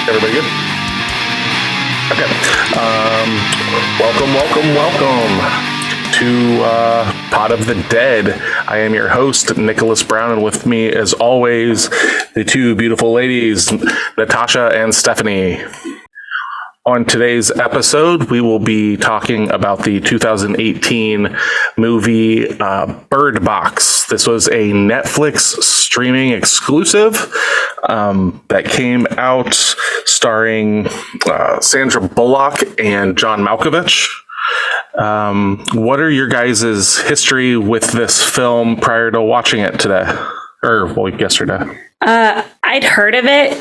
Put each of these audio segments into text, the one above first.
Everybody good? Okay. Welcome to Pot of the Dead. I am your host, Nicholas Brown, and with me, as always, the two beautiful ladies, Natasha and Stephanie. On today's episode, we will be talking about the 2018 movie Bird Box. This was a Netflix streaming exclusive that came out starring Sandra Bullock and John Malkovich. What are your guys' history with this film prior to watching it today? Or, well, yesterday? I'd heard of it.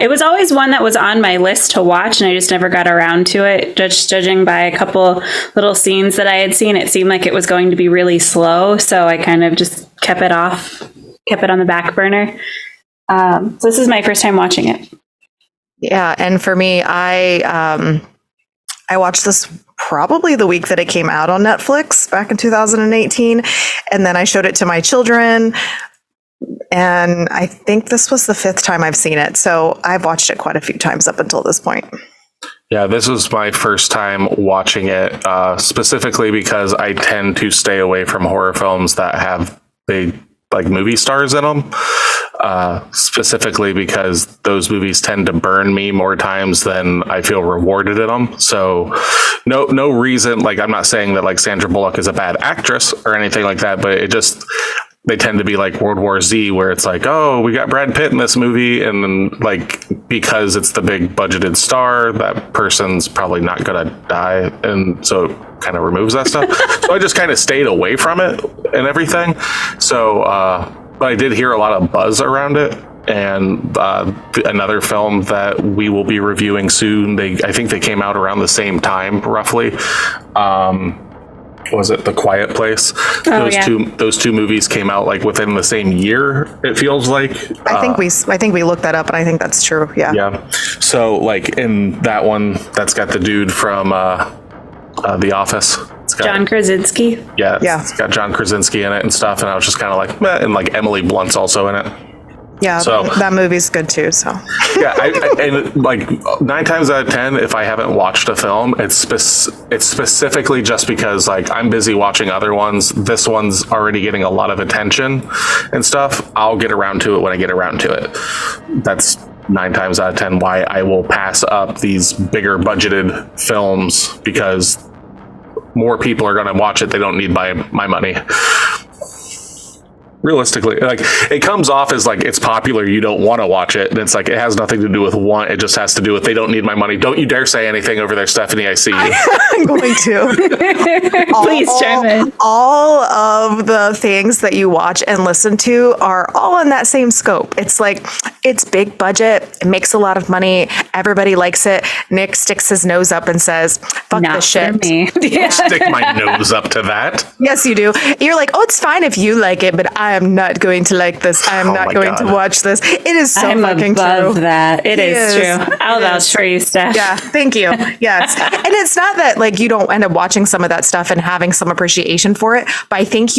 It was always one that was on my list to watch, and I just never got around to it. Judging by a couple little scenes that I had seen, it seemed like it was going to be really slow, so I kind of just kept it on the back burner. So this is my first time watching it. Yeah, and for me, I watched this probably the week that it came out on Netflix back in 2018, and then I showed it to my children. And I think this was the fifth time I've seen it. So I've watched it quite a few times up until this point. Yeah, this was my first time watching it, specifically because I tend to stay away from horror films that have big, like, movie stars in them. Specifically because those movies tend to burn me more times than I feel rewarded in them. So no reason, like, I'm not saying that, like, Sandra Bullock is a bad actress or anything like that, but it just... They tend to be like World War Z, where it's like, oh, we got Brad Pitt in this movie, and then, like, because it's the big budgeted star, that person's probably not gonna die, and so it kind of removes that stuff. So I just kind of stayed away from it and everything. So, but I did hear a lot of buzz around it, and another film that we will be reviewing soon. I think they came out around the same time, roughly. Was it The Quiet Place? Those two movies came out like within the same year, it feels like. I think we looked that up, and I think that's true. Yeah. So, like, in that one, that's got the dude from The Office. It's got John Krasinski. Yeah. It's got John Krasinski in it and stuff, and I was just kind of like, meh, and like Emily Blunt's also in it. Yeah, so, that movie's good too. So yeah, and like 9 times out of 10, if I haven't watched a film, it's specifically just because, like, I'm busy watching other ones. This one's already getting a lot of attention and stuff. I'll get around to it when I get around to it. That's 9 times out of 10 why I will pass up these bigger budgeted films, because more people are going to watch it. They don't need my money. Realistically, like, it comes off as like it's popular, you don't want to watch it, and it's like it has nothing to do with want, it just has to do with they don't need my money. Don't you dare say anything over there, Stephanie. I see you. I'm going to. Please chime in. All of the things that you watch and listen to are all in that same scope. It's like, it's big budget, it makes a lot of money, everybody likes it. Nick sticks his nose up and says, fuck Not this shit. For me. Yeah. Stick my nose up to that. Yes, you do. You're like, oh, it's fine if you like it, but I am not going to like this. I am not going to watch this. It is so fucking true. That. It is true. I'll vouch for you, Steph. Yeah, thank you. Yes. And it's not that, like, you don't end up watching some of that stuff and having some appreciation for it, but I think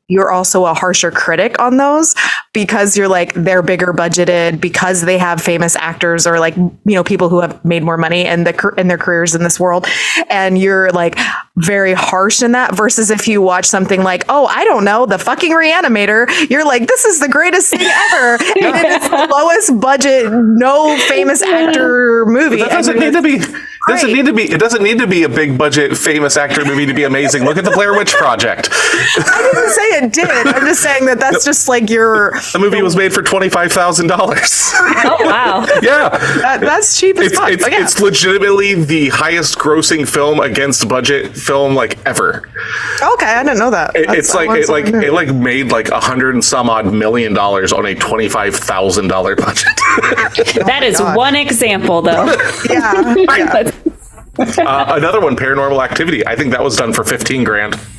you're also a harsher critic on those, because you're like, they're bigger budgeted, because they have famous actors or, like, you know, people who have made more money in their careers in this world. And you're like very harsh in that, versus if you watch something like, oh, I don't know, The fucking Reanimator, you're like, this is the greatest thing ever. And it is the lowest budget, no famous actor movie. But that doesn't need to be. It doesn't need to be a big budget famous actor movie to be amazing. Look at the Blair Witch Project. I didn't say it did. I'm just saying that's just like the movie was made for $25,000. Oh wow! Yeah, that's cheap as fuck. It's legitimately the highest grossing film against budget film, like, ever. Okay, I didn't know that. It made like $100 and some odd million on a $25,000 budget. That is one example, though. Yeah. Another one, Paranormal Activity. I think that was done for $15,000.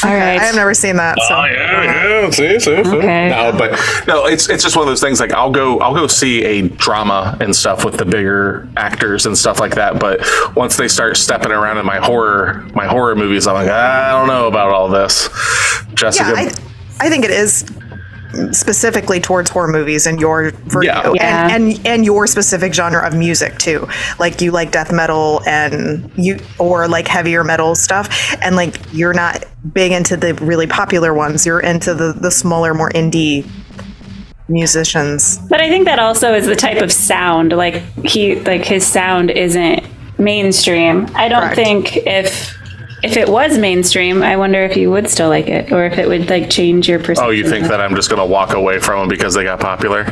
All right. I have never seen that. So. Oh yeah. See. Okay. No, it's just one of those things. Like, I'll go see a drama and stuff with the bigger actors and stuff like that. But once they start stepping around in my horror movies, I'm like, I don't know about all this. Jessica, I think it is specifically towards horror movies and for Yeah. you, Yeah. and your specific genre of music too. Like you like death metal or like heavier metal stuff, and like you're not big into the really popular ones. You're into the smaller, more indie musicians. But I think that also is the type of sound. Like his sound isn't mainstream. I don't Correct. think if it was mainstream, I wonder if you would still like it, or if it would like change your perception. Oh, you think that I'm just going to walk away from them because they got popular?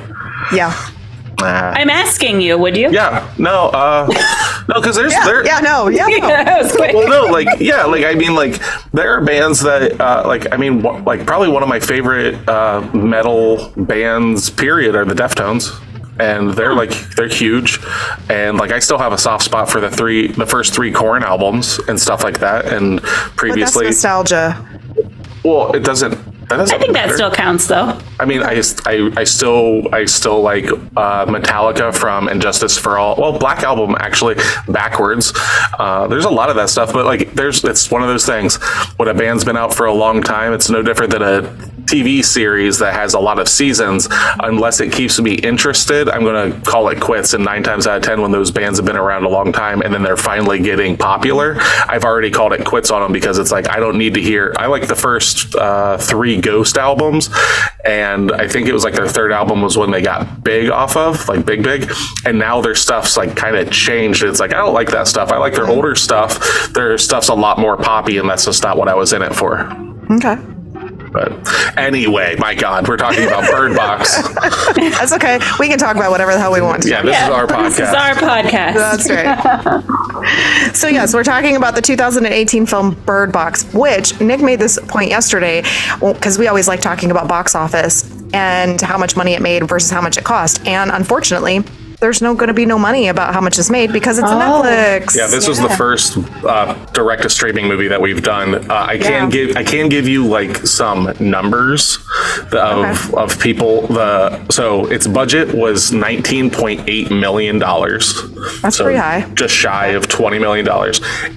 Yeah. I'm asking you, would you? Yeah. No, because there. Yeah. No. That was quick. Well, no, I mean, there are bands that, probably one of my favorite metal bands, period, are the Deftones. And they're huge, and like I still have a soft spot for the first three Korn albums and stuff like that. And But previously, that's nostalgia. well, it doesn't. That doesn't I think matter. that still counts, though. I mean, I still like Metallica from Injustice for All. Well, Black Album actually backwards. There's a lot of that stuff, but like it's one of those things. When a band's been out for a long time, it's no different than a TV series that has a lot of seasons. Unless it keeps me interested, I'm going to call it quits. And 9 times out of 10, when those bands have been around a long time and then they're finally getting popular, I've already called it quits on them because it's like I don't need to hear. I like the first 3 Ghost albums, and I think it was like their third album was when they got big off of, like big, and now their stuff's like kind of changed. It's like I don't like that stuff. I like their older stuff. Their stuff's a lot more poppy, and that's just not what I was in it for. Okay. But anyway, my God, we're talking about Bird Box. That's okay. We can talk about whatever the hell we want. Yeah, this is our podcast. This is our podcast. That's right. So yes, we're talking about the 2018 film Bird Box, which Nick made this point yesterday, because we always like talking about box office and how much money it made versus how much it cost. And unfortunately, there's going to be no money about how much it's made because it's a Netflix. Yeah, this was the first direct to streaming movie that we've done. I can give you like some numbers of people. So its budget was $19.8 million. That's pretty high. Just shy of $20 million.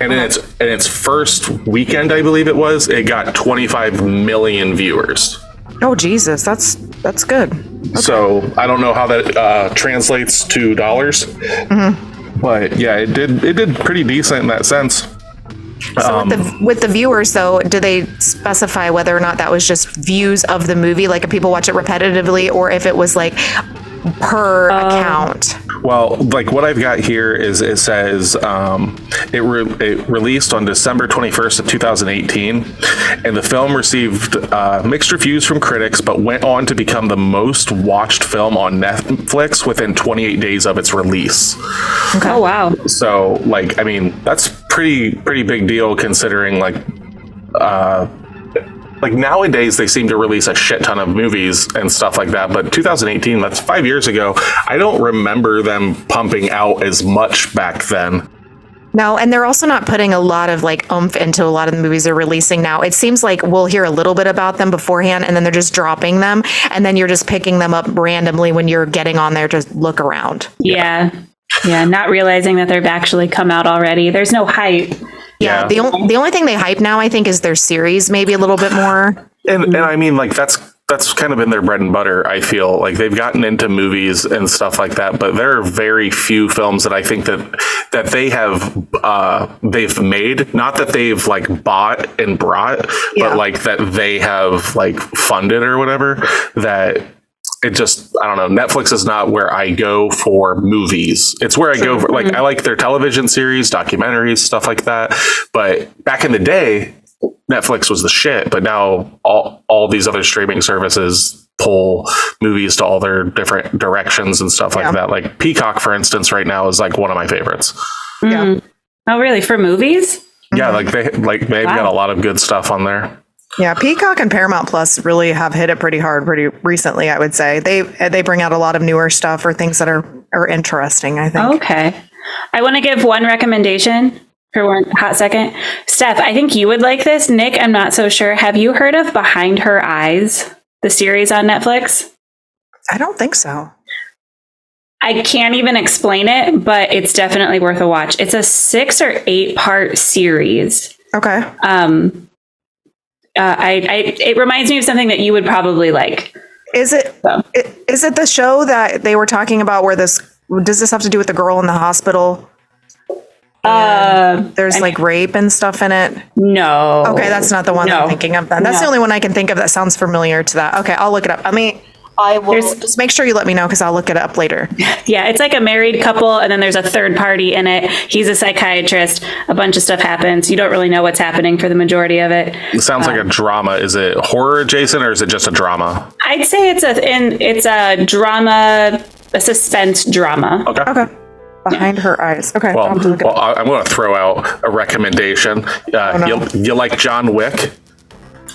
And in its first weekend, I believe it got 25 million viewers. Oh Jesus, that's good. Okay. So I don't know how that translates to dollars, but yeah, it did pretty decent in that sense. So with the viewers though, do they specify whether or not that was just views of the movie, like if people watch it repetitively, or if it was like per account? Well, like what I've got here is it says it released on December 21st of 2018, and the film received mixed reviews from critics, but went on to become the most watched film on Netflix within 28 days of its release. Okay. Oh, wow. So, like, I mean, that's pretty big deal considering like nowadays they seem to release a shit ton of movies and stuff like that, but 2018, that's 5 years ago. I don't remember them pumping out as much back then. No, and they're also not putting a lot of like oomph into a lot of the movies they're releasing now. It seems like we'll hear a little bit about them beforehand, and then they're just dropping them, and then you're just picking them up randomly when you're getting on there to look around. Yeah, not realizing that they've actually come out already. There's no hype. Yeah, the only thing they hype now, I think, is their series, maybe a little bit more. And I mean, like that's kind of been their bread and butter. I feel like they've gotten into movies and stuff like that, but there are very few films that I think that they have they've made, not that they've like bought and brought, but like that they have like funded or whatever. That it just, I don't know. Netflix is not where I go for movies. It's where I go for, like, I like their television series, documentaries, stuff like that. But back in the day, Netflix was the shit. But now all these other streaming services pull movies to all their different directions and stuff like that. Like Peacock, for instance, right now is like one of my favorites. Yeah. Oh, really? For movies? Yeah, they've got a lot of good stuff on there. Yeah, Peacock and Paramount Plus really have hit it pretty hard pretty recently, I would say. They bring out a lot of newer stuff or things that are interesting, I think. Okay. I want to give one recommendation for one hot second. Steph, I think you would like this. Nick, I'm not so sure. Have you heard of Behind Her Eyes, the series on Netflix? I don't think so. I can't even explain it, but it's definitely worth a watch. It's a 6 or 8 part series. Okay. It reminds me of something that you would probably like. Is it So. is it the show that they were talking about where does this have to do with the girl in the hospital? There's like rape and stuff in it. No. Okay, that's not the one No. I'm thinking of then. That's the No. only one I can think of that sounds familiar to that. Okay, I'll look it up. I will just make sure you let me know because I'll look it up later. Yeah, it's like a married couple, and then there's a third party in it. He's a psychiatrist. A bunch of stuff happens. You don't really know what's happening for the majority of it. It sounds like a drama. Is it horror adjacent or is it just a drama? I'd say it's a drama, a suspense drama. Okay. Behind her eyes. Okay. Well, I'll have to look it up. I'm going to throw out a recommendation. You like John Wick?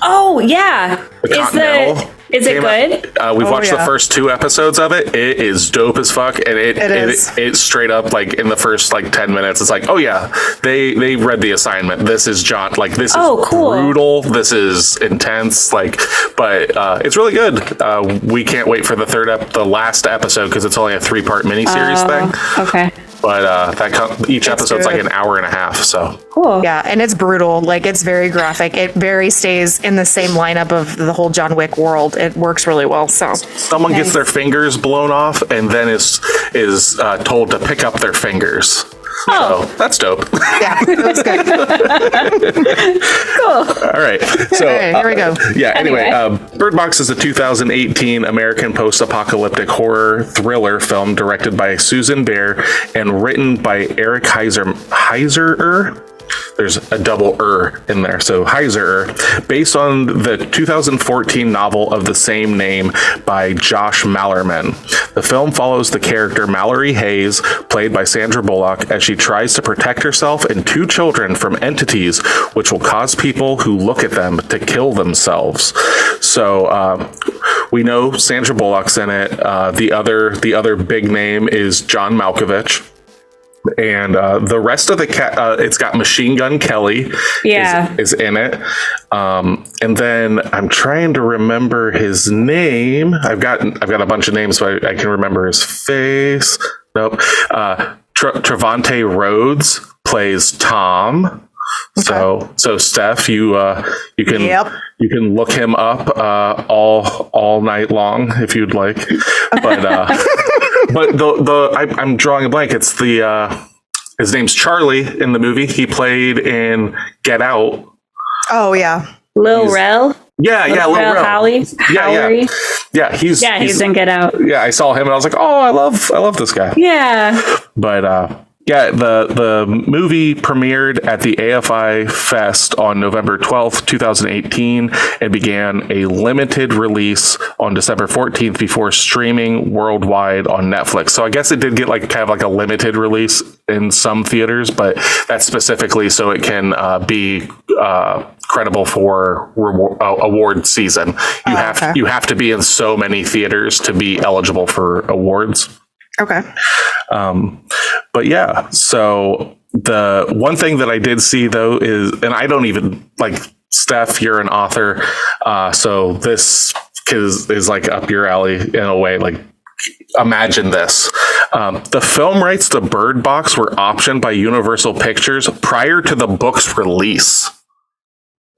Oh yeah, Continental is it came good? out. We've watched the yeah. first 2 episodes of it. It is dope as fuck, and it straight up like in the first like 10 minutes, it's like, oh yeah, they read the assignment. This is John. Like this is cool. brutal. This is intense. Like, but it's really good. We can't wait for the last episode because it's only a 3-part miniseries thing. Okay. But each episode's like good. an hour and a half. So Cool. Yeah, and it's brutal. Like it's very graphic. It very stays in the same lineup of the whole John Wick world. It works really well. So someone gets their fingers blown off and then is told to pick up their fingers. Oh. So that's dope. yeah, it was good. Cool. All right. So Here we go. Yeah. Anyway, Anyway. Bird Box is a 2018 American post-apocalyptic horror thriller film directed by Susan Bear and written by Eric Heiserer. There's a double in there, so Heiserer, based on the 2014 novel of the same name by Josh Mallerman. The film follows the character Mallory Hayes, played by Sandra Bullock, as she tries to protect herself and 2 children from entities which will cause people who look at them to kill themselves. So we know Sandra Bullock's in it. The other big name is John Malkovich. And the rest of the it's got Machine Gun Kelly is in it. And then I'm trying to remember his name. I've got a bunch of names, but I can remember his face. Nope. Trevante Rhodes plays Tom. Okay. So Steph, you can look him up all night long if you'd like. But but I'm drawing a blank. It's his name's Charlie in the movie. He played in Get Out. Oh yeah, Lil Rel. Yeah, Lil Rel. Howie. Yeah, he's in Get Out. Yeah, I saw him and I was like, oh, I love this guy. Yeah. But yeah, the movie premiered at the AFI Fest on November 12th, 2018, and began a limited release on December 14th before streaming worldwide on Netflix. So I guess it did get like kind of like a limited release in some theaters, but that's specifically so it can be credible for award season. You have to be in so many theaters to be eligible for awards. Okay. But yeah, so the one thing that I did see though is, and I don't even like, Steph, you're an author. So this is like up your alley in a way. Like, imagine this. The film rights to Bird Box were optioned by Universal Pictures prior to the book's release.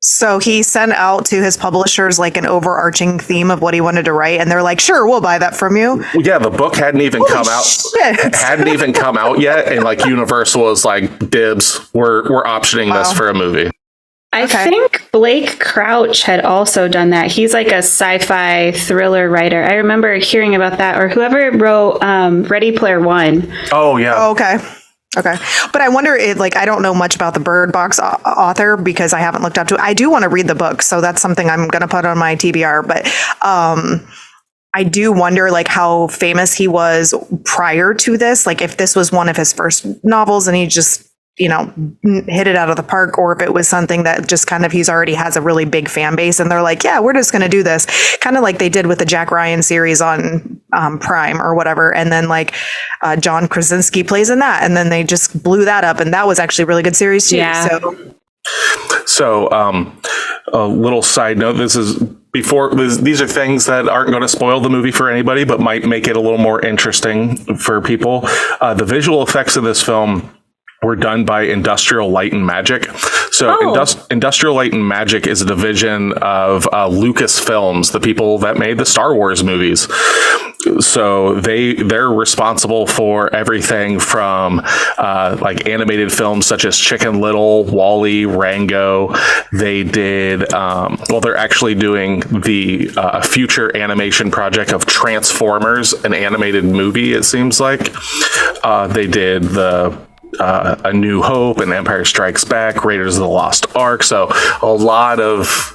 So he sent out to his publishers like an overarching theme of what he wanted to write, and they're like, "Sure, we'll buy that from you." Well, yeah, the book hadn't even come out. Hadn't even come out yet, and like Universal was like, "Dibs, we're optioning this for a movie." I think Blake Crouch had also done that. He's like a sci-fi thriller writer. I remember hearing about that, or whoever wrote Ready Player One. Oh yeah. Oh, okay. But I wonder I don't know much about the Bird Box author because I haven't looked up to it. I do want to read the book, so that's something I'm going to put on my TBR. But I do wonder how famous he was prior to this. Like if this was one of his first novels and he just, hit it out of the park, or if it was something that just kind of he's already has a really big fan base and they're like, yeah, we're just going to do this, kind of like they did with the Jack Ryan series on Prime or whatever. And then John Krasinski plays in that, and then they just blew that up, and that was actually a really good series too. Yeah. So a little side note: these are things that aren't going to spoil the movie for anybody, but might make it a little more interesting for people. The visual effects of this film were done by Industrial Light and Magic. So Industrial Light and Magic is a division of Lucasfilms, the people that made the Star Wars movies. So they're responsible for everything from like animated films such as Chicken Little, Wall-E, Rango. They did they're actually doing the future animation project of Transformers, an animated movie, it seems like. They did A New Hope and Empire Strikes Back, Raiders of the Lost Ark. So a lot of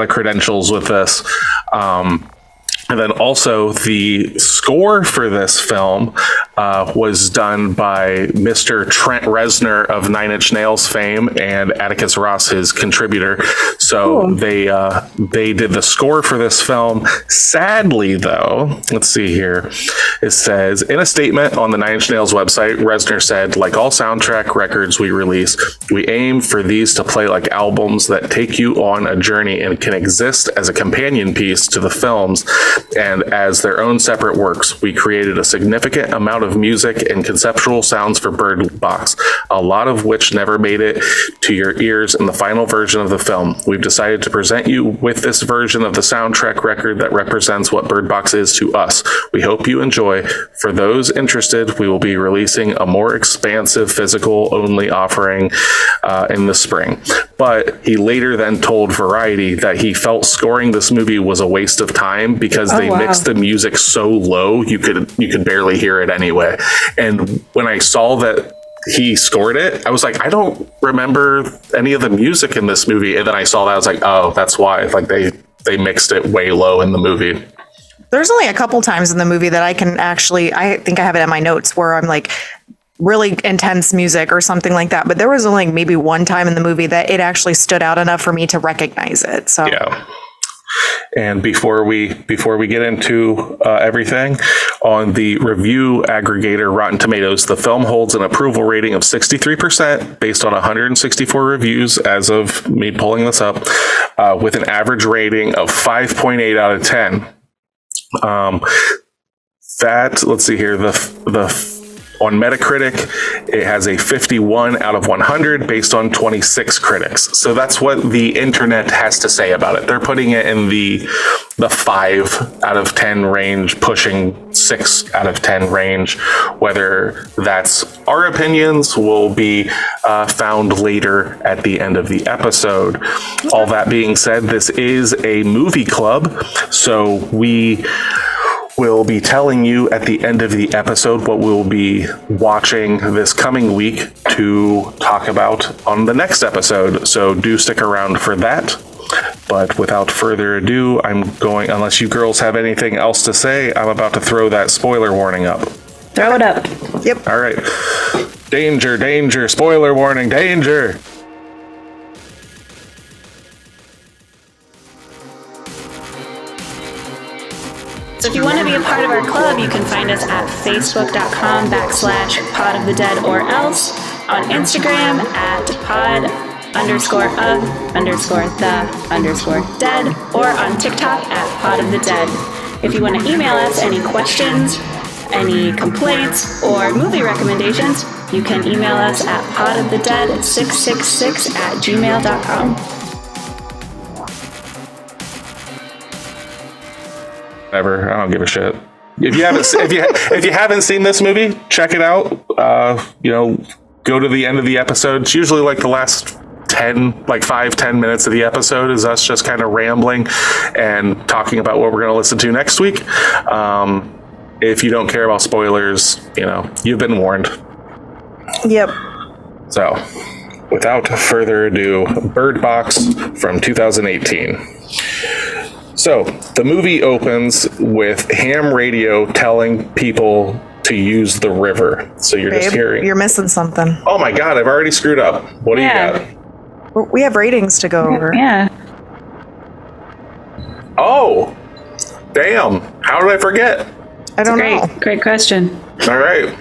credentials with this. And then also the score for this film was done by Mr. Trent Reznor of Nine Inch Nails fame and Atticus Ross, his contributor. So cool. They did the score for this film. Sadly, though, let's see here. It says, in a statement on the Nine Inch Nails website, Reznor said, like all soundtrack records we release, we aim for these to play like albums that take you on a journey and can exist as a companion piece to the films and as their own separate works. We created a significant amount of music and conceptual sounds for Birdbox, a lot of which never made it to your ears in the final version of the film. We've decided to present you with this version of the soundtrack record that represents what Birdbox is to us. We hope you enjoy. For those interested, we will be releasing a more expansive physical only offering in the spring. But he later then told Variety that he felt scoring this movie was a waste of time because they mixed the music so low you could barely hear it anyway. And when I saw that he scored it, I was like, I don't remember any of the music in this movie. And then I saw that, I was like, oh, that's why. Like they mixed it way low in the movie. There's only a couple times in the movie that I think I have it in my notes where I'm like really intense music or something like that. But there was only maybe one time in the movie that it actually stood out enough for me to recognize it. So yeah. And before we get into everything, on the review aggregator Rotten Tomatoes, the film holds an approval rating of 63% based on 164 reviews as of me pulling this up, with an average rating of 5.8 out of 10. Let's see here, on Metacritic, it has a 51 out of 100 based on 26 critics. So that's what the internet has to say about it. They're putting it in the 5 out of 10 range, pushing 6 out of 10 range. Whether that's our opinions will be found later at the end of the episode. All that being said, this is a movie club, so we will be telling you at the end of the episode what we'll be watching this coming week to talk about on the next episode. So do stick around for that. But without further ado, unless you girls have anything else to say, I'm about to throw that spoiler warning up. Throw it up. Yep. All right. Danger, danger, spoiler warning, danger. So if you want to be a part of our club, you can find us at facebook.com/podofthedead or else, on Instagram at pod_of_the_dead, or on TikTok at podofthedead. If you want to email us any questions, any complaints, or movie recommendations, you can email us at podofthedead666@gmail.com. Whatever, I don't give a shit. If you haven't seen this movie, check it out. Go to the end of the episode. It's usually like the last 5-10 minutes of the episode is us just kind of rambling and talking about what we're going to listen to next week. If you don't care about spoilers, you've been warned. Yep. So, without further ado, Bird Box from 2018. So, the movie opens with ham radio telling people to use the river. So you're just hearing... You're missing something. Oh my God, I've already screwed up. What do you got? We have ratings to go over. Yeah. Oh, damn. How did I forget? I don't know. Great question. All right.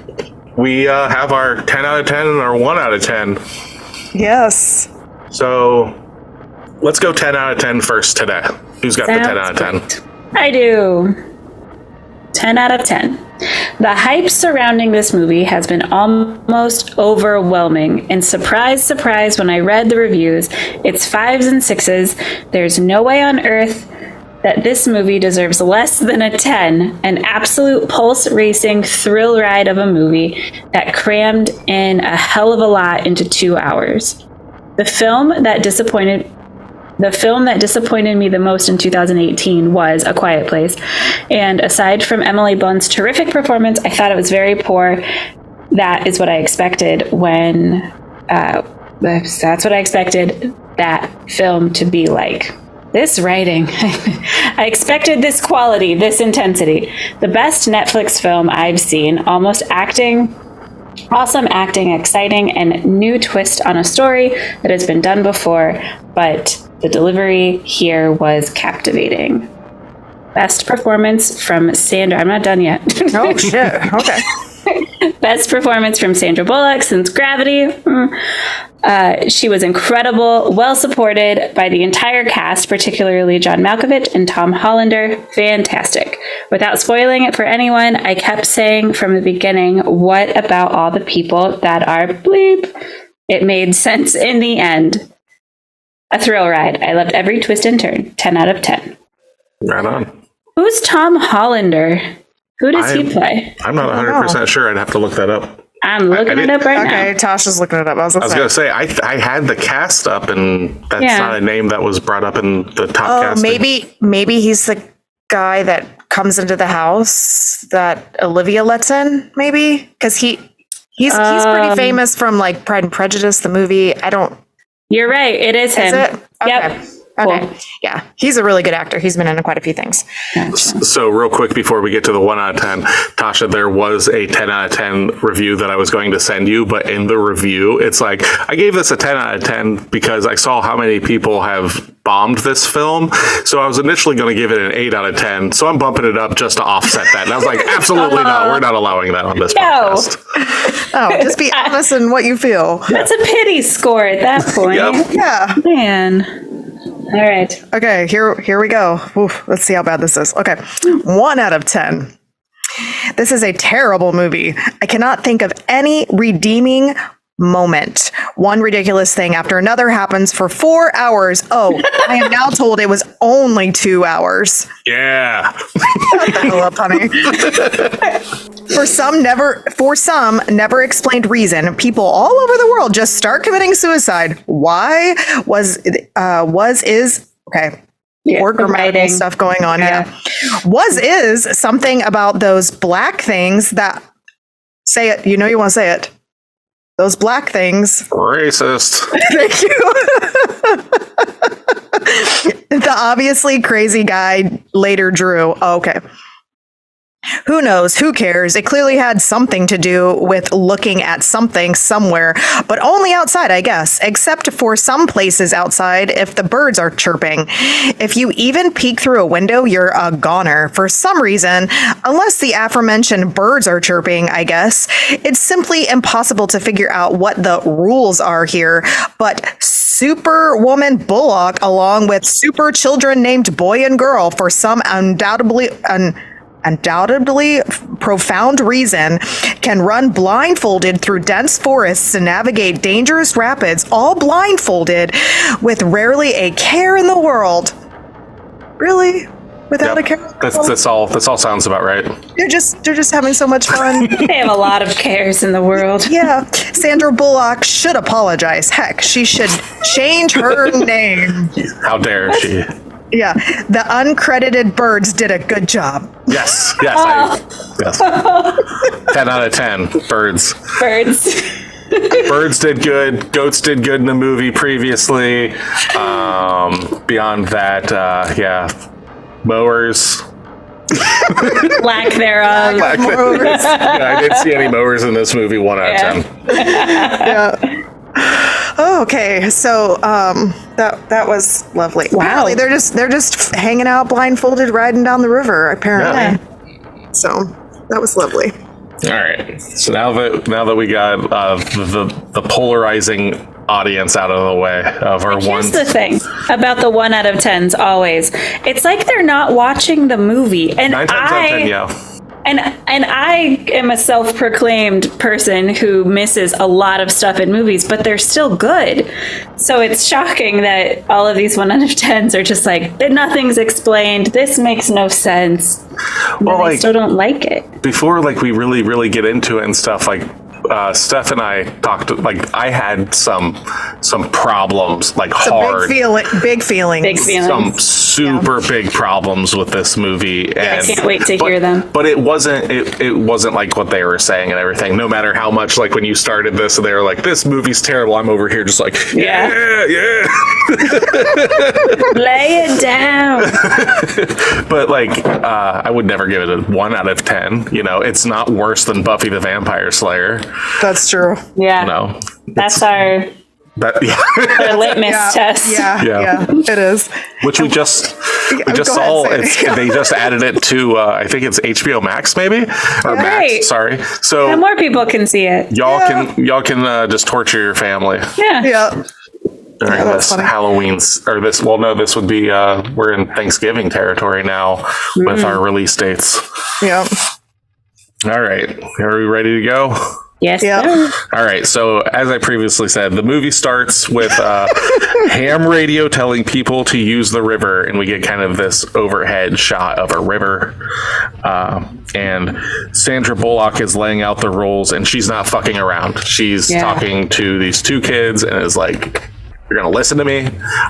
We have our 10 out of 10 and our 1 out of 10. Yes. So let's go 10 out of 10 first today. Who's got the 10 out of 10? I do. 10 out of 10. The hype surrounding this movie has been almost overwhelming, and surprise, surprise, when I read the reviews, it's 5s and 6s. There's no way on earth that this movie deserves less than a 10, an absolute pulse-racing thrill ride of a movie that crammed in a hell of a lot into 2 hours. The film that disappointed me the most in 2018 was A Quiet Place. And aside from Emily Blunt's terrific performance, I thought it was very poor. That is what I expected that's what I expected that film to be like. This writing, I expected this quality, this intensity. The best Netflix film I've seen, awesome acting, exciting, and new twist on a story that has been done before, but the delivery here was captivating. Best performance from Sandra. I'm not done yet. Oh, shit. Okay. Best performance from Sandra Bullock since Gravity. She was incredible, well supported by the entire cast, particularly John Malkovich and Tom Hollander. Fantastic. Without spoiling it for anyone, I kept saying from the beginning, what about all the people that are bleep? It made sense in the end. A thrill ride. I loved every twist and turn. 10 out of 10. Right on. Who's Tom Hollander? Who does he play? I'm not 100% sure. I'd have to look that up. I'm looking it up right now. Okay, Tasha's looking it up. I was going to say, I had the cast up, and that's not a name that was brought up in the top cast. Maybe he's the guy that comes into the house that Olivia lets in, maybe? Because he's pretty famous from like Pride and Prejudice, the movie. You're right. It is him. Is it? Okay. Yep. Okay. Cool. Yeah. He's a really good actor. He's been in quite a few things. So real quick before we get to the 1 out of 10, Tasha, there was a 10 out of 10 review that I was going to send you, but in the review, it's like, I gave this a 10 out of 10 because I saw how many people have bombed this film. So I was initially going to give it an 8 out of 10. So I'm bumping it up just to offset that. And I was like, absolutely not. We're not allowing that on this podcast. Oh, just be honest in what you feel. That's a pity score at that point. Yep. Yeah. Man. All right. Okay, here we go. Oof, let's see how bad this is. Okay, 1 out of 10. This is a terrible movie. I cannot think of any redeeming moment. One ridiculous thing after another happens for 4 hours. Oh, I am now told it was only 2 hours. Yeah. Shut the hell up, honey. For some never explained reason, people all over the world just start committing suicide. Why is okay. Or grammatical stuff going on. Yeah. Is something about those black things that say it. You know you want to say it. Those black things. Racist. Thank you. The obviously crazy guy later drew. Oh, okay. Who knows? Who cares? It clearly had something to do with looking at something somewhere, but only outside, I guess, except for some places outside if the birds are chirping. If you even peek through a window, you're a goner. For some reason, unless the aforementioned birds are chirping, I guess, it's simply impossible to figure out what the rules are here, but Superwoman Bullock, along with super children named boy and girl, for some undoubtedly profound reason, can run blindfolded through dense forests and navigate dangerous rapids, all blindfolded with rarely a care in the world. Really? Without a care? That's all sounds about right. They're just having so much fun. They have a lot of cares in the world. Yeah. Sandra Bullock should apologize. Heck, she should change her name. How dare she? Yeah, the uncredited birds did a good job. Yes. Yes. 10 out of 10. Birds. Birds did good. Goats did good in the movie previously. Beyond that, mowers. Lack thereof. Mowers. Yeah, I didn't see any mowers in this movie. 1 out of 10. Yeah. Oh, okay, so that was lovely. Wow. Apparently they're just hanging out blindfolded, riding down the river. Apparently, So that was lovely. All right. So now that we got the polarizing audience out of the way of our one. Here's the thing about the 1 out of 10s. Always, it's like they're not watching the movie, and 9 times out of 10, yeah. And I am a self-proclaimed person who misses a lot of stuff in movies, but they're still good. So it's shocking that all of these 1 out of 10s are just like, nothing's explained. This makes no sense. Well, I still don't like it. Before, like, we really get into it and stuff, like, Steph and I talked, like, I had some problems, like, hard. Big feelings. Some super big problems with this movie. And, I can't wait to hear them. But it wasn't like what they were saying and everything. No matter how much, like, when you started this, they were like, this movie's terrible. I'm over here just like, yeah. Lay it down. But, like, I would never give it a 1 out of 10. You know, it's not worse than Buffy the Vampire Slayer. That's true. Yeah. No. That's our litmus test. Yeah, it is. Which we just saw. They just added it to I think it's HBO Max, maybe, or Max. Sorry. So more people can see it. Y'all can just torture your family. Yeah. During this Halloween's or this. Well, no, this would be we're in Thanksgiving territory now with our release dates. Yeah. All right. Are we ready to go? Yes. Yeah. All right. So, as I previously said, the movie starts with ham radio telling people to use the river, and we get kind of this overhead shot of a river. And Sandra Bullock is laying out the rules, and she's not fucking around. She's talking to these two kids, and is like, "You're gonna listen to me.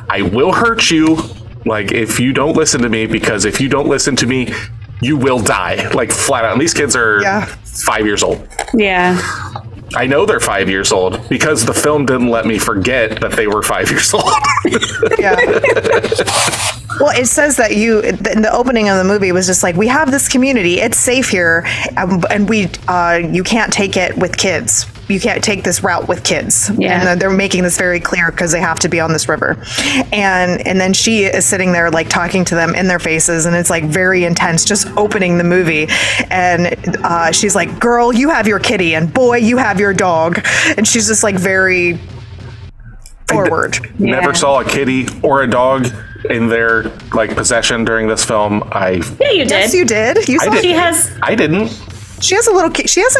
I will hurt you. Like, if you don't listen to me, because if you don't listen to me, you will die." Like, flat out. And these kids are 5 years old. Yeah. I know they're 5 years old because the film didn't let me forget that they were 5 years old. Yeah. Well, it says that in the opening of the movie was just like, we have this community, it's safe here, and you can't take it with kids. You can't take this route with kids. Yeah. And they're making this very clear because they have to be on this river. And then she is sitting there like talking to them in their faces, and it's like very intense, just opening the movie. And she's like, girl, you have your kitty, and boy, you have your dog. And she's just like very forward. Never saw a kitty or a dog in their like possession during this film. Yeah, you did. Yes, you did. You saw I didn't. She has a little. She has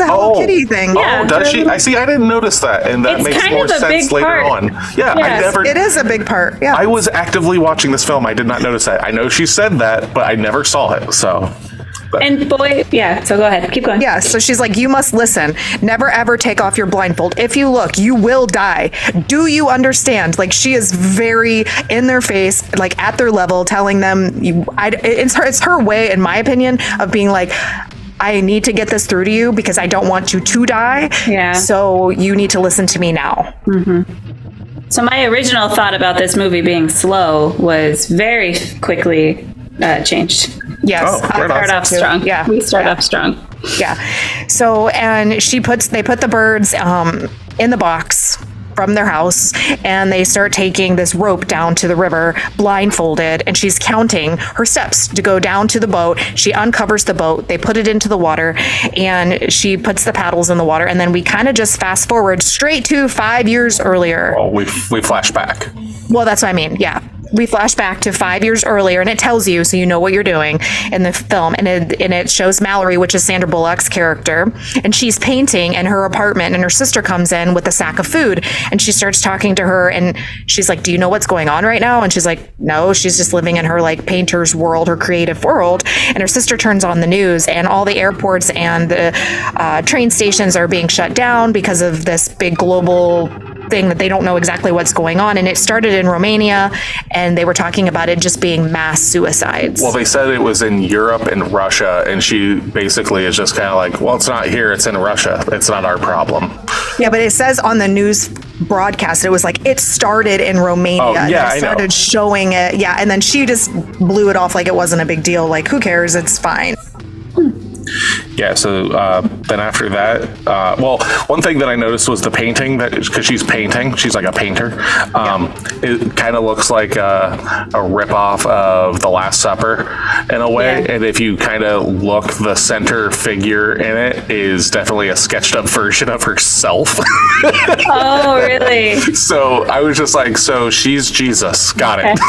a Hello Kitty thing. Yeah. Oh, does she? I see. I didn't notice that, and that It's makes kind more of a sense big later part. on. Yeah, I Yes. never. It is a big part. Yeah. I was actively watching this film. I did not notice that. I know she said that, but I never saw it. So. And boy, so go ahead. Keep going. Yeah, so she's like, you must listen. Never ever take off your blindfold. If you look, you will die. Do you understand? Like, she is very in their face, like at their level, telling them, it's her way, in my opinion, of being like, I need to get this through to you because I don't want you to die. Yeah. So you need to listen to me now. Mm-hmm. So my original thought about this movie being slow was very quickly changed. Yes. Oh, Start off strong. Yeah. We start off strong. Yeah. So, and they put the birds in the box from their house, and they start taking this rope down to the river blindfolded, and she's counting her steps to go down to the boat. She uncovers the boat, they put it into the water, and she puts the paddles in the water, and then we kind of just fast forward straight to 5 years earlier. Well, we flash back. Well, that's what I mean. Yeah. We flash back to 5 years earlier, and it tells you, so you know what you're doing in the film. And it shows Mallory, which is Sandra Bullock's character, and she's painting in her apartment, and her sister comes in with a sack of food, and she starts talking to her, and she's like, do you know what's going on right now? And she's like, no, she's just living in her like painter's world, her creative world. And her sister turns on the news, and all the airports and the train stations are being shut down because of this big global thing that they don't know exactly what's going on. And it started in Romania, and they were talking about it just being mass suicides. Well, they said it was in Europe and Russia, and she basically is just kind of like, well, it's not here, it's in Russia. It's not our problem. Yeah, but it says on the news broadcast, it was like, it started in Romania. Oh, yeah, and they started showing it. Yeah, and then she just blew it off like it wasn't a big deal. Like, who cares? It's fine. Yeah, so then after that, well, one thing that I noticed was the painting, that because she's painting, she's like a painter. It kind of looks like a ripoff of The Last Supper in a way. Yeah. And if you kind of look, the center figure in it is definitely a sketched up version of herself. Oh, really? So I was just like, so she's Jesus. Got it.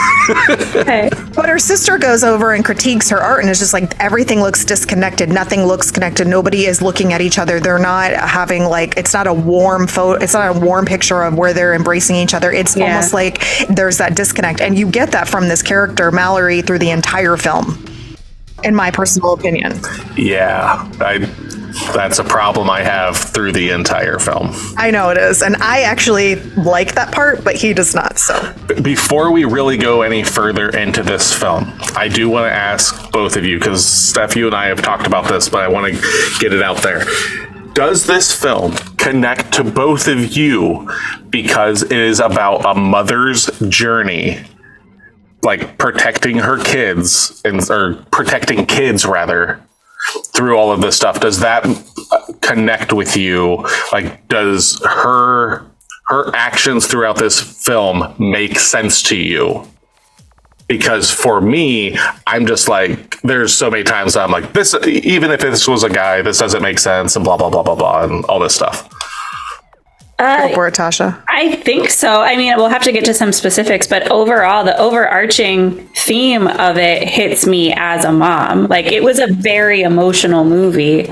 Okay. But her sister goes over and critiques her art, and it's just like, everything looks disconnected. Nothing nothing looks connected. Nobody is looking at each other. They're not having like, it's not a warm photo. It's not a warm picture of where they're embracing each other. It's almost like there's that disconnect. And you get that from this character, Mallory, through the entire film, in my personal opinion. Yeah, that's a problem I have through the entire film. I know it is. And I actually like that part, but he does not. So before we really go any further into this film, I do want to ask both of you, because Steph, you and I have talked about this, but I want to get it out there. Does this film connect to both of you because it is about a mother's journey, like protecting her kids, or protecting kids rather, through all of this stuff? Does that connect with you? Like, does her actions throughout this film make sense to you? Because for me, I'm just like, there's so many times I'm like, this, even if this was a guy, this doesn't make sense, and blah, blah, blah, blah, blah, and all this stuff. Go for it, Tasha. I think so. I mean, we'll have to get to some specifics, but overall, the overarching theme of it hits me as a mom. Like, it was a very emotional movie,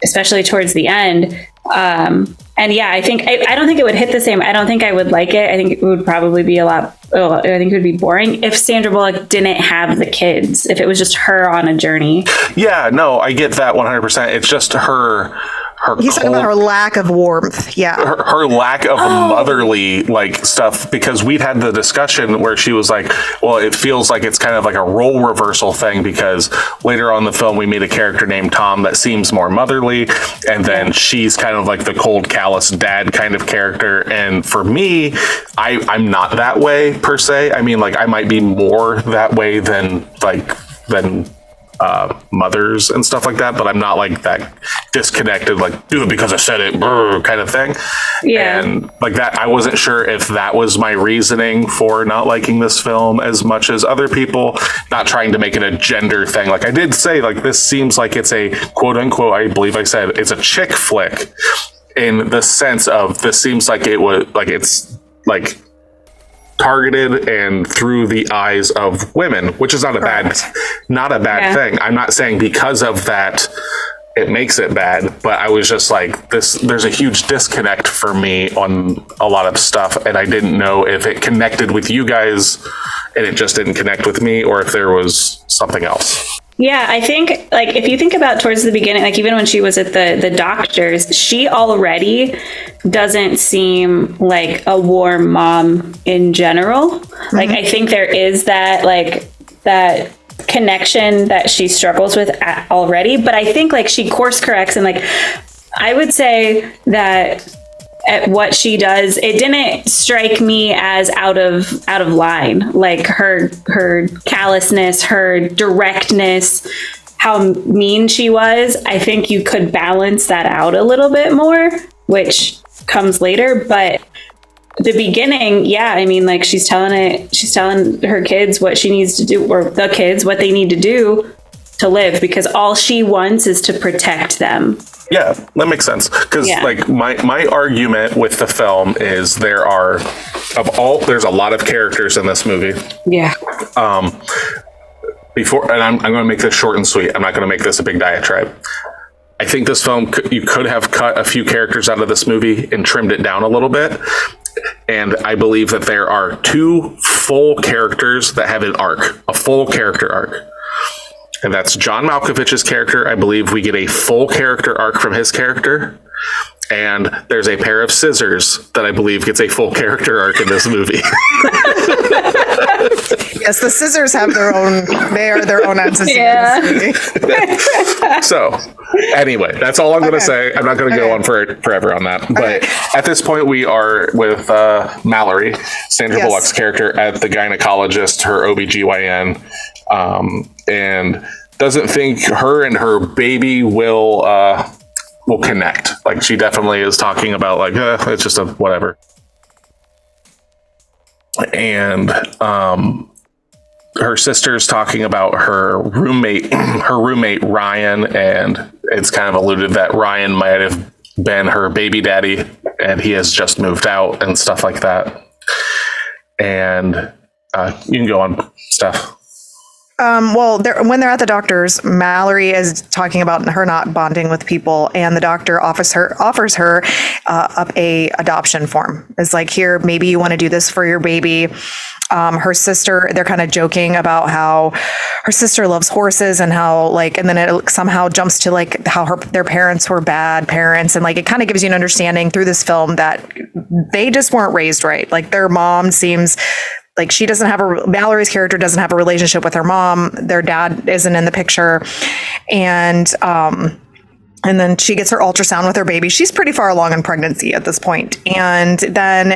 especially towards the end. And yeah, I don't think it would hit the same. I don't think I would like it. I think it would probably be I think it would be boring if Sandra Bullock didn't have the kids, if it was just her on a journey. Yeah, no, I get that 100%. It's just her He's talking about her lack of warmth. Yeah. Her lack of motherly like stuff, because we'd had the discussion where she was like, well, it feels like it's kind of like a role reversal thing, because later on in the film we meet a character named Tom that seems more motherly, and then she's kind of like the cold, callous dad kind of character. And for me, I'm not that way per se. I mean, like, I might be more that way than mothers and stuff like that, but I'm not like that disconnected, like, do it because I said it kind of thing. Yeah. And like that, I wasn't sure if that was my reasoning for not liking this film as much as other people, not trying to make it a gender thing. Like, I did say, like, this seems like it's a quote unquote, I believe I said, it's a chick flick, in the sense of, this seems like it was like, it's like targeted and through the eyes of women, which is not a bad thing. I'm not saying because of that it makes it bad, but I was just like, there's a huge disconnect for me on a lot of stuff, and I didn't know if it connected with you guys and it just didn't connect with me, or if there was something else. Yeah, I think, like, if you think about towards the beginning, like, even when she was at the doctor's, she already doesn't seem like a warm mom in general. Mm-hmm. Like, I think there is that, like, that connection that she struggles with already. But I think, like, she course corrects, and, like, I would say that at what she does, it didn't strike me as out of line. Like, her callousness, her directness, how mean she was. I think you could balance that out a little bit more, which comes later. But the beginning, yeah, I mean, like, she's telling her kids what she needs to do, or the kids what they need to do to live, because all she wants is to protect them. Yeah, that makes sense. Because like, my argument with the film is there's a lot of characters in this movie. Yeah. I'm going to make this short and sweet. I'm not going to make this a big diatribe. I think this film, you could have cut a few characters out of this movie and trimmed it down a little bit. And I believe that there are two full characters that have a full character arc. And that's John Malkovich's character. I believe we get a full character arc from his character. And there's a pair of scissors that I believe gets a full character arc in this movie. Yes, the scissors have they are their own entity in this movie. So, anyway, that's all I'm going to say. I'm not going to go on forever on that. But at this point, we are with Mallory, Sandra Bullock's character, at the gynecologist, her OBGYN, and doesn't think her and her baby will connect. Like, she definitely is talking about, like, it's just a whatever. And her sister's talking about her roommate Ryan, and it's kind of alluded that Ryan might have been her baby daddy, and he has just moved out and stuff like that. And you can go on, Steph. Well, when they're at the doctor's, Mallory is talking about her not bonding with people, and the doctor offers her up a adoption form. It's like, here, maybe you want to do this for your baby. Her sister, they're kind of joking about how her sister loves horses and how like, and then it somehow jumps to like how their parents were bad parents. And like, it kind of gives you an understanding through this film that they just weren't raised right. Like their mom seems like she doesn't have Mallory's character doesn't have a relationship with her mom. Their dad isn't in the picture. And then she gets her ultrasound with her baby. She's pretty far along in pregnancy at this point. And then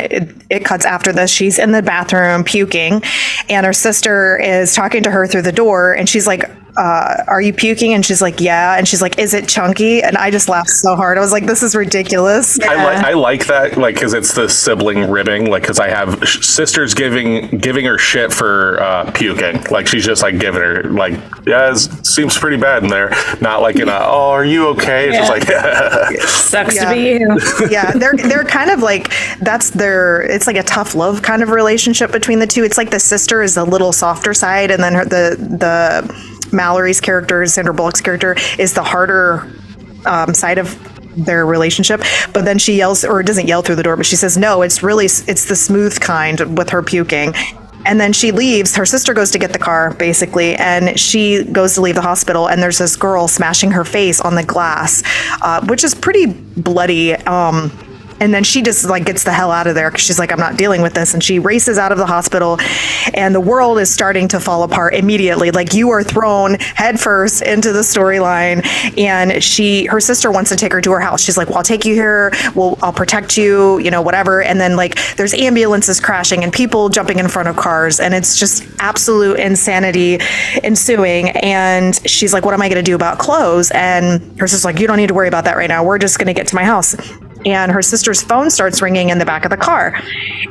it cuts after this. She's in the bathroom puking, and her sister is talking to her through the door. And she's like, are you puking? And she's like, yeah. And she's like, is it chunky? And I just laughed so hard. I was like, this is ridiculous. Yeah. I like that, like, because it's the sibling ribbing. Like, because I have sisters giving her shit for puking. Like, she's just like giving her like, yeah, it seems pretty bad in there. Not like in a, oh, are you okay? It's just like, sucks to be you. Yeah, they're kind of like, it's like a tough love kind of relationship between the two. It's like the sister is a little softer side, and then the Mallory's character, Sandra Bullock's character, is the harder side of their relationship. But then she yells, or doesn't yell through the door, but she says, no, it's the smooth kind with her puking. And then she leaves. Her sister goes to get the car, basically, and she goes to leave the hospital, and there's this girl smashing her face on the glass, which is pretty bloody. And then she just like gets the hell out of there because she's like, I'm not dealing with this. And she races out of the hospital, and the world is starting to fall apart immediately. Like, you are thrown headfirst into the storyline. And her sister wants to take her to her house. She's like, well, I'll take you here. I'll protect you, whatever. And then like there's ambulances crashing and people jumping in front of cars. And it's just absolute insanity ensuing. And she's like, what am I going to do about clothes? And her sister's like, you don't need to worry about that right now. We're just going to get to my house. And her sister's phone starts ringing in the back of the car.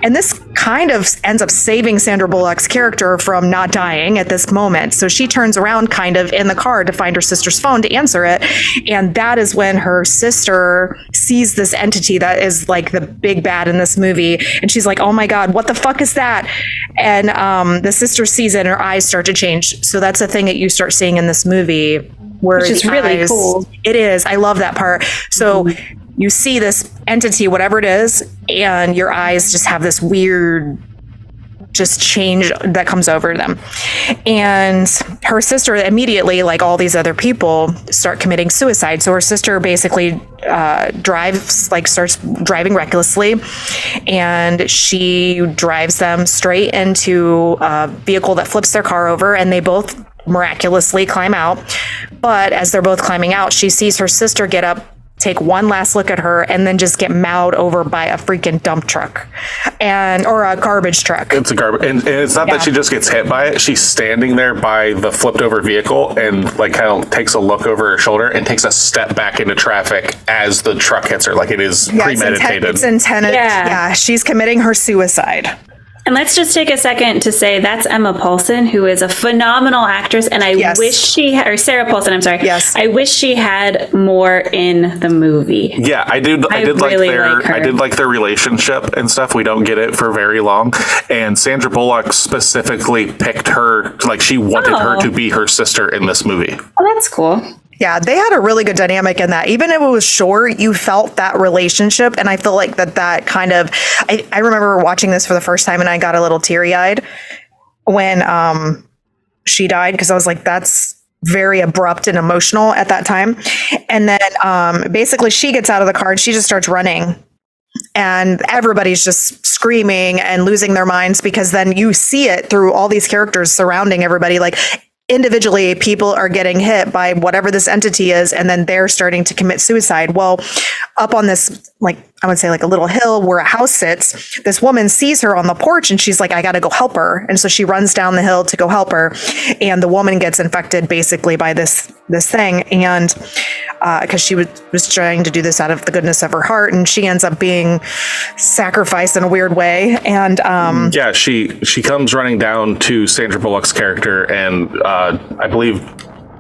And this kind of ends up saving Sandra Bullock's character from not dying at this moment. So she turns around kind of in the car to find her sister's phone to answer it. And that is when her sister sees this entity that is like the big bad in this movie. And she's like, oh my God, what the fuck is that? And the sister sees it and her eyes start to change. So that's a thing that you start seeing in this movie. Which is really cool. It is. I love that part. So you see this entity, whatever it is, and your eyes just have this weird just change that comes over them. And her sister immediately, like all these other people, start committing suicide. So her sister basically starts driving recklessly, and she drives them straight into a vehicle that flips their car over, and they both miraculously climb out. But as they're both climbing out, she sees her sister get up, take one last look at her, and then just get mowed over by a freaking dump truck or a garbage truck. It's a garbage, and it's not that she just gets hit by it. She's standing there by the flipped over vehicle and like kind of takes a look over her shoulder and takes a step back into traffic as the truck hits her. Like, it is premeditated. It's intended. Yeah, she's committing her suicide. And let's just take a second to say that's Emma Paulson, who is a phenomenal actress. And I wish or Sarah Paulson, I'm sorry. Yes. I wish she had more in the movie. Yeah, I did like their relationship and stuff. We don't get it for very long. And Sandra Bullock specifically picked her, like she wanted her to be her sister in this movie. Oh, that's cool. Yeah, they had a really good dynamic in that. Even if it was short, you felt that relationship. And I feel like that kind of, I remember watching this for the first time and I got a little teary-eyed when she died, because I was like, that's very abrupt and emotional at that time. And then basically she gets out of the car and she just starts running. And everybody's just screaming and losing their minds, because then you see it through all these characters surrounding everybody. Like, individually, people are getting hit by whatever this entity is, and then they're starting to commit suicide. Well, up on this, like, I would say like a little hill where a house sits, this woman sees her on the porch and she's like, I got to go help her. And so she runs down the hill to go help her. And the woman gets infected basically by this thing. And because she was trying to do this out of the goodness of her heart, and she ends up being sacrificed in a weird way. And she comes running down to Sandra Bullock's character and I believe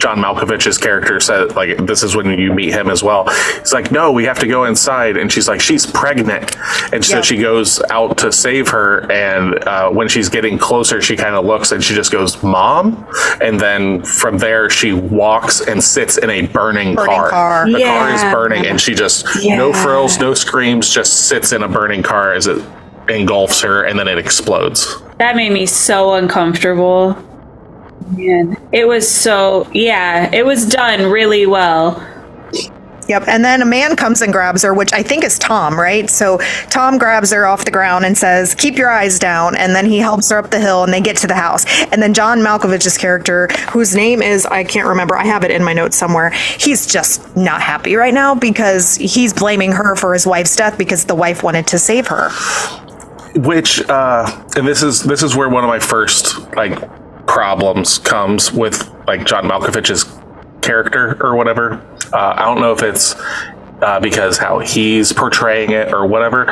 John Malkovich's character said, like, this is when you meet him as well. He's like, no, we have to go inside. And she's like, she's pregnant. And so she goes out to save her. And when she's getting closer, she kind of looks and she just goes, Mom. And then from there, she walks and sits in a burning car. The car is burning. And she just, no frills, no screams, just sits in a burning car as it engulfs her. And then it explodes. That made me so uncomfortable. Man, it was it was done really well. Yep. And then a man comes and grabs her, which I think is Tom, right? So Tom grabs her off the ground and says, keep your eyes down. And then he helps her up the hill and they get to the house. And then John Malkovich's character, whose name is, I can't remember, I have it in my notes somewhere. He's just not happy right now because he's blaming her for his wife's death because the wife wanted to save her. Which, and this is where one of my first, problems comes with John Malkovich's character or whatever. I don't know if it's because how he's portraying it or whatever,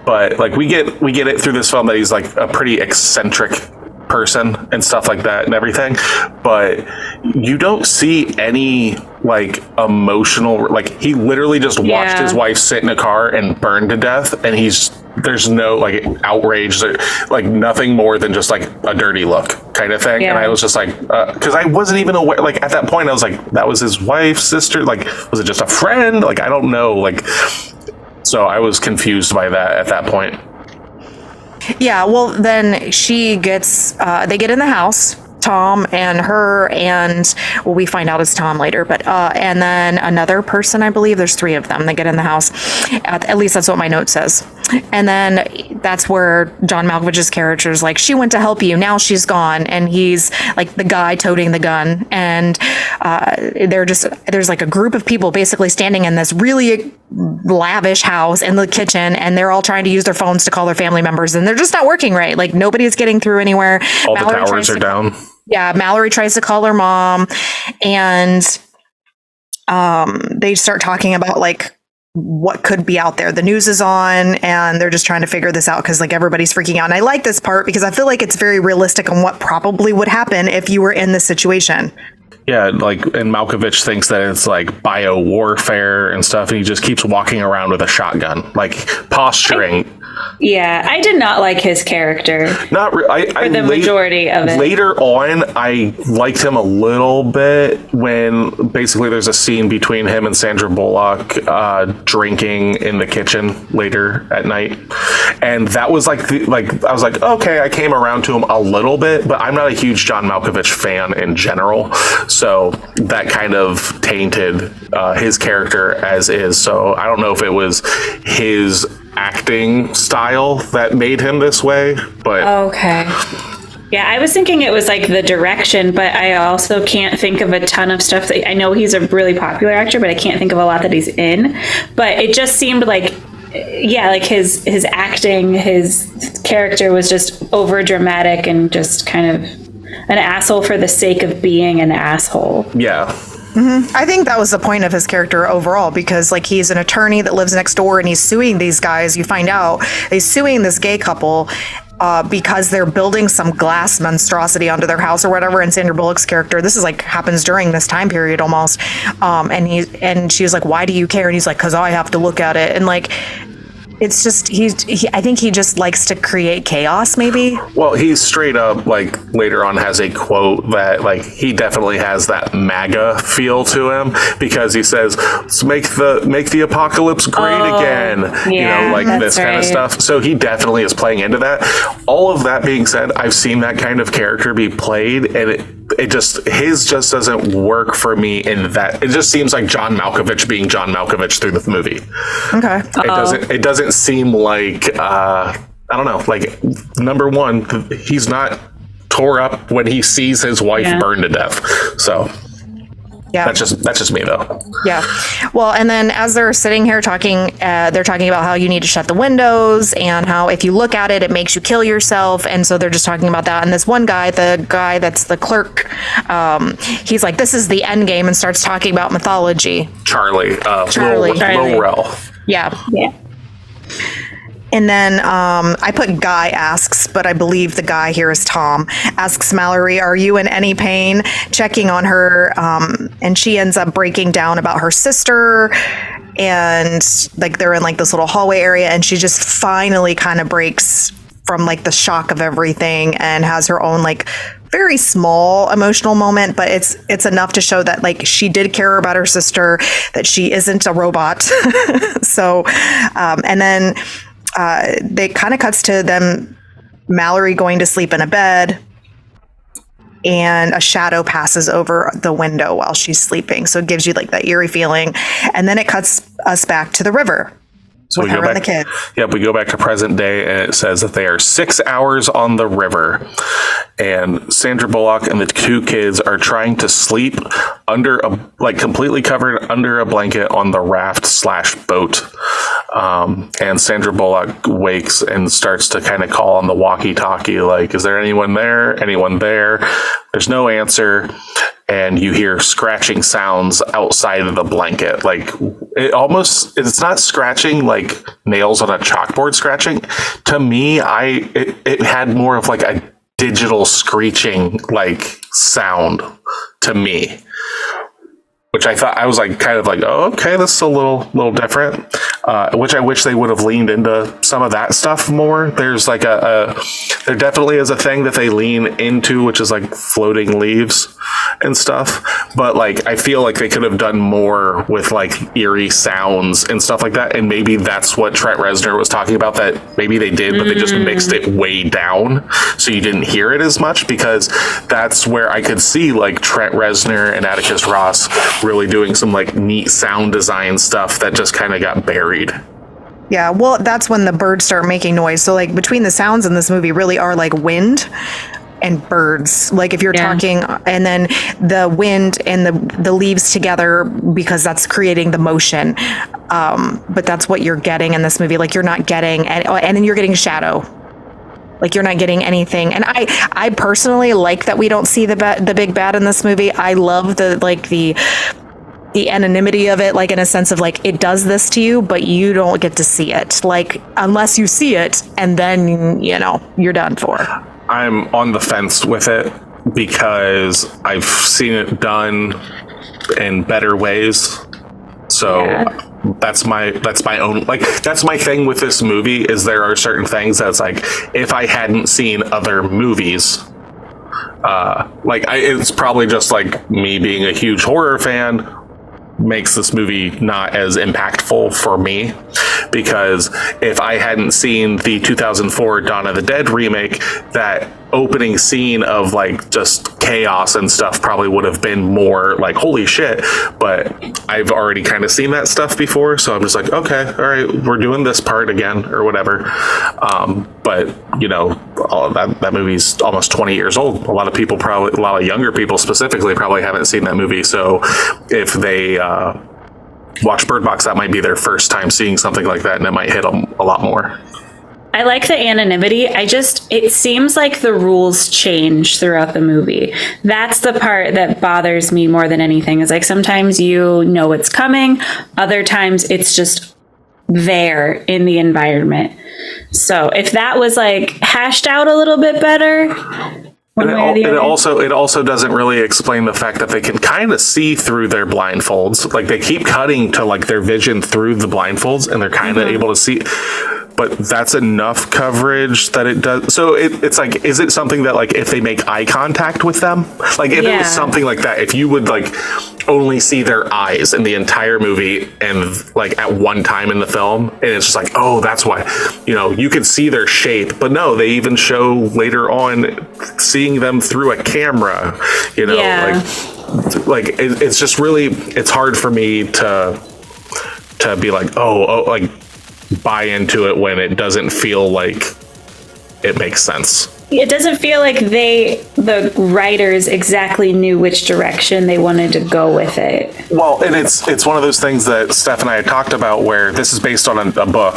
but we get it through this film that he's a pretty eccentric person and stuff like that and everything, but you don't see any emotional, he literally just watched his wife sit in a car and burn to death, and there's no outrage, nothing more than just a dirty look kind of thing. And I was just because I wasn't even aware, at that point I was that was his wife's sister, was it just a friend, I don't know, so I was confused by that at that point. Yeah, well, then she gets, they get in the house, Tom and her, and we find out it's Tom later, but, and then another person, I believe there's 3 of them that get in the house. At least that's what my note says. And then that's where John Malkovich's character is she went to help you, now she's gone. And he's the guy toting the gun. And there's a group of people basically standing in this really lavish house in the kitchen, and they're all trying to use their phones to call their family members, and they're just not working right. Nobody's getting through anywhere. All the towers are down. Yeah, Mallory tries to call her mom, and they start talking about what could be out there. The news is on, and they're just trying to figure this out because everybody's freaking out. And I like this part because I feel it's very realistic on what probably would happen if you were in this situation. Yeah, and Malkovich thinks that it's bio warfare and stuff, and he just keeps walking around with a shotgun, posturing. I did not like his character. Not the majority of it. Later on, I liked him a little bit when basically there's a scene between him and Sandra Bullock drinking in the kitchen later at night, and that was I was okay, I came around to him a little bit, but I'm not a huge John Malkovich fan in general, so that kind of tainted his character as is. So I don't know if it was his acting style that made him this way, but okay. Yeah, I was thinking it was the direction, but I also can't think of a ton of stuff that I know he's a really popular actor, but I can't think of a lot that he's in. But it just seemed his acting, his character was just over dramatic and just kind of an asshole for the sake of being an asshole. Yeah. Mm-hmm. I think that was the point of his character overall, because he's an attorney that lives next door and he's suing these guys. You find out he's suing this gay couple because they're building some glass monstrosity onto their house or whatever. And Sandra Bullock's character, this is happens during this time period almost. And she was why do you care? And he's because I have to look at it. And it's just I think he just likes to create chaos, maybe. Well, he's straight up later on has a quote that he definitely has that MAGA feel to him, because he says, let's make the apocalypse great again. This kind of stuff. So he definitely is playing into that. All of that being said, I've seen that kind of character be played, and his just doesn't work for me in that. It just seems like John Malkovich being John Malkovich through the movie. Okay. It doesn't seem I don't know, number one, he's not tore up when he sees his wife burn to death. So yeah, that's just me though. Yeah. Well, and then as they're sitting here talking, they're talking about how you need to shut the windows and how if you look at it, it makes you kill yourself. And so they're just talking about that. And this one guy, the guy that's the clerk, he's this is the end game, and starts talking about mythology. Charlie. Charlie. Lorel. Yeah. Yeah. And then I put Guy asks, but I believe the guy here is Tom, asks Mallory, are you in any pain? Checking on her. And she ends up breaking down about her sister. And like they're in like this little hallway area. And she just finally kind of breaks from like the shock of everything and has her own like very small emotional moment, but it's enough to show that like she did care about her sister, that she isn't a robot. So, and then they kind of cuts to them, Mallory going to sleep in a bed, and a shadow passes over the window while she's sleeping. So it gives you like that eerie feeling. And then it cuts us back to the river. So with her and the kid. Yep, we go back to present day, and it says that they are 6 hours on the river, and Sandra Bullock and the two kids are trying to sleep under completely covered under a blanket on the raft/boat. And Sandra Bullock wakes and starts to kind of call on the walkie-talkie, like, "Is there anyone there? Anyone there?" There's no answer. And you hear scratching sounds outside of the blanket. Like it's not scratching like nails on a chalkboard scratching. To me, it had more of like a digital screeching like sound to me, which I thought, I was like kind of like, oh, okay, this is a little different. Which I wish they would have leaned into some of that stuff more. There's like there definitely is a thing that they lean into, which is like floating leaves and stuff. But like, I feel like they could have done more with like eerie sounds and stuff like that. And maybe that's what Trent Reznor was talking about, that maybe they did, but they just mixed it way down so you didn't hear it as much, because that's where I could see like Trent Reznor and Atticus Ross really doing some like neat sound design stuff that just kind of got buried. Yeah, well, that's when the birds start making noise. So like between the sounds in this movie really are like wind and birds. Like if you're talking, and then the wind and the leaves together, because that's creating the motion. But that's what you're getting in this movie. Like you're not getting, and then you're getting shadow. Like you're not getting anything. And I personally like that we don't see the big bad in this movie. I love the anonymity of it, like in a sense of like it does this to you, but you don't get to see it. Like unless you see it, and then you're done for. I'm on the fence with it because I've seen it done in better ways. So that's my own, like, that's my thing with this movie, is there are certain things that's like, if I hadn't seen other movies, it's probably just like me being a huge horror fan makes this movie not as impactful for me, because if I hadn't seen the 2004 Dawn of the Dead remake, that opening scene of like just chaos and stuff probably would have been more like, holy shit. But I've already kind of seen that stuff before, so I'm just like, okay, all right, we're doing this part again or whatever. But all of that movie's almost 20 years old. A lot of younger people specifically probably haven't seen that movie. So if they watch Bird Box, that might be their first time seeing something like that, and it might hit them a lot more. I like the anonymity. It seems like the rules change throughout the movie. That's the part that bothers me more than anything, is like sometimes you know it's coming, other times it's just there in the environment. So if that was like hashed out a little bit better. It also doesn't really explain the fact that they can kind of see through their blindfolds. Like they keep cutting to like their vision through the blindfolds, and they're kind of able to see. But that's enough coverage that it does. So it's like, is it something that like if they make eye contact with them, like if it was something like that, if you would like only see their eyes in the entire movie and like at one time in the film, and it's just like, oh, that's why, you could see their shape, but no, they even show later on seeing them through a camera, like it's just really, it's hard for me to be like, like buy into it when it doesn't feel like it makes sense. It doesn't feel like the writers exactly knew which direction they wanted to go with it. Well, and it's one of those things that Steph and I had talked about, where this is based on a book.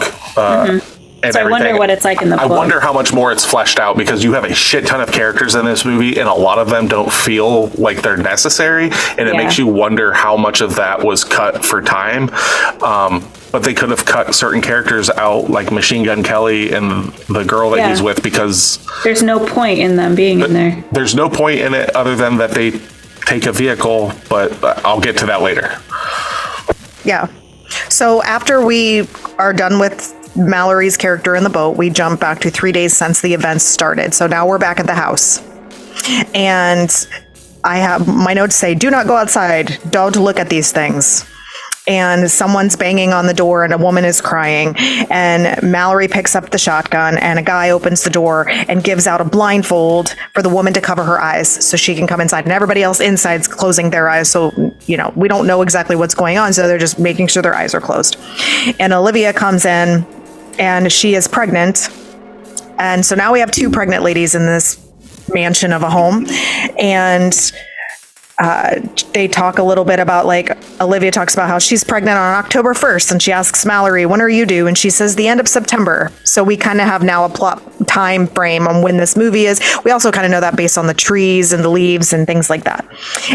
So I wonder what it's like in the book. I wonder how much more it's fleshed out, because you have a shit ton of characters in this movie, and a lot of them don't feel like they're necessary, and it makes you wonder how much of that was cut for time. but they could have cut certain characters out, like Machine Gun Kelly and the girl that he's with, because there's no point in them being in there. There's no point in it other than that they take a vehicle, but I'll get to that later. Yeah. So after we are done with Mallory's character in the boat, we jump back to 3 days since the events started. So now we're back at the house. And I have my notes say, do not go outside. Don't look at these things. And someone's banging on the door and a woman is crying. And Mallory picks up the shotgun and a guy opens the door and gives out a blindfold for the woman to cover her eyes so she can come inside. And everybody else inside's closing their eyes. So, we don't know exactly what's going on. So they're just making sure their eyes are closed. And Olivia comes in and she is pregnant. And so now we have 2 pregnant ladies in this mansion of a home. And they talk a little bit about, Olivia talks about how she's pregnant on October 1st, and she asks Mallory, when are you due? And she says the end of September. So we kind of have now a plot time frame on when this movie is. We also kind of know that based on the trees and the leaves and things like that.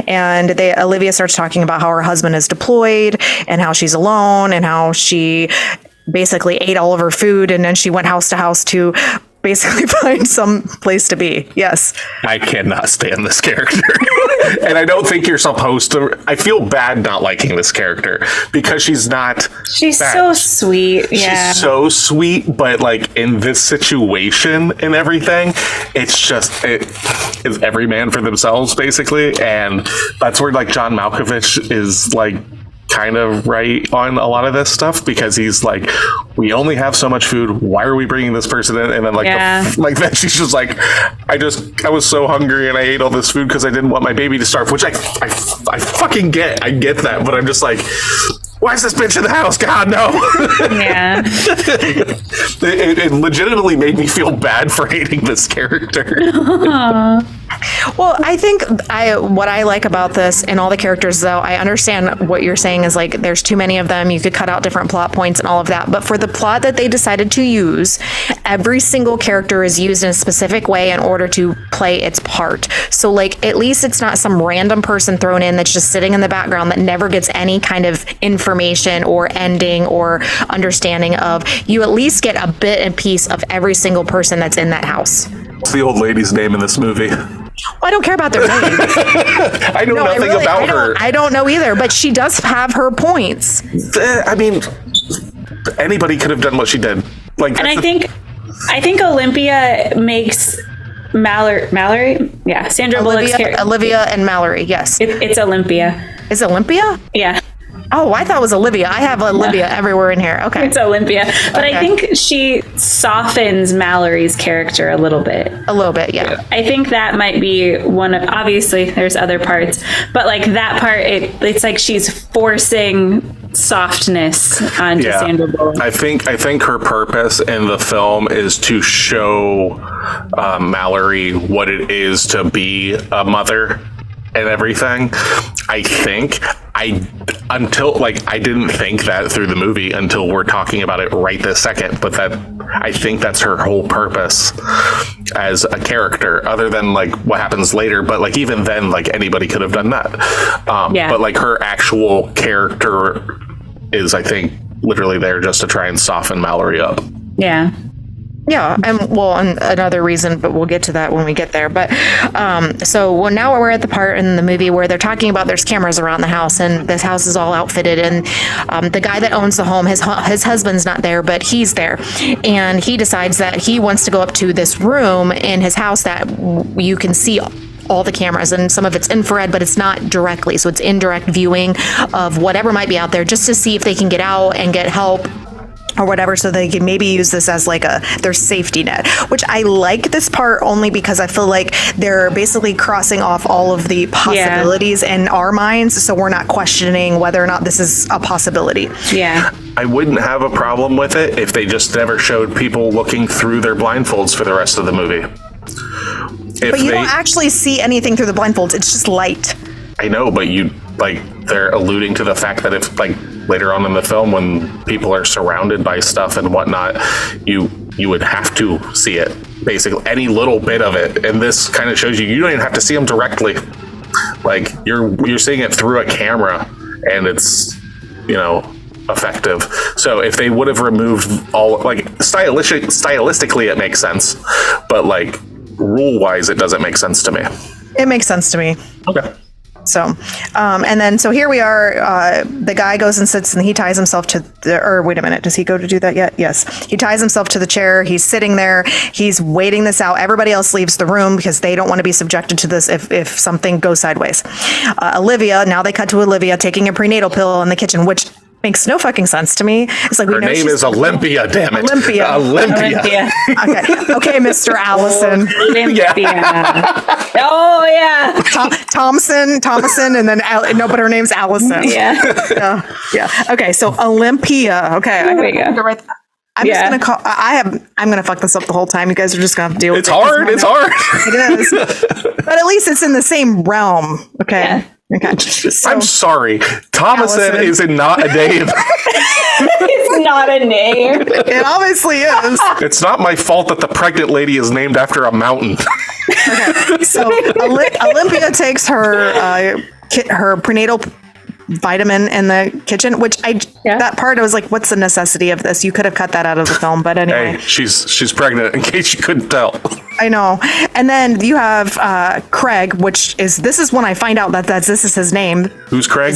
And Olivia starts talking about how her husband is deployed and how she's alone and how she basically ate all of her food, and then she went house to house to basically find some place to be. Yes. I cannot stand this character. And I don't think you're supposed to. I feel bad not liking this character because she's not. She's bad. So sweet. Yeah. She's so sweet, but in this situation and everything, it is every man for themselves, basically. And that's where John Malkovich is kind of right on a lot of this stuff, because he's we only have so much food, why are we bringing this person in? And then then she's just I was so hungry and I ate all this food because I didn't want my baby to starve, which I fucking get. I get that, but I'm just why is this bitch in the house? God, no. Yeah. It legitimately made me feel bad for hating this character. Well, I think what I like about this and all the characters, though, I understand what you're saying is there's too many of them. You could cut out different plot points and all of that. But for the plot that they decided to use, every single character is used in a specific way in order to play its part. So at least it's not some random person thrown in that's just sitting in the background that never gets any kind of information or ending or understanding of. You at least get a bit and piece of every single person that's in that house. What's the old lady's name in this movie? Well, I don't care about their name. I know nothing about her. I don't know either, but she does have her points. I mean, anybody could have done what she did. And I think Olympia makes Mallory? Yeah, Sandra Bullock's character. Olivia and Mallory, yes. It's Olympia. Is it Olympia? Yeah. Oh, I thought it was Olivia. I have Olivia everywhere in here. Okay. It's Olympia. But okay. I think she softens Mallory's character a little bit. A little bit, yeah. I think that might be one of, obviously there's other parts, but that part, it's she's forcing softness onto Sandra Bullock. I think her purpose in the film is to show Mallory what it is to be a mother and everything. I didn't think that through the movie until we're talking about it right this second, but I think that's her whole purpose as a character, other than what happens later. But even then, anybody could have done that. But her actual character is, I think, literally there just to try and soften Mallory up. Yeah. Yeah, and another reason, but we'll get to that when we get there. But now we're at the part in the movie where they're talking about there's cameras around the house, and this house is all outfitted, and the guy that owns the home, his husband's not there, but he's there, and he decides that he wants to go up to this room in his house that you can see all the cameras, and some of it's infrared, but it's not directly, so it's indirect viewing of whatever might be out there, just to see if they can get out and get help or whatever, so they can maybe use this as their safety net, which I like this part only because I feel like they're basically crossing off all of the possibilities in our minds, so we're not questioning whether or not this is a possibility. Yeah. I wouldn't have a problem with it if they just never showed people looking through their blindfolds for the rest of the movie. But you don't actually see anything through the blindfolds, it's just light. I know, but they're alluding to the fact that if later on in the film, when people are surrounded by stuff and whatnot, you would have to see it, basically any little bit of it. And this kind of shows you don't even have to see them directly. You're seeing it through a camera, and it's effective. So if they would have removed all, like, stylistically it makes sense, but like rule wise it doesn't make sense to me. It makes sense to me. Okay. So, and then, so here we are, the guy goes and sits and he ties himself to wait a minute, does he go to do that yet? Yes. He ties himself to the chair. He's sitting there. He's waiting this out. Everybody else leaves the room because they don't want to be subjected to this if something goes sideways. Olivia, now they cut to Olivia taking a prenatal pill in the kitchen, which makes no fucking sense to me. It's like, her name is Olympia, damn it. Olympia. Okay, Mr. Allison. Olympia. Oh, yeah. Thomason, and then, no, but her name's Allison. Yeah. Yeah. Okay, so Olympia. Okay. There we go. I'm just going to call, I'm going to fuck this up the whole time. You guys are just going to have to deal with it. It's hard. It is. But at least it's in the same realm. Okay. Yeah. Okay. So, I'm sorry. Thomason is not a name. It's not a name. it obviously is. It's not my fault that the pregnant lady is named after a mountain. Okay. So Olympia takes her prenatal vitamin in the kitchen, which that part I was like, what's the necessity of this? You could have cut that out of the film, but anyway. Hey, she's pregnant in case you couldn't tell. I know. And then you have Craig, this is when I find out that this is his name. Who's Craig?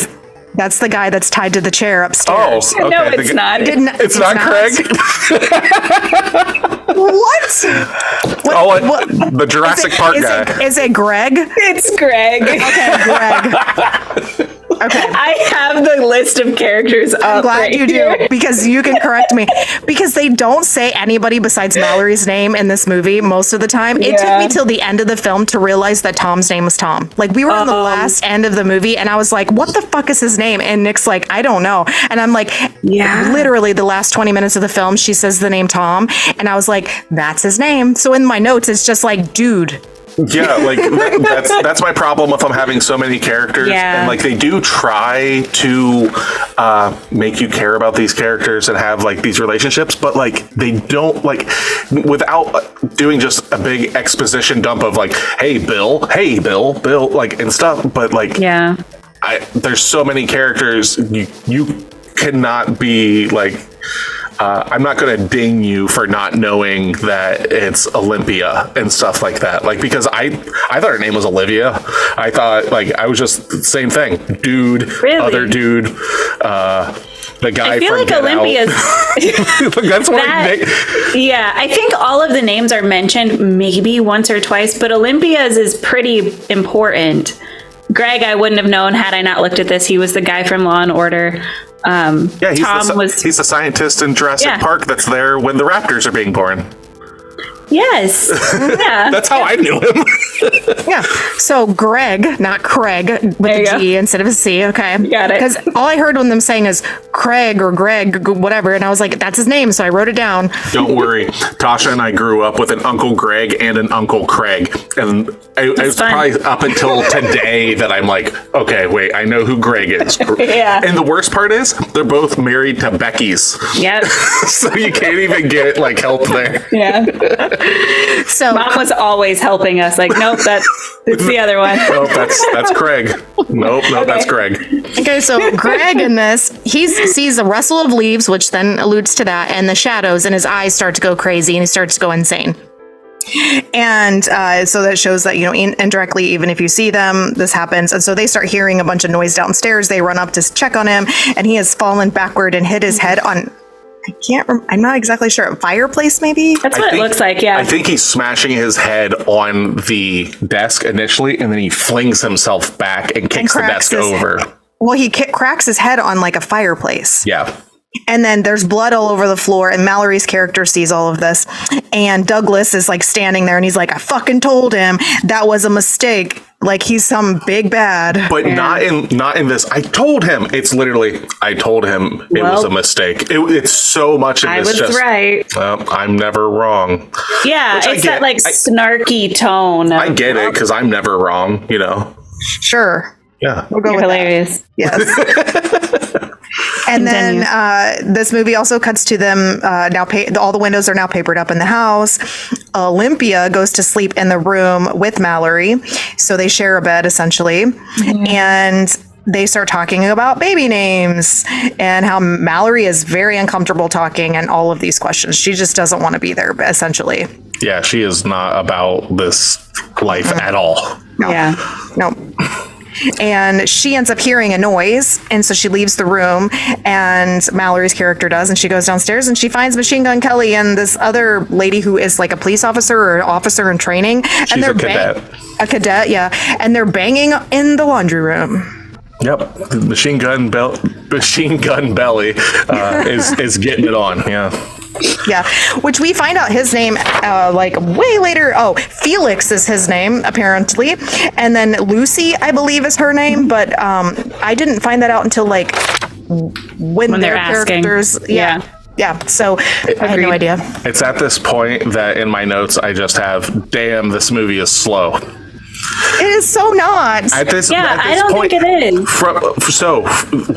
That's the guy that's tied to the chair upstairs. Oh, okay. No, it's not. It's not Craig? What? The Jurassic Park guy. Is it Greg? It's Greg. Okay, Greg. Okay. I have the list of characters up. I'm glad right you here. do, because you can correct me. Because they don't say anybody besides Mallory's name in this movie most of the time. It took me till the end of the film to realize that Tom's name was Tom. Like, we were in the last end of the movie, and I was like, what the fuck is his name? And Nick's like, I don't know. And I'm like, literally the last 20 minutes of the film, she says the name Tom. And I was like, that's his name. So in my notes, it's just like, dude. Yeah, like that's my problem if I'm having so many characters. Yeah. And like they do try to make you care about these characters and have like these relationships, but like they don't, like, without doing just a big exposition dump of like, hey Bill, like, and stuff. But like, there's so many characters, you cannot be like, I'm not going to ding you for not knowing that it's Olympia and stuff like that. Like, because I thought her name was Olivia. I thought, like, I was just the same thing. Dude, other dude, the guy I feel from like Get Olympia's. Out. That's what I think all of the names are mentioned maybe once or twice, but Olympia's is pretty important. Greg, I wouldn't have known had I not looked at this. He was the guy from Law and Order. He's the scientist in Jurassic Park that's there when the raptors are being born. Yes. Yeah. That's how I knew him. Yeah. So Greg, not Craig, with a G instead of a C. Okay. You got it. Because all I heard when them saying is Craig or Greg, whatever, and I was like, that's his name, so I wrote it down. Don't worry. Tasha and I grew up with an Uncle Greg and an Uncle Craig. And it was probably up until today that I'm like, okay, wait, I know who Greg is. Yeah. And the worst part is they're both married to Becky's. Yep. So you can't even get like help there. Yeah. So Mom was always helping us. Like, nope, it's the other one. Nope, that's Craig. Nope, that's Greg. Okay, so Greg in this, he sees a rustle of leaves, which then alludes to that, and the shadows, and his eyes start to go crazy, and he starts to go insane. And so that shows that, indirectly, even if you see them, this happens. And so they start hearing a bunch of noise downstairs. They run up to check on him, and he has fallen backward and hit his head on, I'm not exactly sure, a fireplace maybe? That's what it looks like, yeah. I think he's smashing his head on the desk initially, and then he flings himself back and kicks the desk over. Well, he cracks his head on like a fireplace. Yeah. And then there's blood all over the floor, and Mallory's character sees all of this. And Douglas is like standing there, and he's like, I fucking told him that was a mistake. Like he's some big bad. But not in this. I told him. It's literally, I told him it was a mistake. It's so much of this. I was right. I'm never wrong. Yeah, it's that like snarky tone. I get it, because I'm never wrong, Sure. Yeah. We'll go You're with hilarious. That. Yes. And then this movie also cuts to them now. All the windows are now papered up in the house. Olympia goes to sleep in the room with Mallory, so they share a bed essentially. Mm-hmm. And they start talking about baby names and how Mallory is very uncomfortable talking and all of these questions. She just doesn't want to be there, essentially. Yeah, she is not about this life at all. No. Yeah. No. And she ends up hearing a noise, and so she leaves the room, and Mallory's character does, and she goes downstairs and she finds Machine Gun Kelly and this other lady who is like a police officer or an officer in training. She's and they're a cadet. A cadet, yeah. And they're banging in the laundry room. Yep, Machine Gun Belly is getting it on. Yeah. Yeah, which we find out his name like way later. Oh, Felix is his name, apparently. And then Lucy, I believe, is her name. But I didn't find that out until like when their characters. Yeah. Yeah. So I had no idea. It's at this point that in my notes, I just have, damn, this movie is slow. It is so not. At this I don't point, think it is. So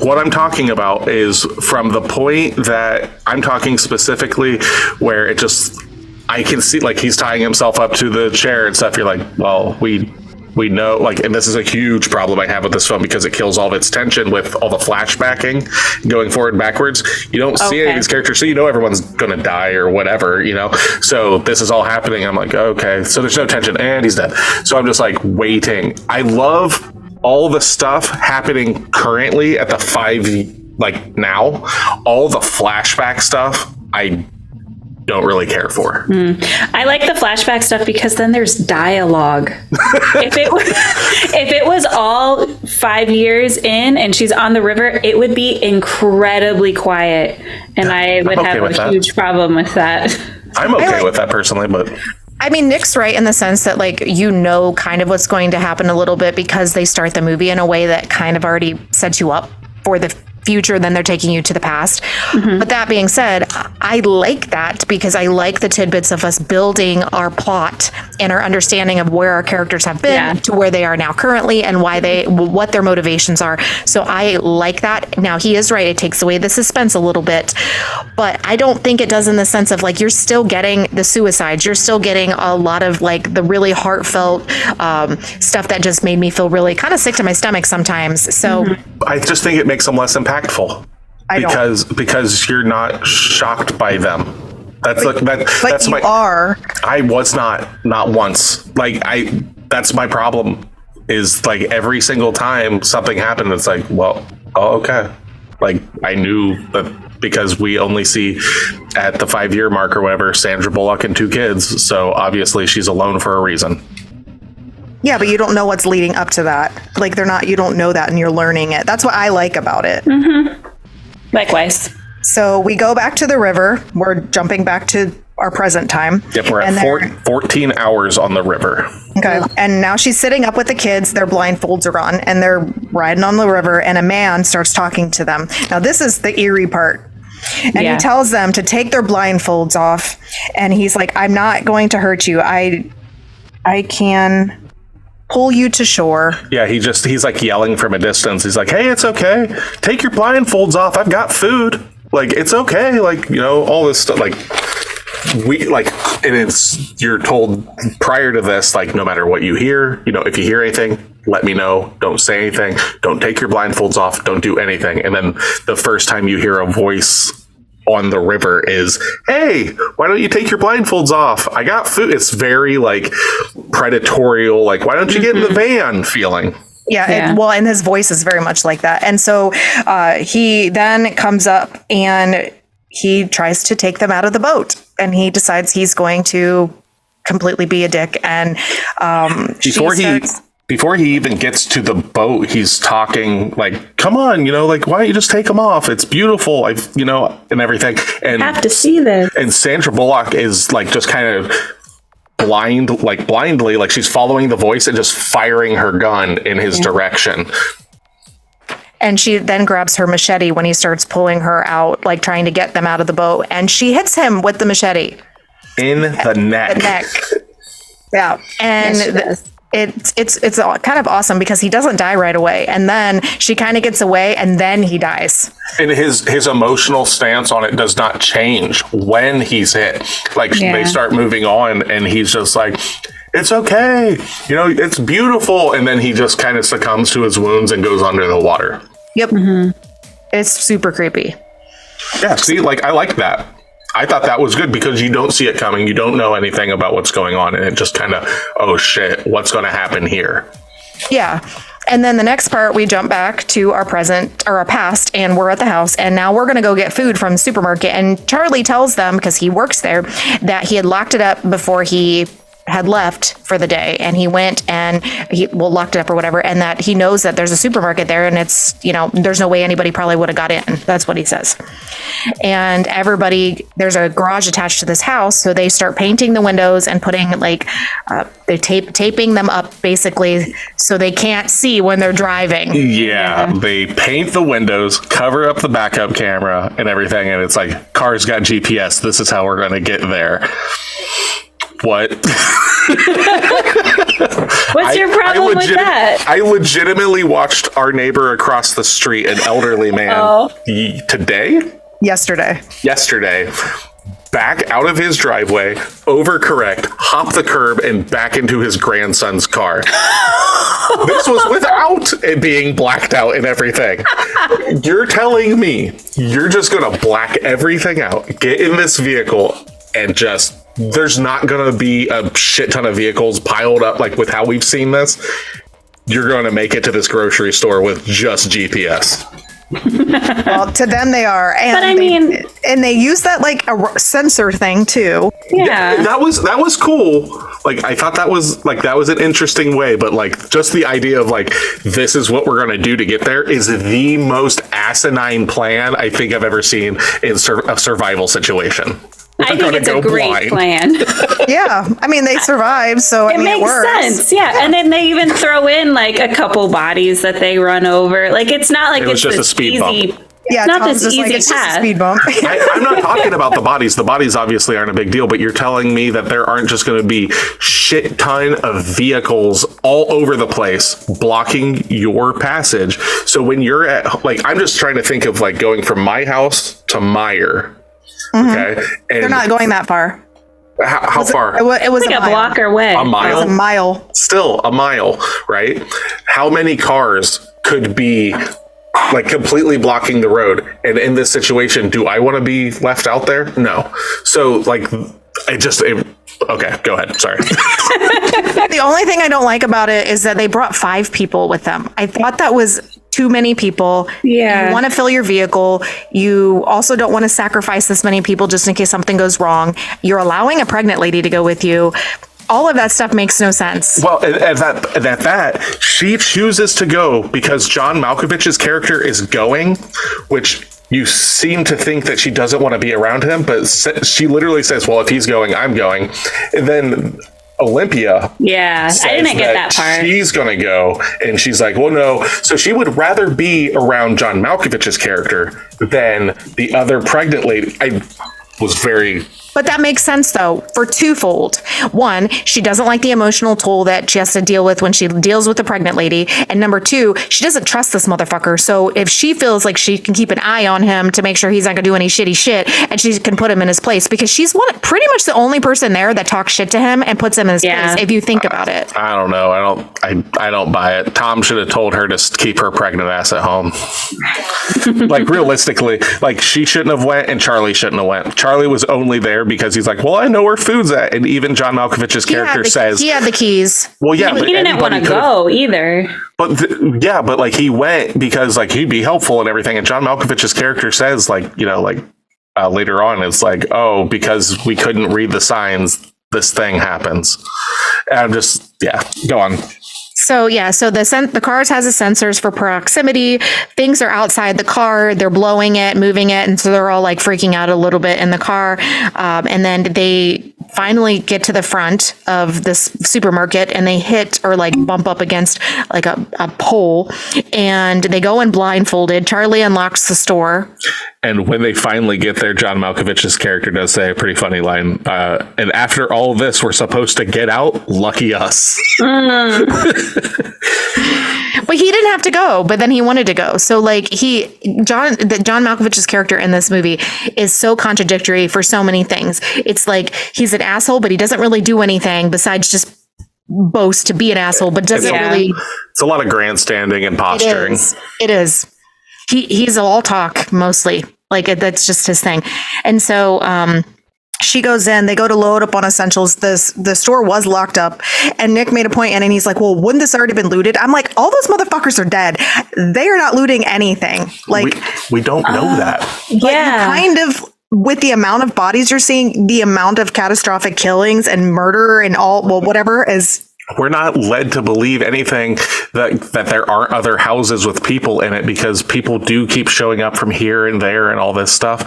what I'm talking about is from the point that I'm talking specifically where it just, I can see like he's tying himself up to the chair and stuff. You're like, well, we know, like, and this is a huge problem I have with this film because it kills all of its tension with all the flashbacking going forward and backwards. You don't see any of these characters, so you know everyone's gonna die or whatever, you know. So this is all happening. I'm like, okay, so there's no tension, and he's dead. So I'm just like waiting. I love all the stuff happening currently at the 5, like now. All the flashback stuff, I don't really care for. I like the flashback stuff because then there's dialogue. If it was all 5 years in and she's on the river, it would be incredibly quiet, and I would have a huge problem with that. I'm okay with that personally, but I mean, Nick's right in the sense that, like, you know kind of what's going to happen a little bit because they start the movie in a way that kind of already sets you up for the future, then they're taking you to the past. But that being said, I like that because I like the tidbits of us building our plot and our understanding of where our characters have been to where they are now currently and why what their motivations are. So I like that. Now, he is right. It takes away the suspense a little bit, but I don't think it does in the sense of like, you're still getting the suicides. You're still getting a lot of like the really heartfelt stuff that just made me feel really kind of sick to my stomach sometimes. So I just think it makes them less impactful because you're not shocked by them. That's that's my are. I was not once. Like that's my problem is like every single time something happened, it's like, well, oh, okay. Like I knew that because we only see at the 5-year mark or whatever, Sandra Bullock and 2 kids. So obviously she's alone for a reason. Yeah, but you don't know what's leading up to that. Like you don't know that and you're learning it. That's what I like about it. Likewise. So we go back to the river. We're jumping back to our present time. Yep, we're at 14 hours on the river. Okay. And now she's sitting up with the kids. Their blindfolds are on and they're riding on the river and a man starts talking to them. Now this is the eerie part. And he tells them to take their blindfolds off. And he's like, I'm not going to hurt you. I can pull you to shore. Yeah, he's like yelling from a distance. He's like, hey, it's okay. Take your blindfolds off. I've got food. Like, it's okay. Like, you know, all this stuff. Like, you're told prior to this, like, no matter what you hear, you know, if you hear anything, let me know. Don't say anything. Don't take your blindfolds off. Don't do anything. And then the first time you hear a voice on the river is, hey, why don't you take your blindfolds off? I got food. It's very like predatorial, like, why don't you get in the van feeling. Yeah. Well, and his voice is very much like that. And so he then comes up and he tries to take them out of the boat and he decides he's going to completely be a dick. And before he even gets to the boat, he's talking like, come on, you know, like, why don't you just take them off? It's beautiful, and everything. And I have to see this. And Sandra Bullock is like just kind of blindly, like she's following the voice and just firing her gun in his direction. And she then grabs her machete when he starts pulling her out, like trying to get them out of the boat. And she hits him with the machete. In the neck. Yeah. And it's kind of awesome because he doesn't die right away. And then she kind of gets away and then he dies. And his emotional stance on it does not change when he's hit. Like they start moving on and he's just like, it's okay. You know, it's beautiful. And then he just kind of succumbs to his wounds and goes under the water. Yep. It's super creepy. Yeah, see, like, I like that. I thought that was good because you don't see it coming. You don't know anything about what's going on. And it just kind of, oh shit, what's going to happen here? Yeah. And then the next part, we jump back to our present or our past, and we're at the house, and now we're going to go get food from the supermarket. And Charlie tells them, because he works there, that he had locked it up before he had left for the day, and he went and locked it up or whatever, and that he knows that there's a supermarket there, and it's, you know, there's no way anybody probably would have got in. That's what he says. And everybody, there's a garage attached to this house, so they start painting the windows and putting like they're taping them up basically so they can't see when they're driving. Yeah, they paint the windows, cover up the backup camera and everything, and it's like, car's got GPS, this is how we're going to get there. What? What's your problem with that? I legitimately watched our neighbor across the street, an elderly man, yesterday, back out of his driveway, overcorrect, hop the curb, and back into his grandson's car. This was without it being blacked out and everything. You're telling me you're just going to black everything out, get in this vehicle, and just... There's not going to be a shit ton of vehicles piled up like with how we've seen this. You're going to make it to this grocery store with just GPS. Well, to them they are. And but I mean... And they use that like a sensor thing too. Yeah. That was cool. Like, I thought that was an interesting way, but like just the idea of like, this is what we're going to do to get there is the most asinine plan I think I've ever seen in a survival situation. I think it's a great plan. Yeah. I mean, they survive, so it makes sense. Yeah. And then they even throw in like a couple bodies that they run over. Like, it's not like it's just a speed bump. Yeah, it's not Tom's this easy it's path. just a speed bump. I'm not talking about the bodies. The bodies obviously aren't a big deal, but you're telling me that there aren't just going to be shit ton of vehicles all over the place blocking your passage. So when you're at, like, I'm just trying to think of like going from my house to Meyer. Okay. And they're not going that far. How far? It was like a block away. A mile? It was a mile. Still a mile, right? How many cars could be like completely blocking the road? And in this situation, do I want to be left out there? No. So like, okay, go ahead. Sorry. The only thing I don't like about it is that they brought 5 people with them. I thought that was too many people. Yeah. You want to fill your vehicle. You also don't want to sacrifice this many people just in case something goes wrong. You're allowing a pregnant lady to go with you. All of that stuff makes no sense. Well, at that, she chooses to go because John Malkovich's character is going, which you seem to think that she doesn't want to be around him, but she literally says, well, if he's going, I'm going. And then Olympia. Yeah, I didn't get that part. She's going to go. And she's like, well, no. So she would rather be around John Malkovich's character than the other pregnant lady. I was very... But that makes sense, though, for twofold. One, she doesn't like the emotional toll that she has to deal with when she deals with the pregnant lady. And number 2, she doesn't trust this motherfucker. So if she feels like she can keep an eye on him to make sure he's not going to do any shitty shit, and she can put him in his place, because she's pretty much the only person there that talks shit to him and puts him in his place, if you think about it. I don't know. I don't buy it. Tom should have told her to keep her pregnant ass at home. Like, realistically, like, she shouldn't have went and Charlie shouldn't have went. Charlie was only there because he's like, well, I know where food's at. And even John Malkovich's character says he had the keys. Well, yeah, he didn't want to go either. But but like he went because like he'd be helpful and everything. And John Malkovich's character says like, you know, like later on, it's like, oh, because we couldn't read the signs, this thing happens. And I'm just, go on. So the cars has the sensors for proximity. Things are outside the car. They're blowing it, moving it. And so they're all like freaking out a little bit in the car. And then they finally get to the front of this supermarket and they hit or like bump up against like a pole, and they go in blindfolded. Charlie unlocks the store. And when they finally get there, John Malkovich's character does say a pretty funny line. And after all of this, we're supposed to get out. Lucky us. But he didn't have to go, but then he wanted to go. So like John Malkovich's character in this movie is so contradictory for so many things. It's like he's an asshole, but he doesn't really do anything besides just boast to be an asshole, but doesn't really. It's a lot of grandstanding and posturing. It is. He's all talk mostly. Like that's just his thing. And so she goes in, they go to load up on essentials. The store was locked up, and Nick made a point and he's like, well, wouldn't this already been looted? I'm like, all those motherfuckers are dead. They are not looting anything. Like we don't know that. Yeah. Kind of with the amount of bodies you're seeing, the amount of catastrophic killings and murder and whatever is. We're not led to believe anything that there aren't other houses with people in it, because people do keep showing up from here and there and all this stuff.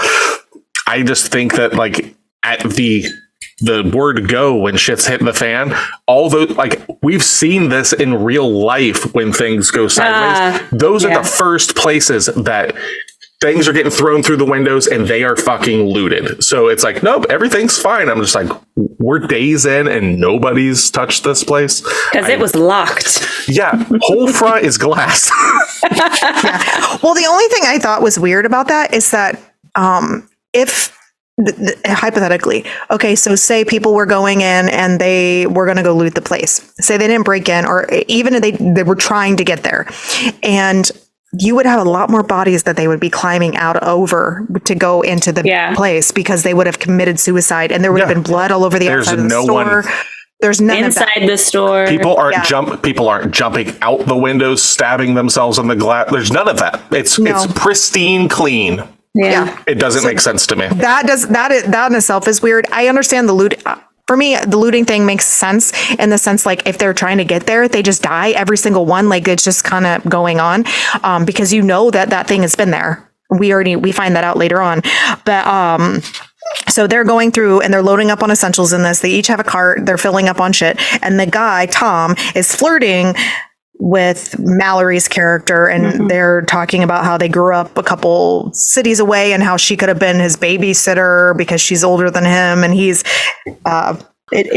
I just think that like at the word go when shit's hitting the fan, all the like we've seen this in real life when things go sideways. Those are the first places that things are getting thrown through the windows and they are fucking looted. So it's like, nope, everything's fine. I'm just like, we're days in and nobody's touched this place. Because it was locked. Yeah. Whole front is glass. Well, the only thing I thought was weird about that is that if hypothetically, okay, so say people were going in and they were going to go loot the place. Say they didn't break in, or even they were trying to get there, and you would have a lot more bodies that they would be climbing out over to go into the place, because they would have committed suicide and there would have been blood all over the outside of the store. There's none inside the store. People aren't jumping out the windows, stabbing themselves on the glass. There's none of that. It's pristine clean. Yeah. It doesn't make sense to me. That in itself is weird. I understand the loot. For me, the looting thing makes sense in the sense, like, if they're trying to get there, they just die, every single one. Like, it's just kind of going on, because you know that thing has been there. We find that out later on. But so they're going through and they're loading up on essentials in this. They each have a cart. They're filling up on shit. And the guy, Tom, is flirting with Mallory's character, and they're talking about how they grew up a couple cities away and how she could have been his babysitter because she's older than him, and he's literally,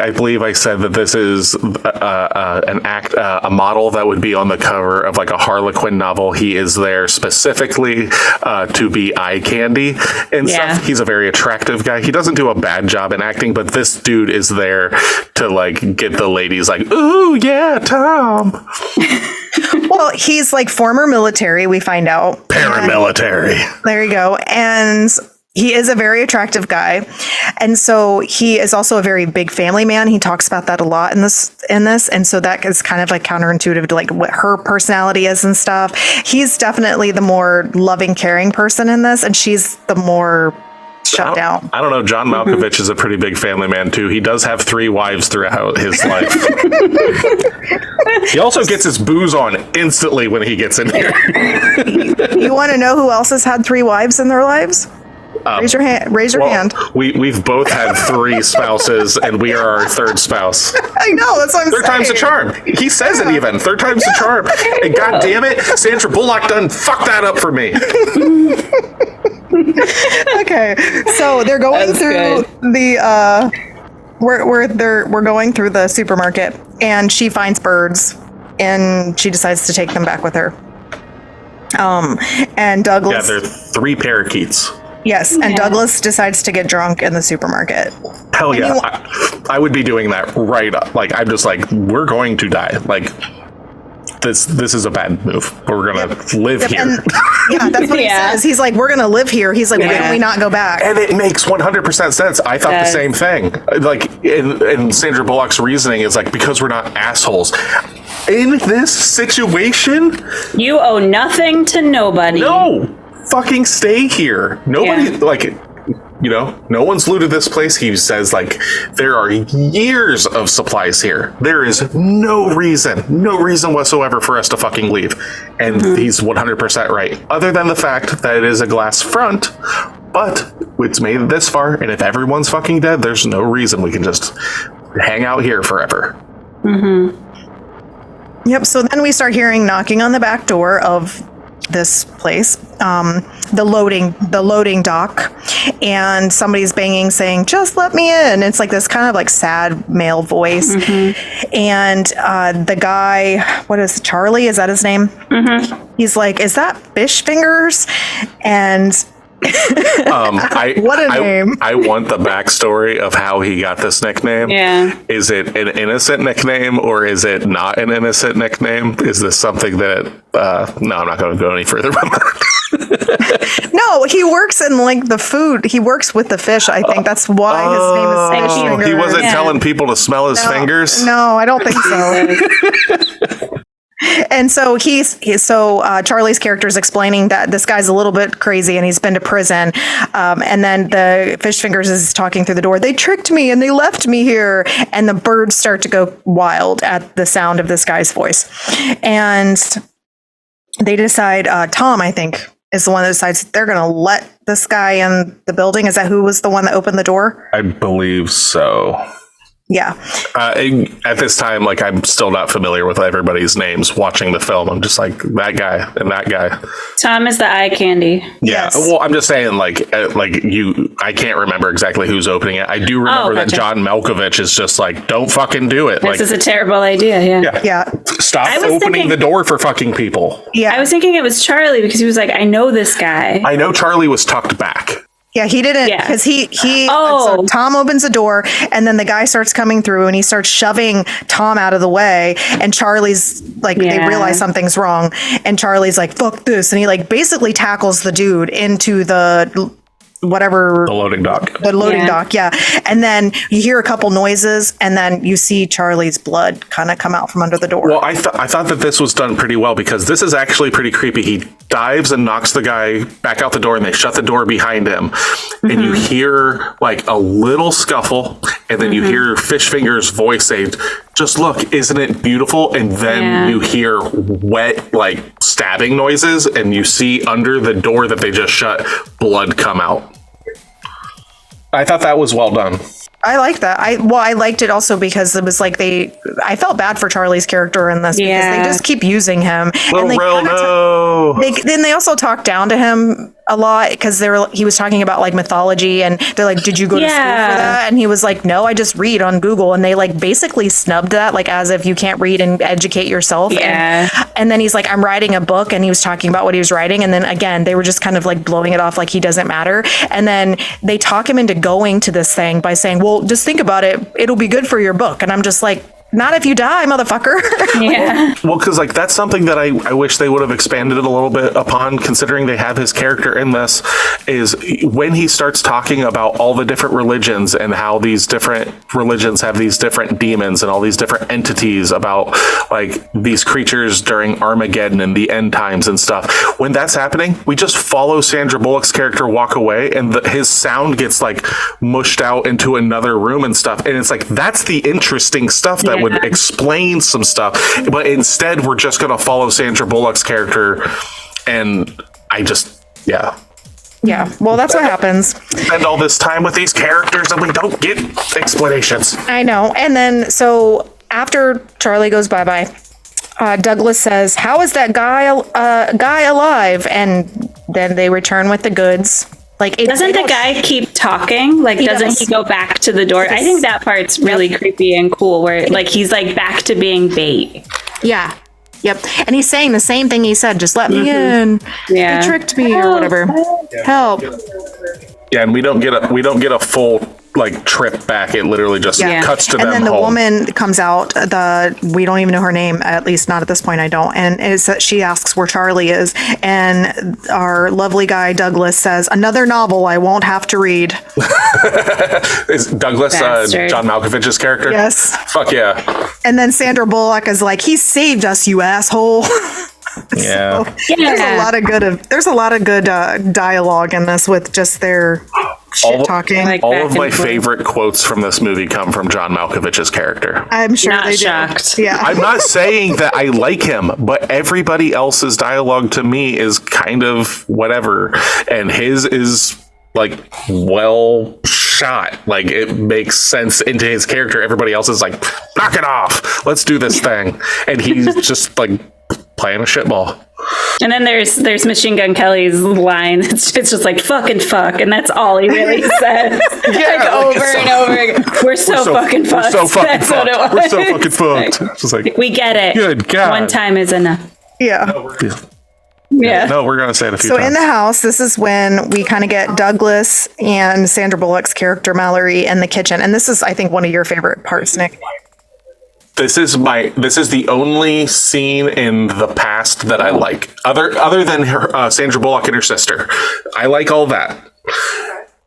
I believe I said that this is a model that would be on the cover of like a Harlequin novel. He is there specifically to be eye candy and stuff. He's a very attractive guy. He doesn't do a bad job in acting, but this dude is there to like get the ladies like, ooh yeah, Tom. Well, he's like former military, we find out. Paramilitary. There you go. And he is a very attractive guy. And so he is also a very big family man. He talks about that a lot in this. And so that is kind of like counterintuitive to like what her personality is and stuff. He's definitely the more loving, caring person in this. And she's the more shut down. I don't know. John Malkovich is a pretty big family man too. He does have 3 wives throughout his life. He also gets his booze on instantly when he gets in here. You want to know who else has had 3 wives in their lives? Raise your hand. We've both had 3 spouses, and we are our 3rd spouse. I know, that's what I'm saying. 3rd time's the charm. He says it even. 3rd time's the charm. And God damn it, Sandra Bullock done fucked that up for me. Okay, so they're going through the we're going through the supermarket, and she finds birds, and she decides to take them back with her. And Douglas. Yeah, they're 3 parakeets. Yes, and Douglas decides to get drunk in the supermarket. Hell yeah, I would be doing that right up. Like, I'm just like, we're going to die. Like, this is a bad move. We're gonna live here. And, that's what he says. He's like, we're gonna live here. He's like, why don't we not go back? And it makes 100% sense. I thought the same thing. Like, in Sandra Bullock's reasoning is like, because we're not assholes. In this situation, you owe nothing to nobody. No, fucking stay here. Nobody no one's looted this place. He says like there are years of supplies here. There is no reason whatsoever for us to fucking leave. And he's 100% right. Other than the fact that it is a glass front, but it's made it this far, and if everyone's fucking dead, there's no reason we can just hang out here forever. Yep. So then we start hearing knocking on the back door of this place, the loading dock, and somebody's banging saying, just let me in. It's like this kind of like sad male voice. And the guy, what is it, Charlie, is that his name? He's like, is that fish fingers? And What a name. I want the backstory of how he got this nickname. Yeah. Is it an innocent nickname or is it not an innocent nickname? Is this something that, no, I'm not going to go any further with that. No, he works in like the food. He works with the fish. I think that's why his name is Fish Finger. He wasn't telling people to smell his fingers? No, I don't think so. And so Charlie's character is explaining that this guy's a little bit crazy and he's been to prison. And then the Fish Fingers is talking through the door. They tricked me and they left me here. And the birds start to go wild at the sound of this guy's voice. And they decide, Tom, I think, is the one that decides they're going to let this guy in the building. Is that who was the one that opened the door? I believe so. Yeah. At this time, like, I'm still not familiar with everybody's names watching the film. I'm just like, that guy and that guy. Tom is the eye candy. Yeah. Yes. Well, I'm just saying, I can't remember exactly who's opening it. I do remember that John Malkovich is just like, don't fucking do it. This is a terrible idea. Yeah. Yeah. Stop opening the door for fucking people. Yeah. I was thinking it was Charlie because he was like, I know this guy. I know Charlie was tucked back. Yeah, he didn't, because so Tom opens the door and then the guy starts coming through and he starts shoving Tom out of the way and Charlie's like, they realize something's wrong and Charlie's like, fuck this. And he like basically tackles the dude into the loading dock. Dock, yeah. And then you hear a couple noises and then you see Charlie's blood kind of come out from under the door. Well, I thought that this was done pretty well because this is actually pretty creepy. He dives and knocks the guy back out the door and they shut the door behind him. Mm-hmm. And you hear like a little scuffle and then you hear Fish Finger's voice say, just look, isn't it beautiful? And then you hear wet, like stabbing noises and you see under the door that they just shut, blood come out. I thought that was well done. I like that. I liked it also because it was like I felt bad for Charlie's character in this because they just keep using him. Then they also talk down to him a lot because he was talking about like mythology and they're like, did you go to school for that? And he was like, no, I just read on Google. And they like basically snubbed that, like as if you can't read and educate yourself. Yeah. And then he's like, I'm writing a book, and he was talking about what he was writing. And then again, they were just kind of like blowing it off like he doesn't matter. And then they talk him into going to this thing by saying, well, just think about it. It'll be good for your book. And I'm just like, not if you die, motherfucker. Yeah. Well, because like that's something that I wish they would have expanded it a little bit upon, considering they have his character in this, is when he starts talking about all the different religions and how these different religions have these different demons and all these different entities about like these creatures during Armageddon and the end times and stuff. When that's happening, we just follow Sandra Bullock's character walk away and his sound gets like mushed out into another room and stuff. And it's like, that's the interesting stuff that would explain some stuff, but instead we're just going to follow Sandra Bullock's character, and well, that's what happens. Spend all this time with these characters and we don't get explanations. I know. And then so after Charlie goes bye-bye, Douglas says, how is that guy alive? And then they return with the goods. Like, doesn't the guy keep talking? Like, doesn't he go back to the door? I think that part's really creepy and cool, where like he's like back to being bait. Yeah. Yep. And he's saying the same thing he said, just let me in. Yeah. They tricked me or whatever. Help. Yeah, and we don't get a full like trip back. It literally just cuts to them. And then the home. woman comes out. We don't even know her name, at least not at this point. I don't. And it's that she asks where Charlie is, and our lovely guy Douglas says, "Another novel I won't have to read." Is Douglas John Malkovich's character? Yes. Fuck yeah. And then Sandra Bullock is like, "He saved us, you asshole." Yeah. There's a lot of good dialogue in this with just their shit talking. All of my favorite quotes from this movie come from John Malkovich's character. I'm sure Not they shocked. do. Yeah. I'm not saying that I like him, but everybody else's dialogue to me is kind of whatever, and his is like well shot. Like it makes sense into his character. Everybody else is like, knock it off. Let's do this thing, and he's just like playing a shitball. And then there's Machine Gun Kelly's line. It's just like fucking fuck, and that's all he really says. Like over and over again. We're so fucking fucked. We're so fucking That's fucked. what it was. We're so fucking fucked. It's just like, we get it. Good God. One time is enough. Yeah. Yeah. No, we're going to say it a few So times. in the house, this is when we kind of get Douglas and Sandra Bullock's character Mallory in the kitchen. And this is, I think, one of your favorite parts, Nick. This is the only scene in the past that I like, other than her, Sandra Bullock and her sister. I like all that,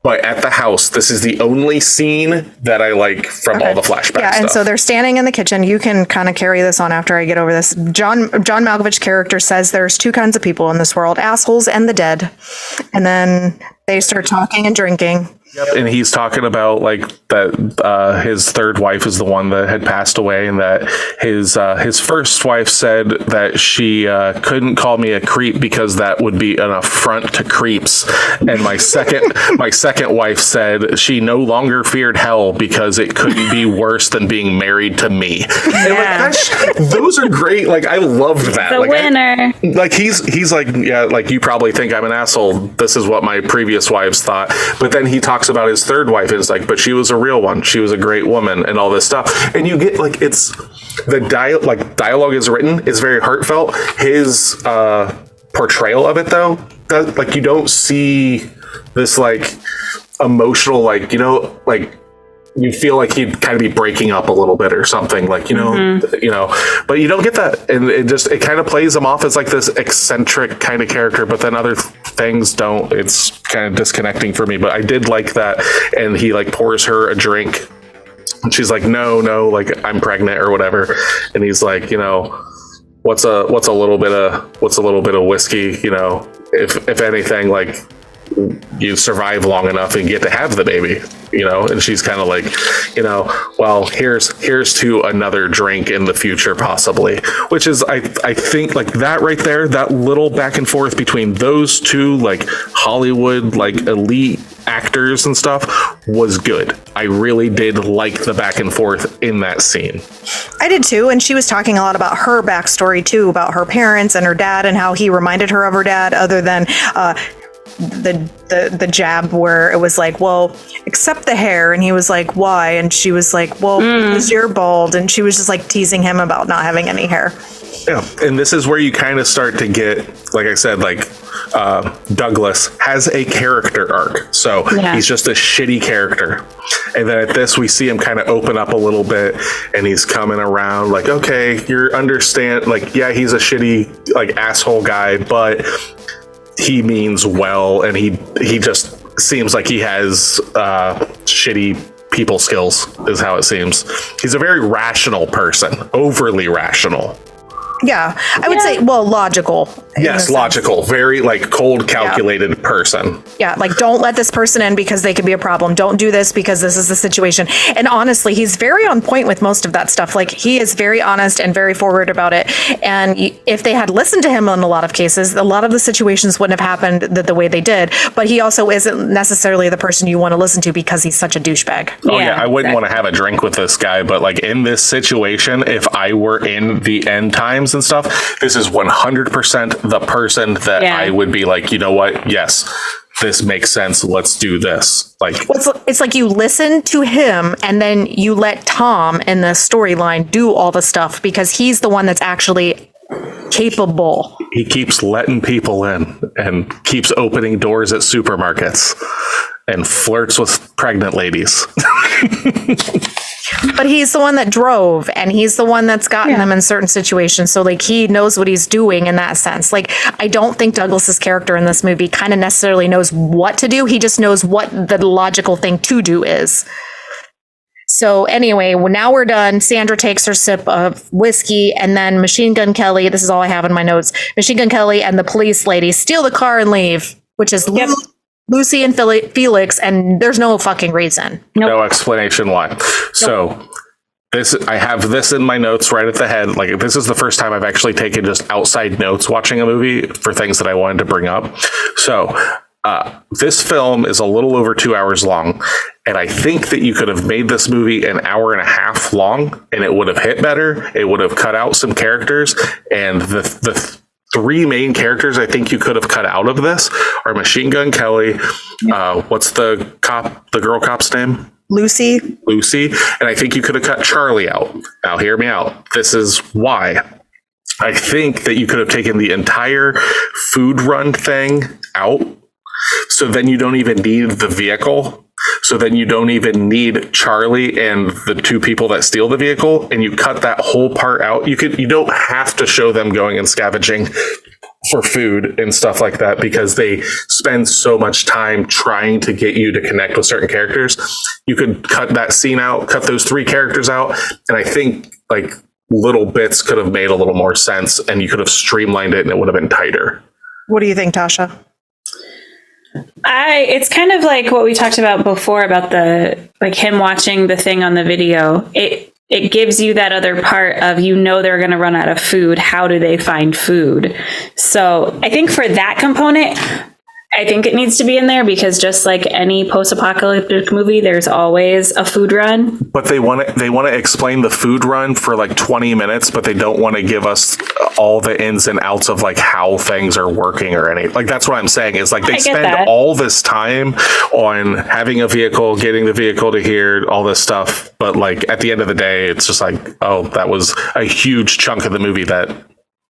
but at the house, this is the only scene that I like from all the flashbacks. Yeah, and so they're standing in the kitchen. You can kind of carry this on after I get over this. John Malkovich's character says there's two kinds of people in this world: assholes and the dead. And then they start talking and drinking. Yep. And he's talking about like that his third wife is the one that had passed away, and that his first wife said that she couldn't call me a creep because that would be an affront to creeps, and my second wife said she no longer feared hell because it couldn't be worse than being married to me. Yeah. And those are great. Like I loved that. The winner. He's like, yeah, like you probably think I'm an asshole. This is what my previous wives thought, but then he talks about his third wife and it's like, but she was a real one. She was a great woman and all this stuff. And you get like, it's the dialogue is written. It's very heartfelt. His portrayal of it though, like you don't see this like emotional, like, you know, like you feel like he'd kind of be breaking up a little bit or something, like, you know, but you don't get that. And it kind of plays him off as like this eccentric kind of character, but then other things don't. It's kind of disconnecting for me, but I did like that. And he like pours her a drink and she's like, no, like I'm pregnant or whatever. And he's like, you know, what's a little bit of whiskey, you know, if anything, like you survive long enough and get to have the baby, you know. And she's kind of like, you know, well, here's to another drink in the future possibly, which is I think like that right there, that little back and forth between those two like Hollywood like elite actors and stuff was good. I really did like the back and forth in that scene. I did too, and she was talking a lot about her backstory too, about her parents and her dad and how he reminded her of her dad, other than the jab where it was like, well, except the hair, and he was like, why? And she was like, well, because you're bald, and she was just like teasing him about not having any hair. Yeah, and this is where you kind of start to get, like I said, like Douglas has a character arc, so he's just a shitty character, and then at this we see him kind of open up a little bit, and he's coming around like, okay, you're understand, like, yeah, he's a shitty like asshole guy, but he means well, and he just seems like he has shitty people skills is how it seems. He's a very rational person, overly rational. Yeah, I would say, well, logical. Yes, logical. Very like cold, calculated person. Yeah, like don't let this person in because they could be a problem. Don't do this because this is the situation. And honestly, he's very on point with most of that stuff. Like he is very honest and very forward about it. And if they had listened to him in a lot of cases, a lot of the situations wouldn't have happened the way they did. But he also isn't necessarily the person you want to listen to because he's such a douchebag. Oh yeah, I wouldn't want to have a drink with this guy, but like in this situation, if I were in the end times and stuff, this is 100% the person that I would be like, you know what? Yes, this makes sense. Let's do this. Like, it's like you listen to him and then you let Tom in the storyline do all the stuff because he's the one that's actually capable. He keeps letting people in and keeps opening doors at supermarkets and flirts with pregnant ladies. But he's the one that drove, and he's the one that's gotten them in certain situations. So, like, he knows what he's doing in that sense. Like, I don't think Douglas's character in this movie kind of necessarily knows what to do. He just knows what the logical thing to do is. So, anyway, now we're done. Sandra takes her sip of whiskey, and then Machine Gun Kelly, this is all I have in my notes, Machine Gun Kelly and the police lady steal the car and leave, which is Lucy and Felix, and there's no fucking reason. No explanation why. So I have this in my notes right at the head. Like, this is the first time I've actually taken just outside notes watching a movie for things that I wanted to bring up. So this film is a little over 2 hours long, and I think that you could have made this movie an hour and a half long, and it would have hit better. It would have cut out some characters, and the three main characters I think you could have cut out of this are Machine Gun Kelly. What's the girl cop's name? Lucy. And I think you could have cut Charlie out. Now hear me out. This is why. I think that you could have taken the entire food run thing out. So then you don't even need the vehicle. So then you don't even need Charlie and the two people that steal the vehicle, and you cut that whole part out. You don't have to show them going and scavenging for food and stuff like that, because they spend so much time trying to get you to connect with certain characters. You could cut that scene out, cut those 3 characters out, and I think like little bits could have made a little more sense, and you could have streamlined it and it would have been tighter. What do you think, Tasha? It's kind of like what we talked about before about him watching the thing on the video. It gives you that other part of, they're going to run out of food. How do they find food? So I think for that component, I think it needs to be in there, because just like any post-apocalyptic movie, there's always a food run. But they want to explain the food run for like 20 minutes, but they don't want to give us all the ins and outs of like how things are working or any. Like, that's what I'm saying is like they spend all this time on having a vehicle, getting the vehicle to here, all this stuff. But like at the end of the day, it's just like, oh, that was a huge chunk of the movie that.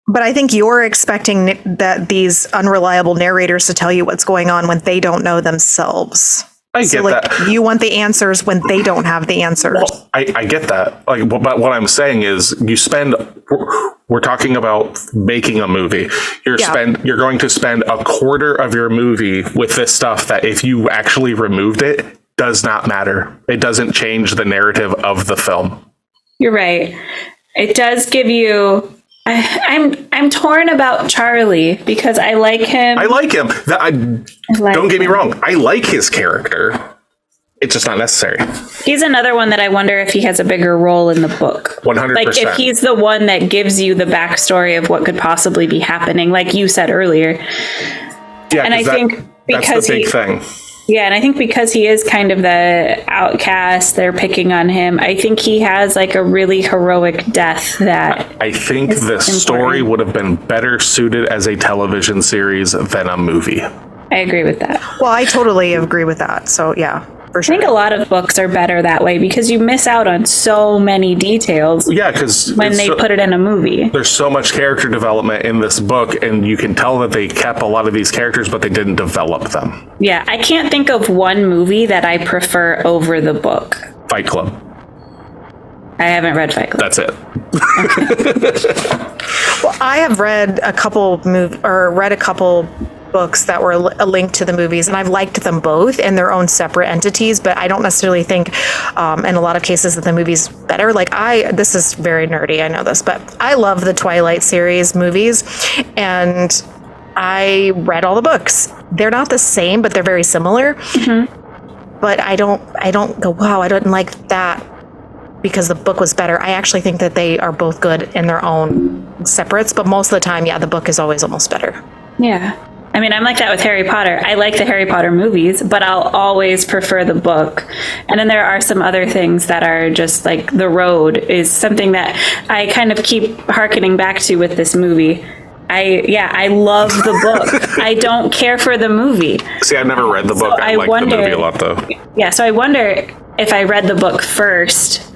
But I think you're expecting that these unreliable narrators to tell you what's going on when they don't know themselves. I get that. You want the answers when they don't have the answers. Well, I get that. Like, but what I'm saying is, we're talking about making a movie. You're going to spend a quarter of your movie with this stuff that if you actually removed it, does not matter. It doesn't change the narrative of the film. You're right. It does give you. I'm torn about Charlie because I like him. I like him. Don't get me wrong. I like his character. It's just not necessary. He's another one that I wonder if he has a bigger role in the book. 100%. Like if he's the one that gives you the backstory of what could possibly be happening, like you said earlier. Yeah, and I think because that's the big thing. Yeah, and I think because he is kind of the outcast, they're picking on him. I think he has like a really heroic death that I think the story would have been better suited as a television series than a movie. I agree with that. Well, I totally agree with that. So yeah, for sure. I think a lot of books are better that way because you miss out on so many details. Yeah, because when they put it in a movie, there's so much character development in this book, and you can tell that they kept a lot of these characters, but they didn't develop them. Yeah, I can't think of one movie that I prefer over the book. Fight Club. I haven't read Fight Club. That's it. Well, I have read a couple books that were a link to the movies, and I've liked them both in their own separate entities, but I don't necessarily think in a lot of cases that the movie's better. Like this is very nerdy, I know this, but I love the Twilight series movies, and I read all the books. They're not the same, but they're very similar. Mm-hmm. But I don't go, wow, I didn't like that because the book was better. I actually think that they are both good in their own separates, but most of the time, yeah, the book is always almost better. Yeah. I mean, I'm like that with Harry Potter. I like the Harry Potter movies, but I'll always prefer the book. And then there are some other things that are just like The Road is something that I kind of keep hearkening back to with this movie. I love the book. I don't care for the movie. See, I've never read the book. I like the movie a lot, though. Yeah, so I wonder if I read the book first,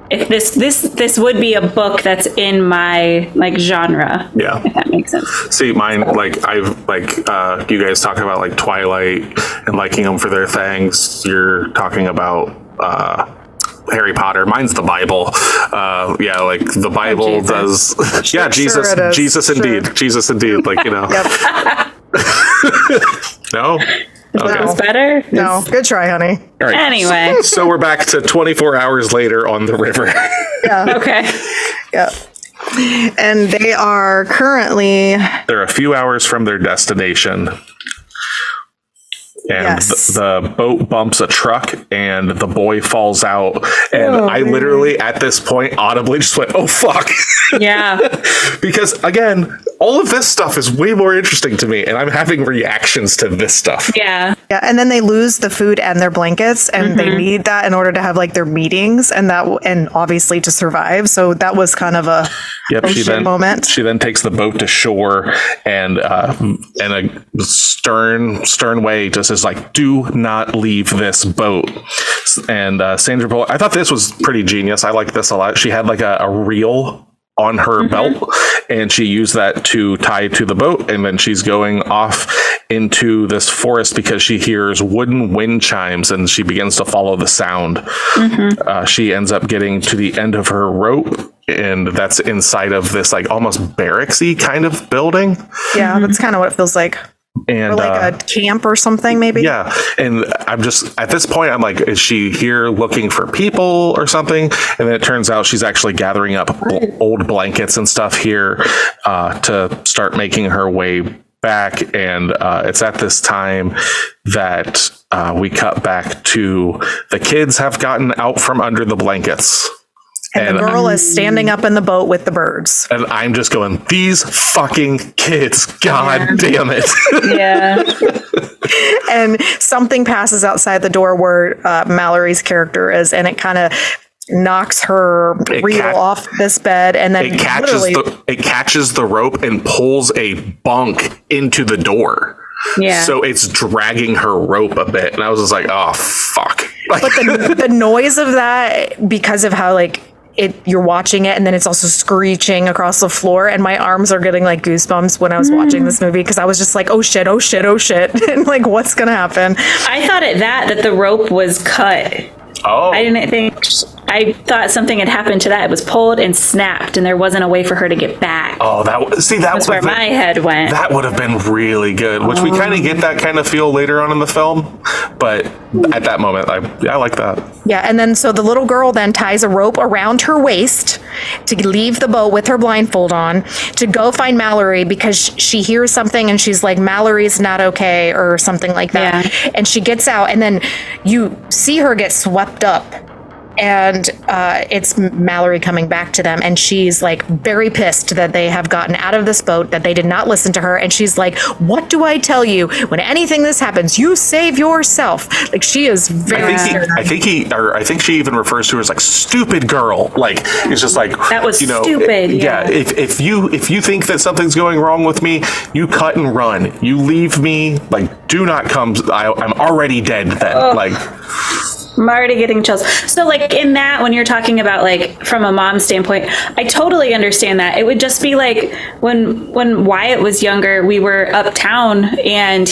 if this would be a book that's in my like genre. Yeah, if that makes sense. See, mine you guys talk about like Twilight and liking them for their things. You're talking about Harry Potter. Mine's the Bible. Like the Bible does. Yeah, Jesus. Sure Jesus indeed. Sure. Jesus indeed. Like No. Okay. That was better? No. Good try, honey. All right. Anyway. So we're back to 24 hours later on the river. Yeah. Okay. Yeah. And they are currently... They're a few hours from their destination. And the boat bumps a truck, and the boy falls out. And I literally, at this point, audibly just went, oh, fuck. Yeah. Because, again, all of this stuff is way more interesting to me, and I'm having reactions to this stuff. Yeah. Yeah, and then they lose the food and their blankets, and they need that in order to have, like, their meetings, and obviously to survive. So that was kind of a moment. She then takes the boat to shore, and in a stern way just is like, do not leave this boat. And Sandra Bullock, I thought this was pretty genius. I liked this a lot. She had like a reel on her belt, and she used that to tie to the boat, and then she's going off into this forest because she hears wooden wind chimes, and she begins to follow the sound. She ends up getting to the end of her rope, and that's inside of this like almost barracksy kind of building. Yeah, that's kind of what it feels like. And or like a camp or something, maybe. Yeah. And I'm just at this point, I'm like, is she here looking for people or something? And then it turns out she's actually gathering up old blankets and stuff here to start making her way back. And it's at this time that we cut back to the kids have gotten out from under the blankets. And the girl is standing up in the boat with the birds. And I'm just going, these fucking kids, God damn it. Yeah. And something passes outside the door where Mallory's character is, and it kind of knocks her reel off this bed, and then it catches the rope and pulls a bunk into the door. Yeah. So it's dragging her rope a bit. And I was just like, oh, fuck. But the noise of that, because of how like you're watching it, and then it's also screeching across the floor, and my arms are getting like goosebumps when I was watching this movie, because I was just like, oh shit, oh shit, oh shit. And like, what's gonna happen? I thought that the rope was cut. Oh. I thought something had happened to that. It was pulled and snapped, and there wasn't a way for her to get back. Oh, that's where my head went. That would have been really good, which we kind of get that kind of feel later on in the film. But at that moment, I like that. Yeah, and then so the little girl then ties a rope around her waist to leave the boat with her blindfold on to go find Mallory, because she hears something and she's like, Mallory's not okay, or something like that. Yeah. And she gets out, and then you see her get swept up. And it's Mallory coming back to them, and she's like very pissed that they have gotten out of this boat, that they did not listen to her. And she's like, what do I tell you? When anything this happens, you save yourself. Like, she is very I think she even refers to her as like stupid girl. Like, it's just like, that was stupid. Yeah. If you think that something's going wrong with me, you cut and run. You leave me. Like, do not come. I'm already dead then. Ugh. Like, I'm already getting chills. So like in that, when you're talking about like from a mom standpoint, I totally understand that. It would just be like when Wyatt was younger, we were uptown, and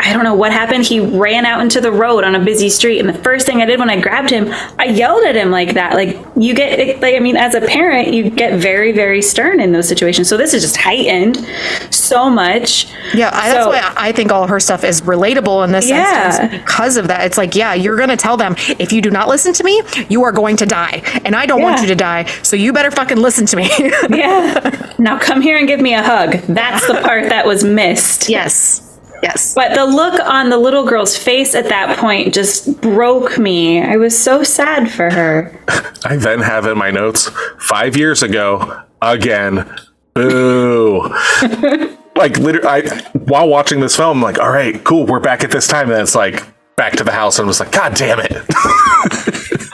I don't know what happened. He ran out into the road on a busy street. And the first thing I did when I grabbed him, I yelled at him like that. Like, you get, like, I mean, as a parent, you get very, very stern in those situations. So this is just heightened so much. Yeah, that's why I think all of her stuff is relatable in this instance, because of that. It's like, yeah, you're going to tell them, if you do not listen to me, you are going to die. And I don't want you to die. So you better fucking listen to me. Yeah. Now come here and give me a hug. That's the part that was missed. Yes. Yes. But the look on the little girl's face at that point just broke me. I was so sad for her. I then have in my notes, 5 years ago, again, boo. Like, literally, while watching this film, I'm like, all right, cool, we're back at this time. And then it's like, back to the house, and I was like, God damn it.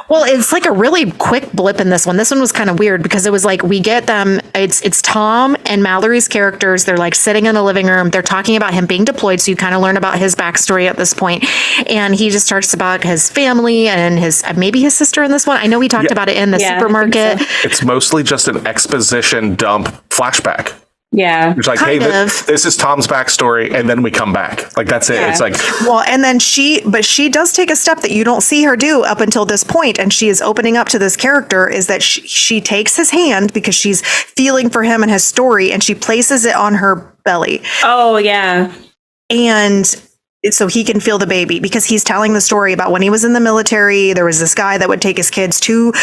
Well, it's like a really quick blip in this one. This one was kind of weird, because it was like, we get them, it's Tom and Mallory's characters. They're like sitting in the living room. They're talking about him being deployed. So you kind of learn about his backstory at this point. And he just starts about his family and maybe his sister in this one. I know we talked about it in the supermarket. So. It's mostly just an exposition dump flashback. Yeah. It's like, hey, this is Tom's backstory, and then we come back. Like, that's it. Yeah. It's like, well, and then she does take a step that you don't see her do up until this point, and she is opening up to this character, is that she takes his hand because she's feeling for him and his story, and she places it on her belly. Oh, yeah. And so he can feel the baby, because he's telling the story about when he was in the military. There was this guy that would take his kids to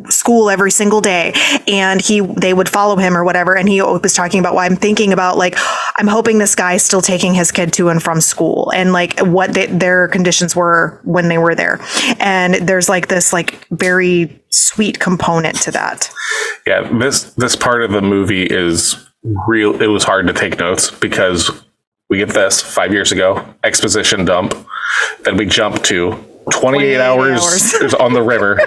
school every single day, and they would follow him or whatever. And he was talking about, why I'm thinking about, like, I'm hoping this guy's still taking his kid to and from school, and like what their conditions were when they were there. And there's like this like very sweet component to that. Yeah, this part of the movie is real. It was hard to take notes, because we get this 5 years ago, exposition dump. Then we jump to 28 hours on the river.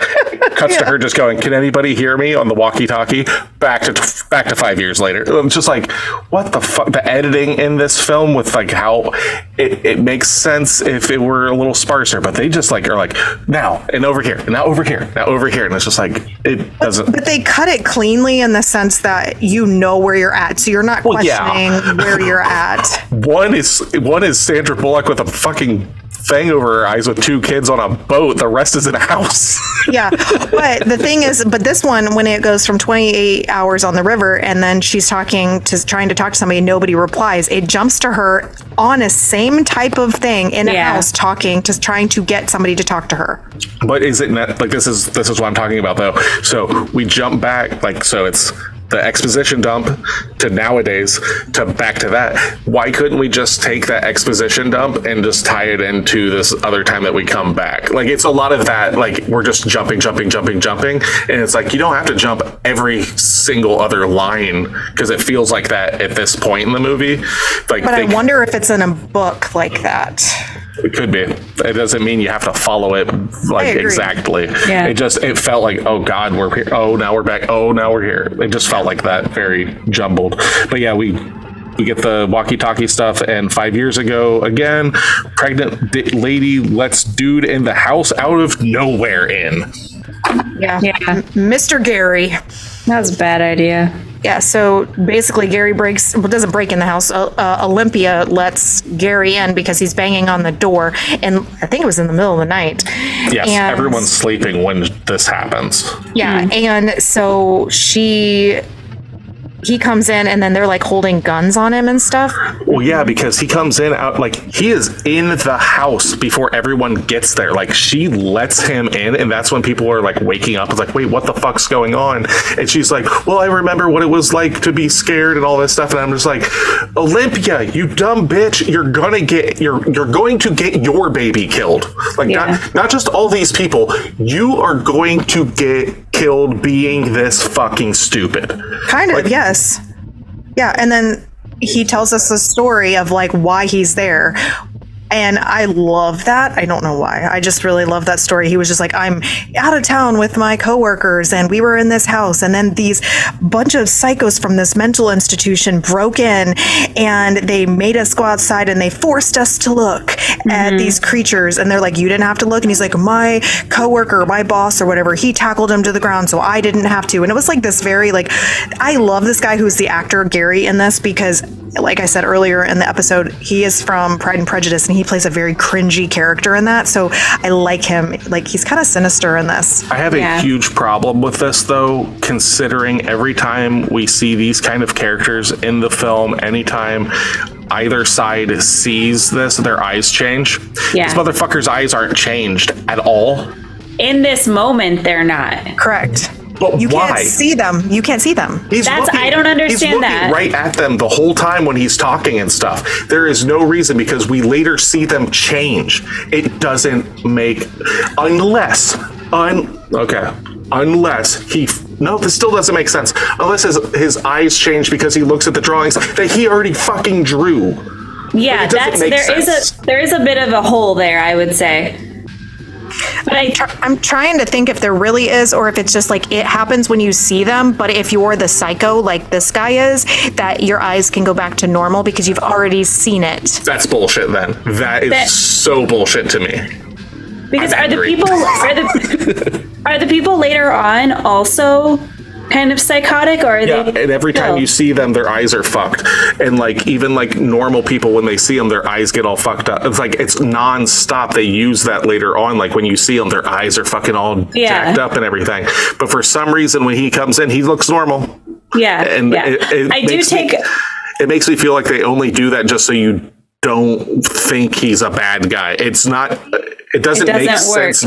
cuts to her just going, "Can anybody hear me?" on the walkie-talkie. Back to 5 years later. I'm just like, what the fuck? The editing in this film with like how it makes sense if it were a little sparser, but they just like are like now and over here, now over here, now over here, and it's just like it doesn't. But they cut it cleanly in the sense that you know where you're at, so you're not questioning where you're at. One is Sandra Bullock with a fucking thing over her eyes with 2 kids on a boat. The rest is in a house. Yeah, but the thing is, this one, when it goes from 28 hours on the river and then she's trying to talk to somebody, nobody replies. It jumps to her on a same type of thing in a house, trying to get somebody to talk to her. But is it not like this is what I'm talking about though? So we jump back, like, so it's the exposition dump to nowadays to back to that. Why couldn't we just take that exposition dump and just tie it into this other time that we come back? Like, it's a lot of that, like, we're just jumping. And it's like, you don't have to jump every single other line because it feels like that at this point in the movie. Like, but I wonder if it's in a book like that. It could be. It doesn't mean you have to follow it like exactly. Yeah. It felt like, oh God, we're here. Oh, now we're back. Oh, now we're here. It just felt like that, very jumbled. But yeah, we get the walkie-talkie stuff, and 5 years ago, again, pregnant lady lets dude in the house out of nowhere in. Yeah. Mr. Gary. That was a bad idea. Yeah, so basically Gary doesn't break in the house. Olympia lets Gary in because he's banging on the door, and I think it was in the middle of the night. Yes, and everyone's sleeping when this happens. Yeah, and so he comes in, and then they're like holding guns on him and stuff. Well, yeah, because he comes in out like he is in the house before everyone gets there. Like, she lets him in, and that's when people are like waking up. It's like, wait, what the fuck's going on? And she's like, well, I remember what it was like to be scared and all this stuff. And I'm just like, Olympia, you dumb bitch, you're going to get your baby killed. Like, not just all these people, you are going to get killed being this fucking stupid. Kind of, like, yes. Yeah, and then he tells us a story of like why he's there. And I love that. I don't know why. I just really love that story. He was just like, I'm out of town with my coworkers and we were in this house. And then these bunch of psychos from this mental institution broke in and they made us go outside and they forced us to look at these creatures. And they're like, you didn't have to look. And he's like, my coworker, my boss or whatever, he tackled him to the ground. So I didn't have to. And it was like this very like, I love this guy who's the actor Gary in this because like I said earlier in the episode, he is from Pride and Prejudice and he plays a very cringy character in that. So I like him. Like, he's kind of sinister in this. I have a huge problem with this, though, considering every time we see these kind of characters in the film, anytime either side sees this, their eyes change. Yeah. These motherfuckers' eyes aren't changed at all. In this moment, they're not. Correct. But you why? Can't see them. You can't see them. I don't understand that. He's looking right at them the whole time when he's talking and stuff. There is no reason because we later see them change. It doesn't make unless he this still doesn't make sense. Unless his eyes change because he looks at the drawings that he already fucking drew. Yeah, there is a bit of a hole there, I would say. But I'm trying to think if there really is, or if it's just like it happens when you see them. But if you're the psycho, like this guy is, that your eyes can go back to normal because you've already seen it. That's bullshit. Then that is so bullshit to me. Because are the people later on also kind of psychotic, or are they? And every time you see them, their eyes are fucked. And like even like normal people, when they see them, their eyes get all fucked up. It's like it's non-stop. They use that later on. Like when you see them, their eyes are fucking all jacked up and everything. But for some reason, when he comes in, he looks normal. Yeah, and it makes me feel like they only do that just so you don't think he's a bad guy. It's not. It doesn't make sense.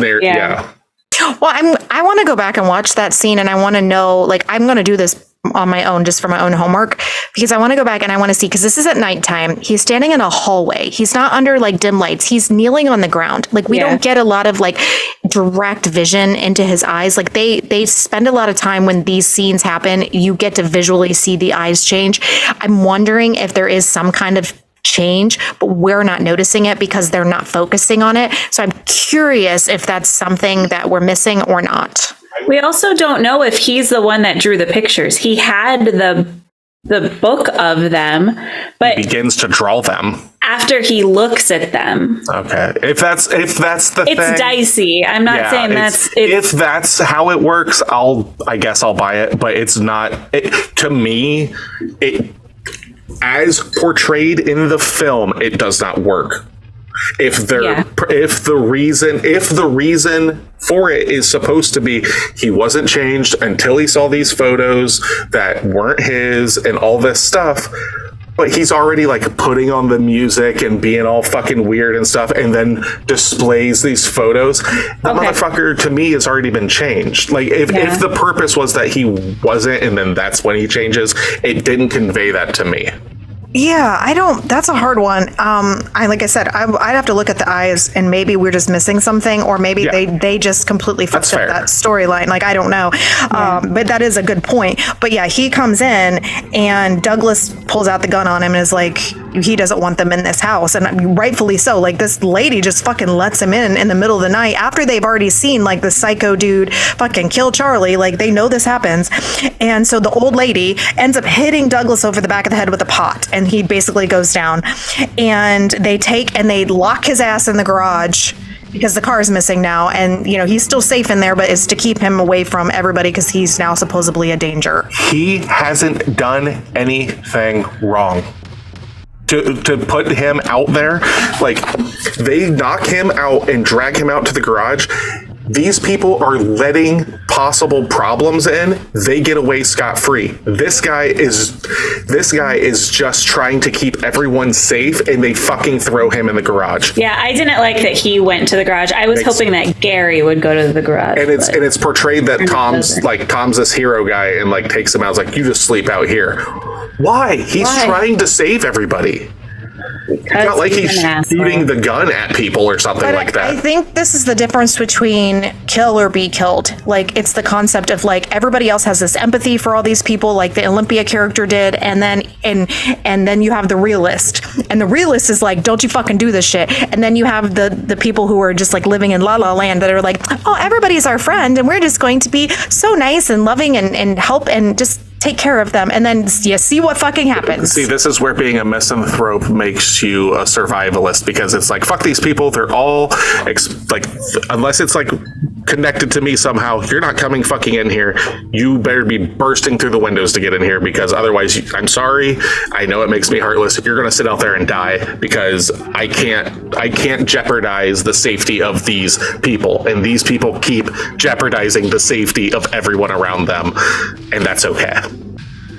Well, I want to go back and watch that scene, and I want to know, like, I'm going to do this on my own, just for my own homework, because I want to go back and I want to see, because this is at nighttime. He's standing in a hallway. He's not under like dim lights. He's kneeling on the ground. Like we don't get a lot of like direct vision into his eyes. Like they spend a lot of time when these scenes happen. You get to visually see the eyes change. I'm wondering if there is some kind of change, but we're not noticing it because they're not focusing on it. So I'm curious if that's something that we're missing or not. We also don't know if he's the one that drew the pictures. He had the book of them, but He begins to draw them. after he looks at them, Okay. If that's the it's thing. dicey. I'm not saying it's- that's it's, if that's how it works, I guess I'll buy it, but it's not to me it as portrayed in the film, it does not work. If the reason for it is supposed to be he wasn't changed until he saw these photos that weren't his and all this stuff, but he's already like putting on the music and being all fucking weird and stuff, and then displays these photos. The motherfucker to me has already been changed. Like if the purpose was that he wasn't, and then that's when he changes, it didn't convey that to me. Yeah, I don't. That's a hard one. Like I said, I'd have to look at the eyes, and maybe we're just missing something, or maybe they just completely fucked up that storyline. Like I don't know, but that is a good point. But yeah, he comes in, and Douglas pulls out the gun on him and is like, he doesn't want them in this house, and rightfully so. Like this lady just fucking lets him in the middle of the night after they've already seen like the psycho dude fucking kill Charlie. Like they know this happens, and so the old lady ends up hitting Douglas over the back of the head with a pot, and he basically goes down, and they lock his ass in the garage because the car is missing now, and he's still safe in there, but it's to keep him away from everybody because he's now supposedly a danger. He hasn't done anything wrong. To put him out there, like they knock him out and drag him out to the garage. These people are letting possible problems in. They get away scot-free. This guy is just trying to keep everyone safe, and they fucking throw him in the garage. Yeah, I didn't like that he went to the garage. I was hoping that Gary would go to the garage. And it's portrayed that Tom's this hero guy and like takes him out. It's like, you just sleep out here. Why? He's trying to save everybody. It's not like he's shooting the gun at people or something like that. I think this is the difference between kill or be killed. Like, it's the concept of like everybody else has this empathy for all these people, like the Olympia character did, and then you have the realist, and the realist is like, don't you fucking do this shit. And then you have the people who are just like living in La La Land that are like, oh, everybody's our friend, and we're just going to be so nice and loving and help and just take care of them, and then you see what fucking happens. See, this is where being a misanthrope makes you a survivalist, because it's like, fuck these people, they're all like, unless it's like connected to me somehow, you're not coming fucking in here. You better be bursting through the windows to get in here, because otherwise, I'm sorry, I know it makes me heartless, you're gonna sit out there and die, because I can't jeopardize the safety of these people, and these people keep jeopardizing the safety of everyone around them, and that's okay.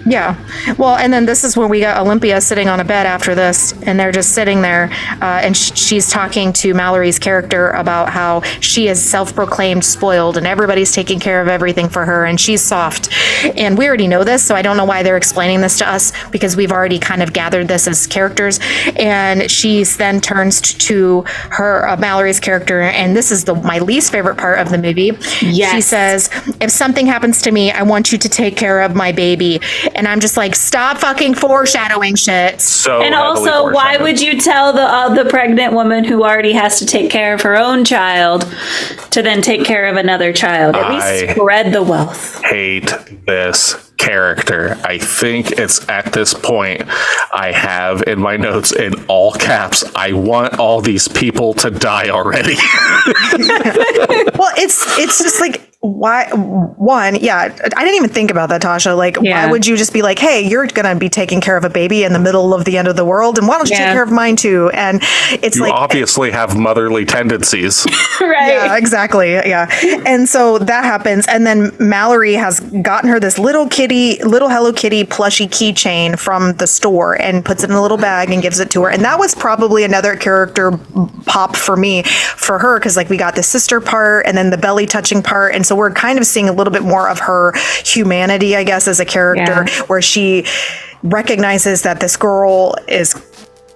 Yeah. Well, and then this is when we got Olympia sitting on a bed after this, and they're just sitting there, and she's talking to Mallory's character about how she is self-proclaimed spoiled, and everybody's taking care of everything for her, and she's soft. And we already know this, so I don't know why they're explaining this to us, because we've already kind of gathered this as characters. And she then turns to her Mallory's character, and this is my least favorite part of the movie. Yes. She says, if something happens to me, I want you to take care of my baby. And I'm just like, stop fucking foreshadowing shit. And also, why would you tell the pregnant woman who already has to take care of her own child to then take care of another child? At least spread the wealth. Hate this character. I think it's at this point I have in my notes in all caps, I want all these people to die already. Well, it's just like, why? One, yeah, I didn't even think about that, Tasha. Like, why would you just be like, hey, you're gonna be taking care of a baby in the middle of the end of the world, and why don't you take care of mine too? And it's you like, obviously have motherly tendencies. Right. Yeah, exactly. Yeah. And so that happens, and then Mallory has gotten her this little Hello Kitty plushie keychain from the store and puts it in a little bag and gives it to her. And that was probably another character pop for her, because like we got the sister part and then the belly touching part, and so we're kind of seeing a little bit more of her humanity, I guess, as a character, where she recognizes that this girl is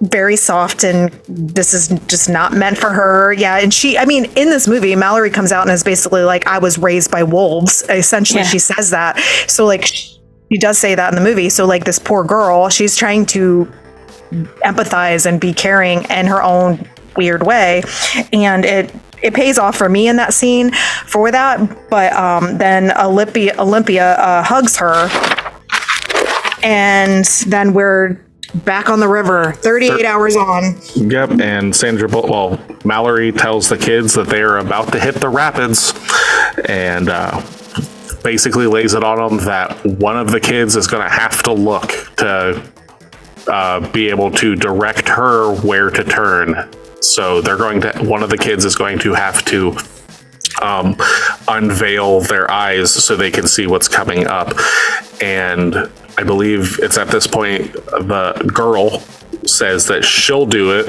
very soft and this is just not meant for her. Yeah. And in this movie, Mallory comes out and is basically like, I was raised by wolves. Essentially, she says that. So like, she does say that in the movie. So like, this poor girl, she's trying to empathize and be caring in her own weird way. And it pays off for me in that scene for that. But then Olympia hugs her, and then we're back on the river, 38 hours on. Yep, and Mallory tells the kids that they are about to hit the rapids, and basically lays it on them that one of the kids is going to have to look to be able to direct her where to turn. So one of the kids is going to have to unveil their eyes so they can see what's coming up. And I believe it's at this point the girl says that she'll do it.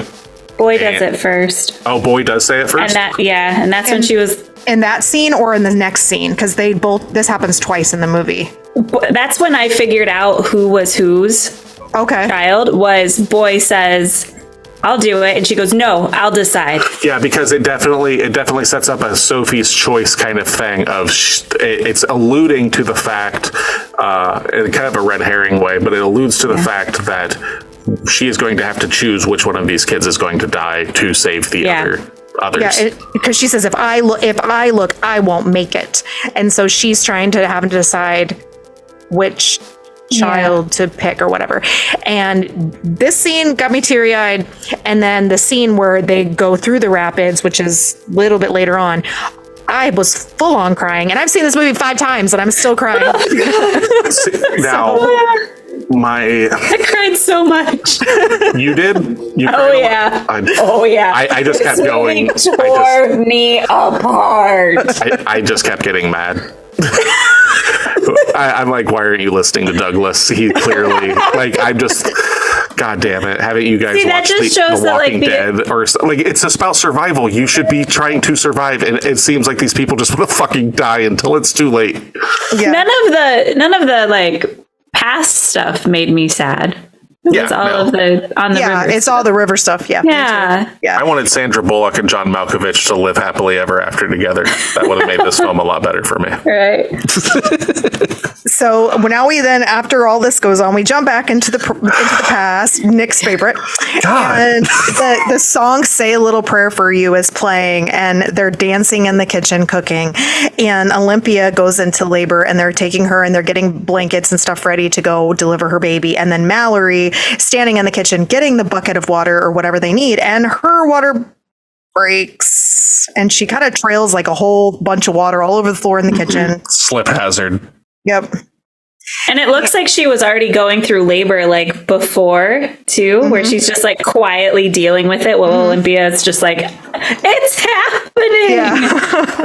Boy does it first. Oh, Boy does say it first? And that's when she was... In that scene or in the next scene? Because this happens twice in the movie. That's when I figured out who was whose child. Was Boy says, I'll do it. And she goes, no, I'll decide. Yeah, because it definitely sets up a Sophie's choice kind of thing of it's alluding to the fact, in kind of a red herring way, but it alludes to the fact that she is going to have to choose which one of these kids is going to die to save the others. Yeah, because she says, if I look, I won't make it. And so she's trying to have to decide which child to pick or whatever. And this scene got me teary-eyed. And then the scene where they go through the rapids, which is a little bit later on, I was full on crying. And I've seen this movie 5 times and I'm still crying. Now, I cried so much. You did? I just kept going. Tore me apart. I just kept getting mad. I'm like, why aren't you listening to Douglas? He clearly, I'm just, God damn it. Haven't you guys watched The Walking Dead? Or it's about survival. You should be trying to survive. And it seems like these people just want to fucking die until it's too late. Yeah. None of the past stuff made me sad. It's all of the on the river. It's all the river stuff. Yeah. I wanted Sandra Bullock and John Malkovich to live happily ever after together. That would have made this film a lot better for me. Right. So now after all this goes on, we jump back into the past. Nick's favorite. God. And the song "Say a Little Prayer for You" is playing, and they're dancing in the kitchen, cooking. And Olympia goes into labor, and they're taking her, and they're getting blankets and stuff ready to go deliver her baby. And then Mallory standing in the kitchen, getting the bucket of water or whatever they need, and her water breaks, and she kind of trails like a whole bunch of water all over the floor in the kitchen. Slip hazard. Yep. And it looks like she was already going through labor before too, where she's just quietly dealing with it while Olympia is just it's happening,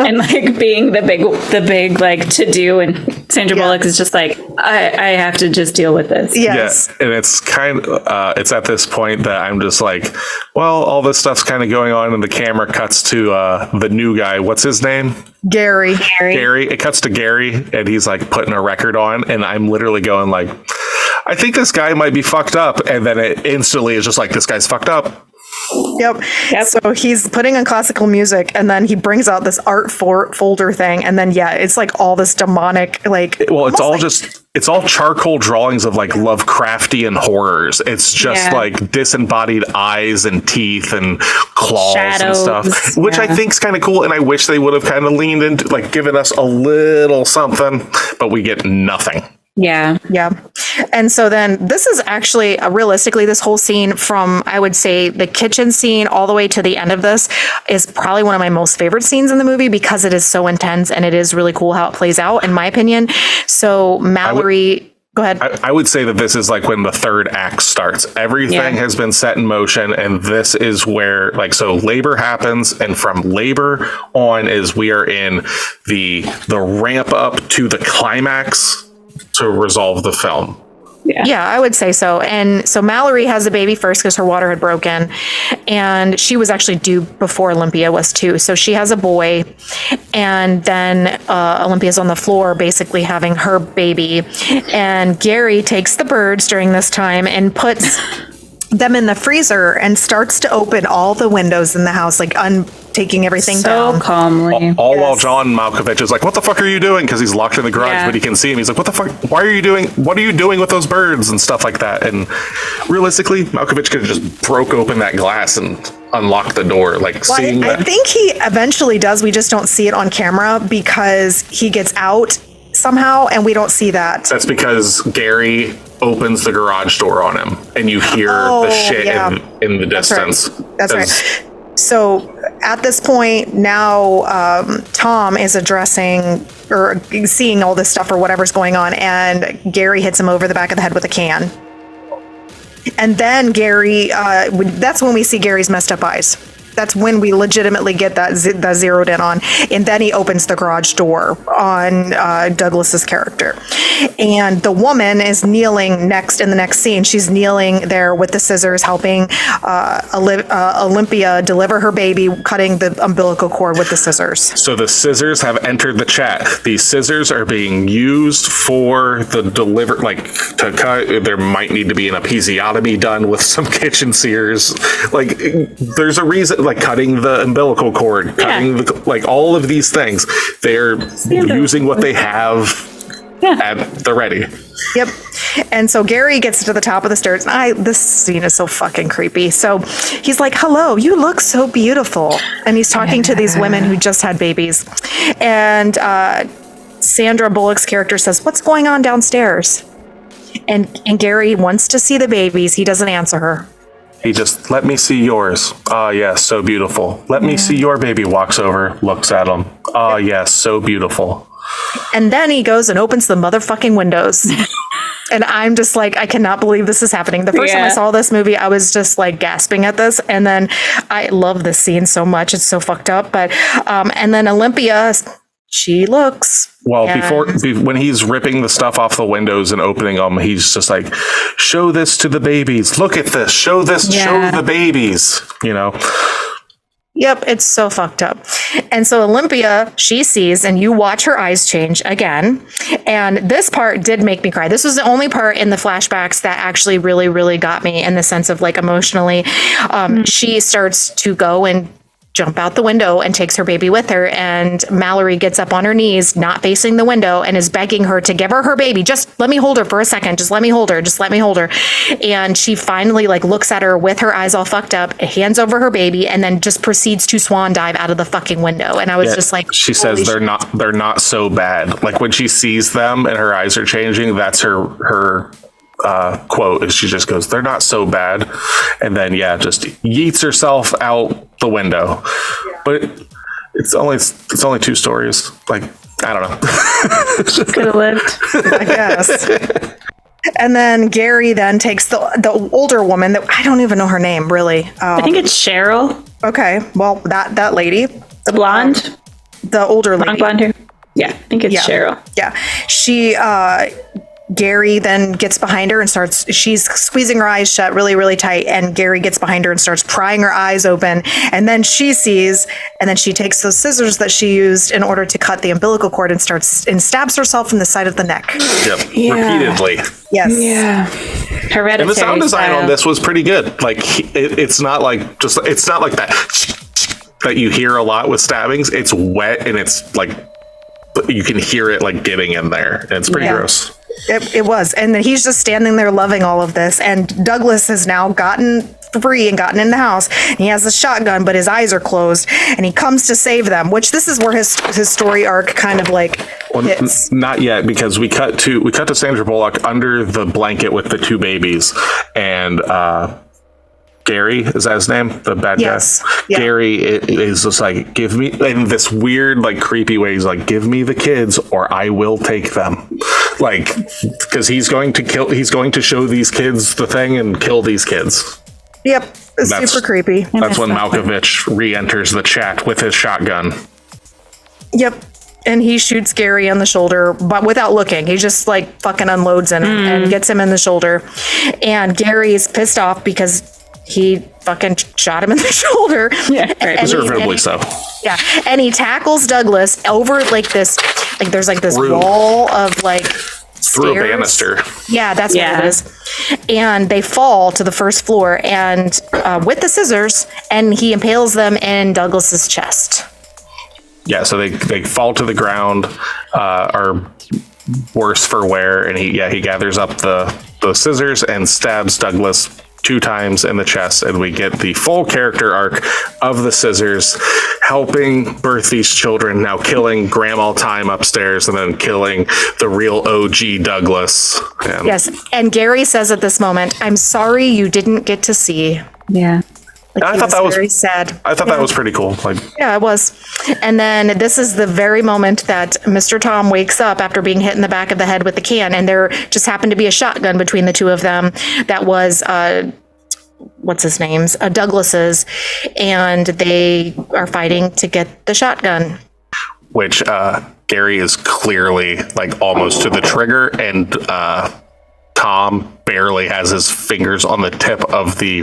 and being the big to do, and Sandra Bullock is just I have to just deal with this. Yes. Yeah, and it's it's at this point that I'm just all this stuff's kind of going on, and the camera cuts to the new guy. What's his name? Gary. It cuts to Gary, and he's putting a record on, and I'm literally going I think this guy might be fucked up, and then it instantly is just this guy's fucked up. Yep. So he's putting on classical music, and then he brings out this art folder thing, and then it's all this demonic it's all charcoal drawings of Lovecraftian horrors. It's just disembodied eyes and teeth and claws shadows, and stuff, which I think's kind of cool. And I wish they would have kind of leaned into given us a little something, but we get nothing. Yeah. And so then this is actually realistically, this whole scene from, I would say, the kitchen scene all the way to the end of this is probably one of my most favorite scenes in the movie, because it is so intense and it is really cool how it plays out, in my opinion. So Mallory, go ahead. I would say that this is when the third act starts. Everything has been set in motion, and this is where so labor happens, and from labor on is we are in the ramp up to the climax to resolve the film. Yeah, I would say so. And so Mallory has the baby first because her water had broken, and she was actually due before Olympia was too. So she has a boy, and then Olympia's on the floor basically having her baby, and Gary takes the birds during this time and puts them in the freezer and starts to open all the windows in the house, taking everything down. So calmly. All while John Malkovich is what the fuck are you doing? Because he's locked in the garage, but he can see him. He's what the fuck? Why are you doing? What are you doing with those birds and stuff like that? And realistically, Malkovich could have just broke open that glass and unlock the door. Like Well, seeing I that. think he eventually does. We just don't see it on camera because he gets out somehow and we don't see that. That's because Gary opens the garage door on him, and you hear the shit in the distance. That's right. So at this point now, Tom is addressing or seeing all this stuff or whatever's going on, and Gary hits him over the back of the head with a can. And then Gary, that's when we see Gary's messed up eyes. That's when we legitimately get that zeroed in on. And then he opens the garage door on Douglas's character. And the woman is kneeling next in the next scene. She's kneeling there with the scissors, helping Olympia deliver her baby, cutting the umbilical cord with the scissors. So the scissors have entered the chat. These scissors are being used for the to cut. There might need to be an episiotomy done with some kitchen shears. Like, there's a reason. Like cutting the umbilical cord, cutting like all of these things. They're using what they have at the ready. Yep. And so Gary gets to the top of the stairs. This scene is so fucking creepy. So he's like, "Hello, you look so beautiful." And he's talking to these women who just had babies. And Sandra Bullock's character says, "What's going on downstairs?" And Gary wants to see the babies. He doesn't answer her. He just, "Let me see yours." "Ah, yes, so beautiful." "Let me see your baby." Walks over, looks at him. "Ah, yes, so beautiful." And then he goes and opens the motherfucking windows. And I'm just like, I cannot believe this is happening. The first time I saw this movie, I was just like gasping at this. And then I love this scene so much. It's so fucked up. But, and then Olympia, she looks. Well, when he's ripping the stuff off the windows and opening them, he's just like, "Show this to the babies. Look at this. Show this. Show the babies." You know. Yep, it's so fucked up. And so Olympia, she sees, and you watch her eyes change again. And this part did make me cry. This was the only part in the flashbacks that actually really, really got me in the sense of like emotionally. She starts to go and jump out the window and takes her baby with her. And Mallory gets up on her knees, not facing the window, and is begging her to give her baby. "Just let me hold her for a second. Just let me hold her. Just let me hold her." And she finally like looks at her with her eyes all fucked up, hands over her baby, and then just proceeds to swan dive out of the fucking window. And I was just like, she says they're not so bad. Like when she sees them and her eyes are changing, that's her quote, is she just goes, "They're not so bad," and then just yeets herself out the window. But it's only 2 stories. Like, I don't know. Could have lived, I guess. And then Gary then takes the older woman that I don't even know her name really. I think it's Cheryl. Okay, well that lady, The blonde, the older lady, blonde hair. Yeah, I think it's Cheryl. Yeah, she. Gary then gets behind her and she's squeezing her eyes shut really, really tight. And Gary gets behind her and starts prying her eyes open. And then she sees, and then she takes those scissors that she used in order to cut the umbilical cord and stabs herself in the side of the neck. Yep. Repeatedly. Yes. Yeah. Hereditary. And the sound design on this was pretty good. Like it's not like that you hear a lot with stabbings. It's wet and it's like you can hear it like getting in there. And it's pretty gross. It was. And then he's just standing there loving all of this. And Douglas has now gotten free and gotten in the house. And he has a shotgun, but his eyes are closed. And he comes to save them, which this is where his story arc kind of like hits. Not yet, because we cut to Sandra Bullock under the blanket with the 2 babies. And Gary, is that his name? The bad guy? Yeah. Gary is just like, "Give me," in this weird, like, creepy way, he's like, "Give me the kids or I will take them." Like, because he's going to show these kids the thing and kill these kids. Yep. It's super creepy. That's when Malkovich re-enters the chat with his shotgun. Yep. And he shoots Gary on the shoulder, but without looking. He just like fucking unloads him and gets him in the shoulder. And Gary's pissed off because he fucking shot him in the shoulder. Yeah, right. Deservedly so. Yeah. And he tackles Douglas over like this, like there's like this wall of like through a banister. Yeah, that's what it is. And they fall to the first floor and with the scissors, and he impales them in Douglas's chest. Yeah, so they fall to the ground, are worse for wear, and he gathers up the scissors and stabs Douglas 2 times in the chest, and we get the full character arc of the Scissors helping birth these children, now killing Grandma Time upstairs, and then killing the real OG Douglas. And Yes. And Gary says at this moment, I'm sorry you didn't get to see. Yeah. Like, I he thought that was very sad. I thought that was pretty cool. Like, Yeah, it was. And then this is the very moment that Mr. Tom wakes up after being hit in the back of the head with the can. And there just happened to be a shotgun between the two of them that was, what's his name's? Douglas's. And they are fighting to get the shotgun. which Gary is clearly like almost to the trigger, and Tom barely has his fingers on the tip of the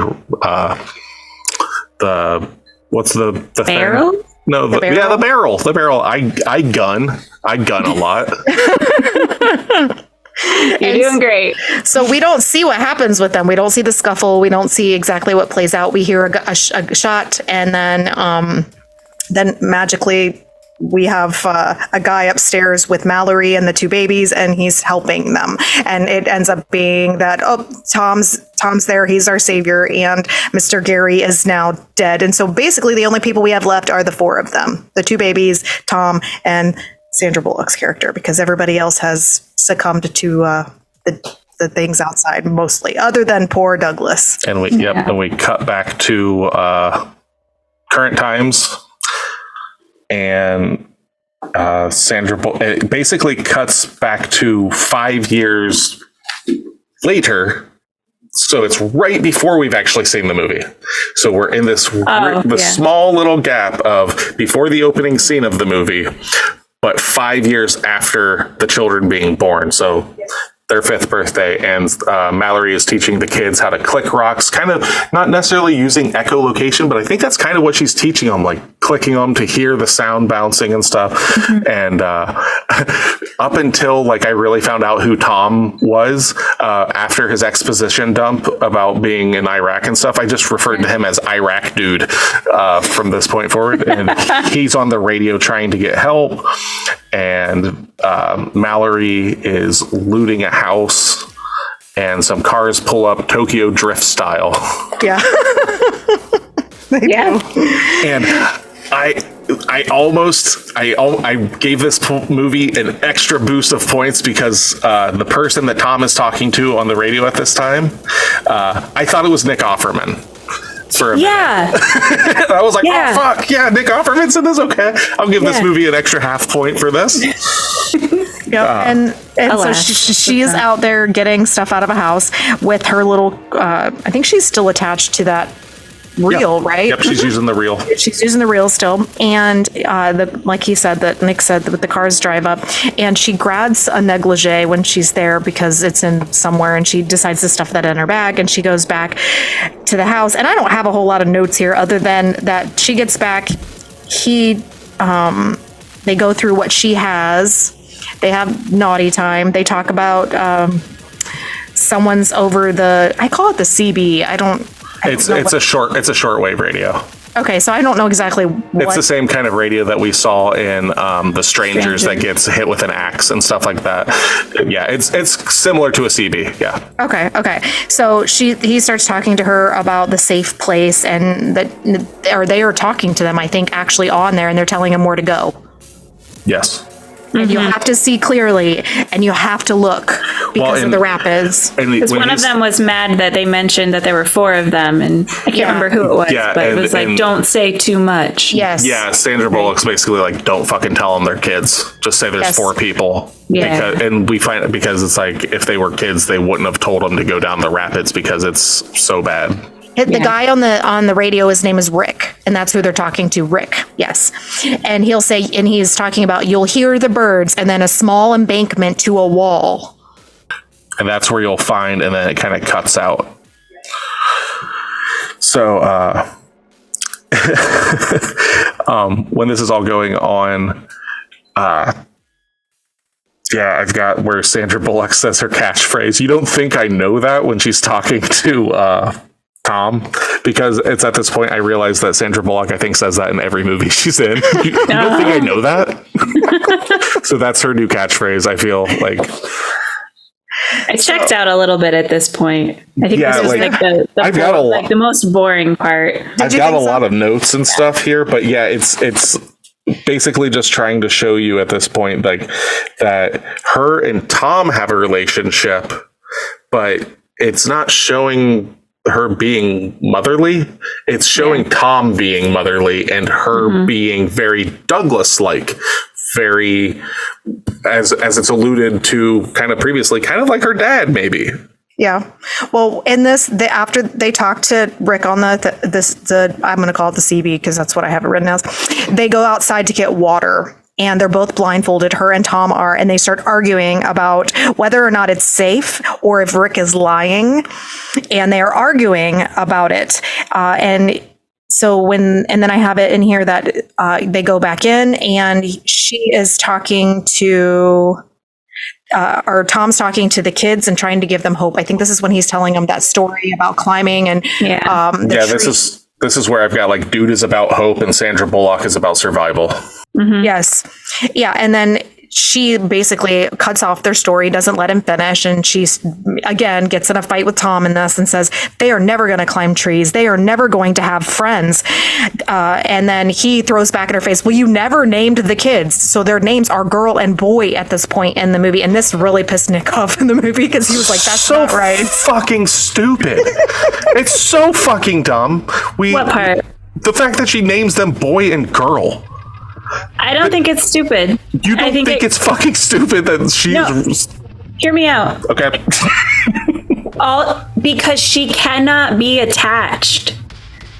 what's the barrel? Thing? No, the barrel. The barrel. I gun a lot. You're doing great. So we don't see what happens with them. We don't see the scuffle. We don't see exactly what plays out. We hear a shot, and then magically we have a guy upstairs with Mallory and the two babies, and he's helping them. And it ends up being that, Tom's there, he's our savior, and Mr. Gary is now dead. And so basically the only people we have left are the four of them, the two babies, Tom, and Sandra Bullock's character, because everybody else has succumbed to the things outside, mostly, other than poor Douglas. And we cut back to current times. And Sandra it basically cuts back to 5 years later. So it's right before we've actually seen the movie. So we're in this small little gap of before the opening scene of the movie, but 5 years after the children being born. So their 5th birthday, and Mallory is teaching the kids how to click rocks, kind of not necessarily using echolocation, but I think that's kind of what she's teaching them, like clicking them to hear the sound bouncing and stuff. Mm-hmm. And up until like I really found out who Tom was after his exposition dump about being in Iraq and stuff, I just referred to him as Iraq dude from this point forward. And he's on the radio trying to get help, and Mallory is looting a house, and some cars pull up Tokyo Drift style. Yeah. They do. And I gave this movie an extra boost of points because the person that Tom is talking to on the radio at this time, I thought it was Nick Offerman. For a minute. I was like, oh fuck, yeah, Nick Offerman's in this. Okay, I'll give this movie an extra half point for this. And so she is out there getting stuff out of a house with her little. I think she's still attached to that reel, right? Yep, she's using the reel. She's using the reel still, and like he said, that Nick said that the cars drive up, and she grabs a negligee when she's there because it's in somewhere, and she decides to stuff that in her bag, and she goes back to the house. And I don't have a whole lot of notes here other than that she gets back. They go through what she has. They have naughty time. They talk about someone's over the. I call it the CB. It's a shortwave radio. Okay, so I don't know exactly what. It's the same kind of radio that we saw in The Strangers that gets hit with an axe and stuff like that. Yeah, it's similar to a CB. Yeah. Okay. So he starts talking to her about the safe place, and they are talking to them, I think, actually on there, and they're telling him where to go. Yes. And you have to see clearly, and you have to look because of the rapids. Because one of them was mad that they mentioned that there were 4 of them, and I can't remember who it was, but it was like, don't say too much. Yes. Yeah, Sandra Bullock's basically like, don't fucking tell them they're kids. Just say there's 4 people. Yeah. And we find it because it's like, if they were kids, they wouldn't have told them to go down the rapids because it's so bad. The guy on the radio, his name is Rick, and that's who they're talking to, Rick. Yes. And he'll say, and he's talking about, you'll hear the birds, and then a small embankment to a wall. And that's where you'll find, and then it kind of cuts out. So, when this is all going on, I've got where Sandra Bullock says her catchphrase. You don't think I know that, when she's talking to, Tom, because it's at this point I realize that Sandra Bullock, I think, says that in every movie she's in. You don't think I know that? So that's her new catchphrase, I feel like. I checked out a little bit at this point. I think Yeah, this was like, like the I've got a lot- the most boring part. I've got a lot of notes and stuff here, but yeah, it's basically just trying to show you at this point like that her and Tom have a relationship, but it's not showing her being motherly. It's showing Tom being motherly and her being very Douglas-like, very as it's alluded to kind of previously, kind of like her dad, maybe. Yeah. Well, in this, after they talk to Rick on the I'm going to call it the CB because that's what I have it written as. They go outside to get water, and they're both blindfolded. Her and Tom are, and they start arguing about whether or not it's safe or if Rick is lying, and they are arguing about it. And then I have it in here that they go back in, and she is talking to. Or Tom's talking to the kids and trying to give them hope. I think this is when he's telling them that story about climbing and This is where I've got like dude is about hope and Sandra Bullock is about survival. Mm-hmm. Yes. Yeah. And then she basically cuts off their story, doesn't let him finish. And she's, again, gets in a fight with Tom in this and says, they are never going to climb trees. They are never going to have friends. And then he throws back in her face, well, you never named the kids. So their names are girl and boy at this point in the movie. And this really pissed Nick off in the movie because he was like, that's so not right. Fucking stupid. It's so fucking dumb. What part? The fact that she names them boy and girl. I don't think it's stupid. You don't think it's fucking stupid that she's... No. Hear me out. Okay. Because she cannot be attached.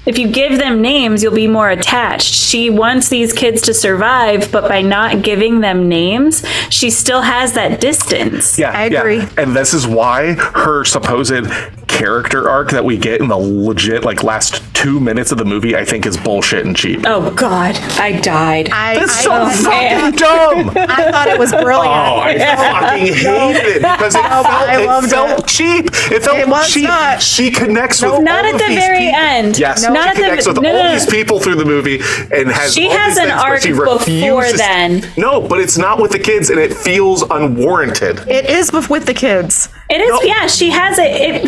If you give them names, you'll be more attached. She wants these kids to survive, but by not giving them names, she still has that distance. Yeah, I agree. Yeah. And this is why her supposed character arc that we get in the legit like last 2 minutes of the movie, I think is bullshit and cheap. Oh God, I died. That's so fucking dumb. I thought it was brilliant. Oh, I fucking hated it because it felt cheap. It felt cheap. Not. She connects with Not all at of the these very people. end. Yes, Not she at the connects with all these people through the movie and has. She all has these an things, but arc she before refuses- then. No, but it's not with the kids, and it feels unwarranted. It is with the kids. It is. No. Yeah, she has it.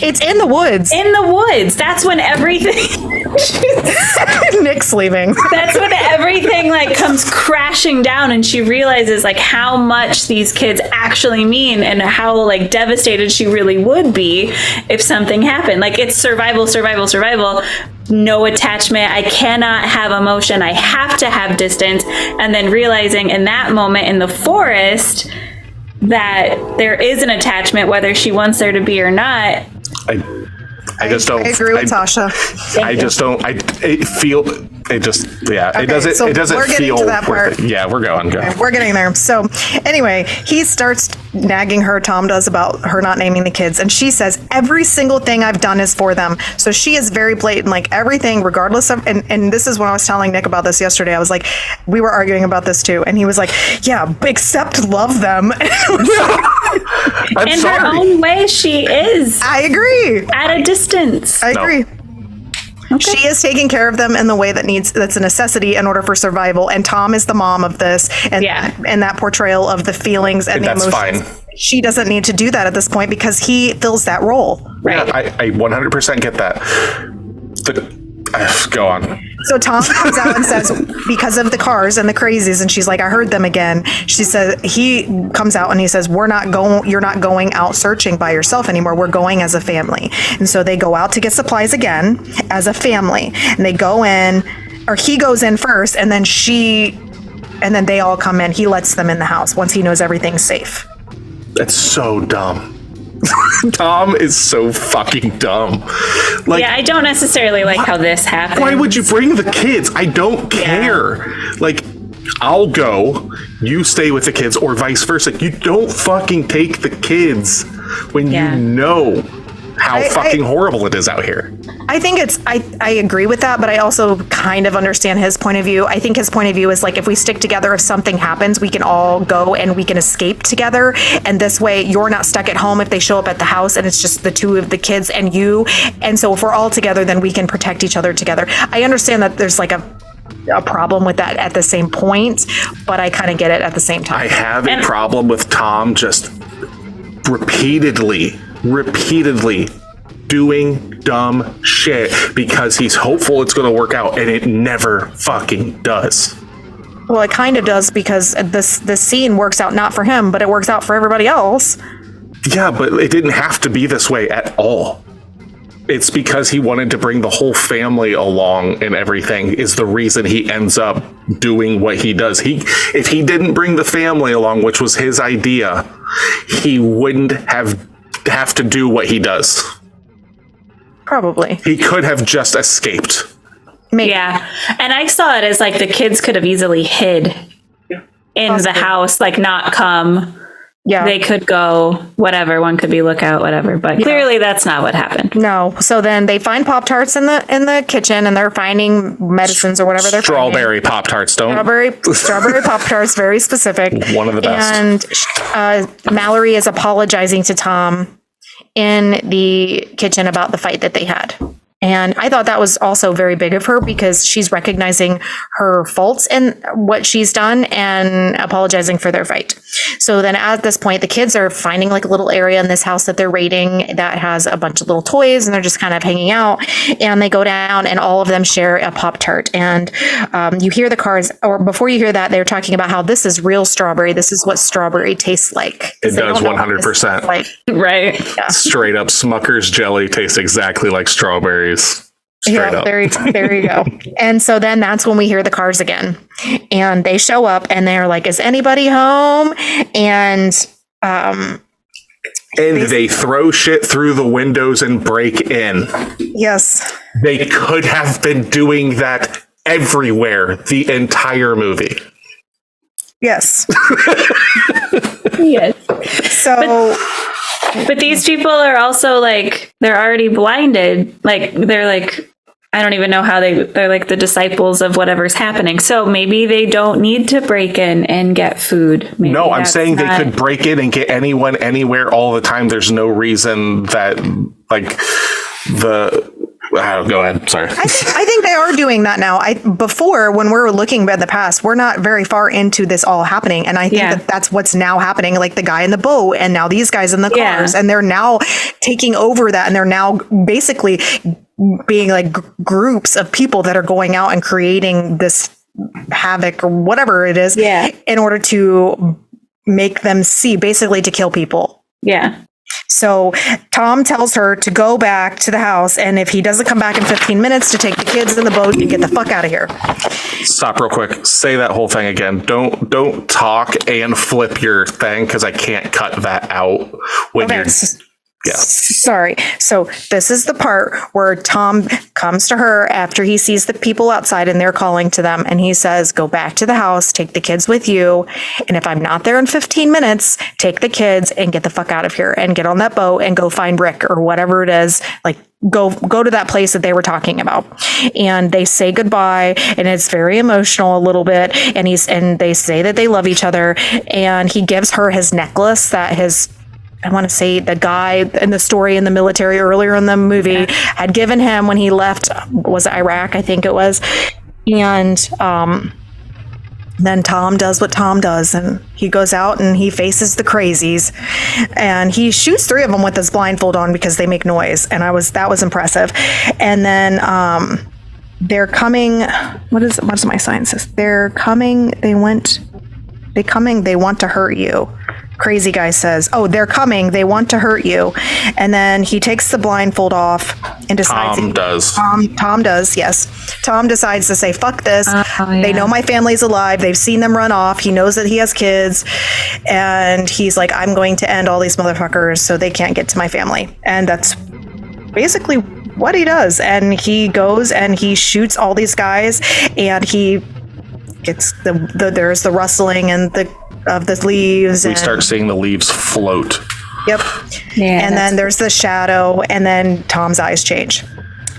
It's in the woods. In the woods. That's when everything. Nick's leaving. That's when everything like comes crashing down, and she realizes like how much these kids actually mean, and how like devastated she really would be if something happened. Like it's survival, survival, survival. No attachment. I cannot have emotion. I have to have distance. And then realizing in that moment in the forest that there is an attachment, whether she wants there to be or not. I just don't. I agree with Tasha. I just don't. It doesn't we're getting feel to that part. Yeah, we're going. Go. We're getting there. So anyway, he starts nagging her, Tom does, about her not naming the kids. And she says, every single thing I've done is for them. So she is very blatant, like everything, regardless of, and this is when I was telling Nick about this yesterday. I was like, we were arguing about this too. And he was like, yeah, except love them. In her own way, she is. I agree. At a distance. I agree. Okay. She is taking care of them in the way that's a necessity in order for survival. And Tom is the mom of this, and that portrayal of the feelings and the emotions. That's fine. She doesn't need to do that at this point because he fills that role. Right. Yeah, I 100% get that. Go on. So Tom comes out and says, because of the cars and the crazies, and she's like, I heard them again. She says, he comes out and he says, you're not going out searching by yourself anymore. We're going as a family. And so they go out to get supplies again as a family. And they go in, or he goes in first, and then they all come in. He lets them in the house once he knows everything's safe. That's so dumb. Tom is so fucking dumb. Like, yeah, I don't necessarily like how this happened. Why would you bring the kids? I don't care. Like, I'll go, you stay with the kids, or vice versa. You don't fucking take the kids when you know how fucking horrible it is out here. I think I agree with that, but I also kind of understand his point of view. I think his point of view is like, if we stick together, if something happens, we can all go and we can escape together. And this way you're not stuck at home if they show up at the house and it's just the two of the kids and you. And so if we're all together, then we can protect each other together. I understand that there's like a problem with that at the same point, but I kind of get it at the same time. I have a problem with Tom just repeatedly doing dumb shit because he's hopeful it's going to work out, and it never fucking does. Well, it kind of does, because this scene works out not for him, but it works out for everybody else. Yeah, but it didn't have to be this way at all. It's because he wanted to bring the whole family along and everything is the reason he ends up doing what he does. If he didn't bring the family along, which was his idea, he wouldn't have to do what he does. Probably. He could have just escaped. Maybe. Yeah. And I saw it as like the kids could have easily hid in the house, like not come. Yeah. They could go, whatever. One could be lookout, whatever. But clearly that's not what happened. No. So then they find Pop-Tarts in the kitchen, and they're finding medicines or whatever they're Strawberry Pop-Tarts, Strawberry Pop-Tarts, very specific. One of the best. And Mallory is apologizing to Tom in the kitchen about the fight that they had. And I thought that was also very big of her, because she's recognizing her faults in what she's done and apologizing for their fight. So then at this point, the kids are finding like a little area in this house that they're raiding that has a bunch of little toys, and they're just kind of hanging out. And they go down, and all of them share a Pop-Tart. And you hear the cars, or before you hear that, they're talking about how this is real strawberry. This is what strawberry tastes like. It does 100%. Like. Right. Yeah. Straight up, Smucker's jelly tastes exactly like strawberries. Straight up. There you go. And so then that's when we hear the cars again, and they show up, and they're like, "Is anybody home?" And they throw shit through the windows and break in. Yes, They could have been doing that everywhere the entire movie. yes. Yes. So. But these people are also like, they're already blinded. Like, they're like, I don't even know how they're like the disciples of whatever's happening. So maybe they don't need to break in and get food. Maybe no, I'm saying they could break in and get anyone anywhere all the time. There's no reason that, like, go ahead. Sorry. I think they are doing that now. Before, when we were looking at the past, we're not very far into this all happening. And I think that's what's now happening. Like the guy in the boat, and now these guys in the cars, and they're now taking over that. And they're now basically being like groups of people that are going out and creating this havoc or whatever it is in order to make them see, basically to kill people. Yeah. So Tom tells her to go back to the house, and if he doesn't come back in 15 minutes, to take the kids in the boat and get the fuck out of here. Stop real quick. Say that whole thing again. Don't talk and flip your thing, because I can't cut that out when you're... Yeah. Sorry. So this is the part where Tom comes to her after he sees the people outside and they're calling to them. And he says, go back to the house, take the kids with you. And if I'm not there in 15 minutes, take the kids and get the fuck out of here and get on that boat and go find Rick or whatever it is. Like, go to that place that they were talking about. And they say goodbye, and it's very emotional a little bit. And they say that they love each other. And he gives her his necklace that I want to say the guy in the story in the military earlier in the movie had given him when he left, was it Iraq? I think it was. And then Tom does what Tom does, and he goes out and he faces the crazies, and he shoots 3 of them with his blindfold on because they make noise. And that was impressive. And then they're coming. What's my sign says? They're coming. They want to hurt you. Crazy guy says, "Oh, they're coming. They want to hurt you." And then he takes the blindfold off and decides. Tom does. Yes. Tom decides to say, "Fuck this." They know my family's alive. They've seen them run off. He knows that he has kids, and he's like, "I'm going to end all these motherfuckers so they can't get to my family." And that's basically what he does. And he goes and he shoots all these guys, and he gets there's the rustling and of the leaves. We start seeing the leaves float. Yep. Yeah, and then there's the shadow, and then Tom's eyes change.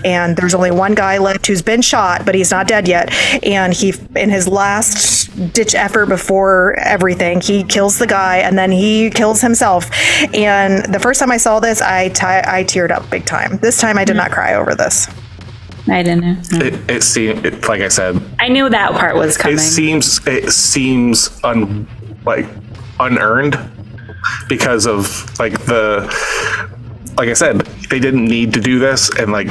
And there's only one guy left who's been shot, but he's not dead yet. And he, in his last ditch effort before everything, he kills the guy, and then he kills himself. And the first time I saw this, I teared up big time. This time I did not cry over this. I didn't know. It seemed, like I said, I knew that part was coming. It seems unearned. because of like like I said, they didn't need to do this, and like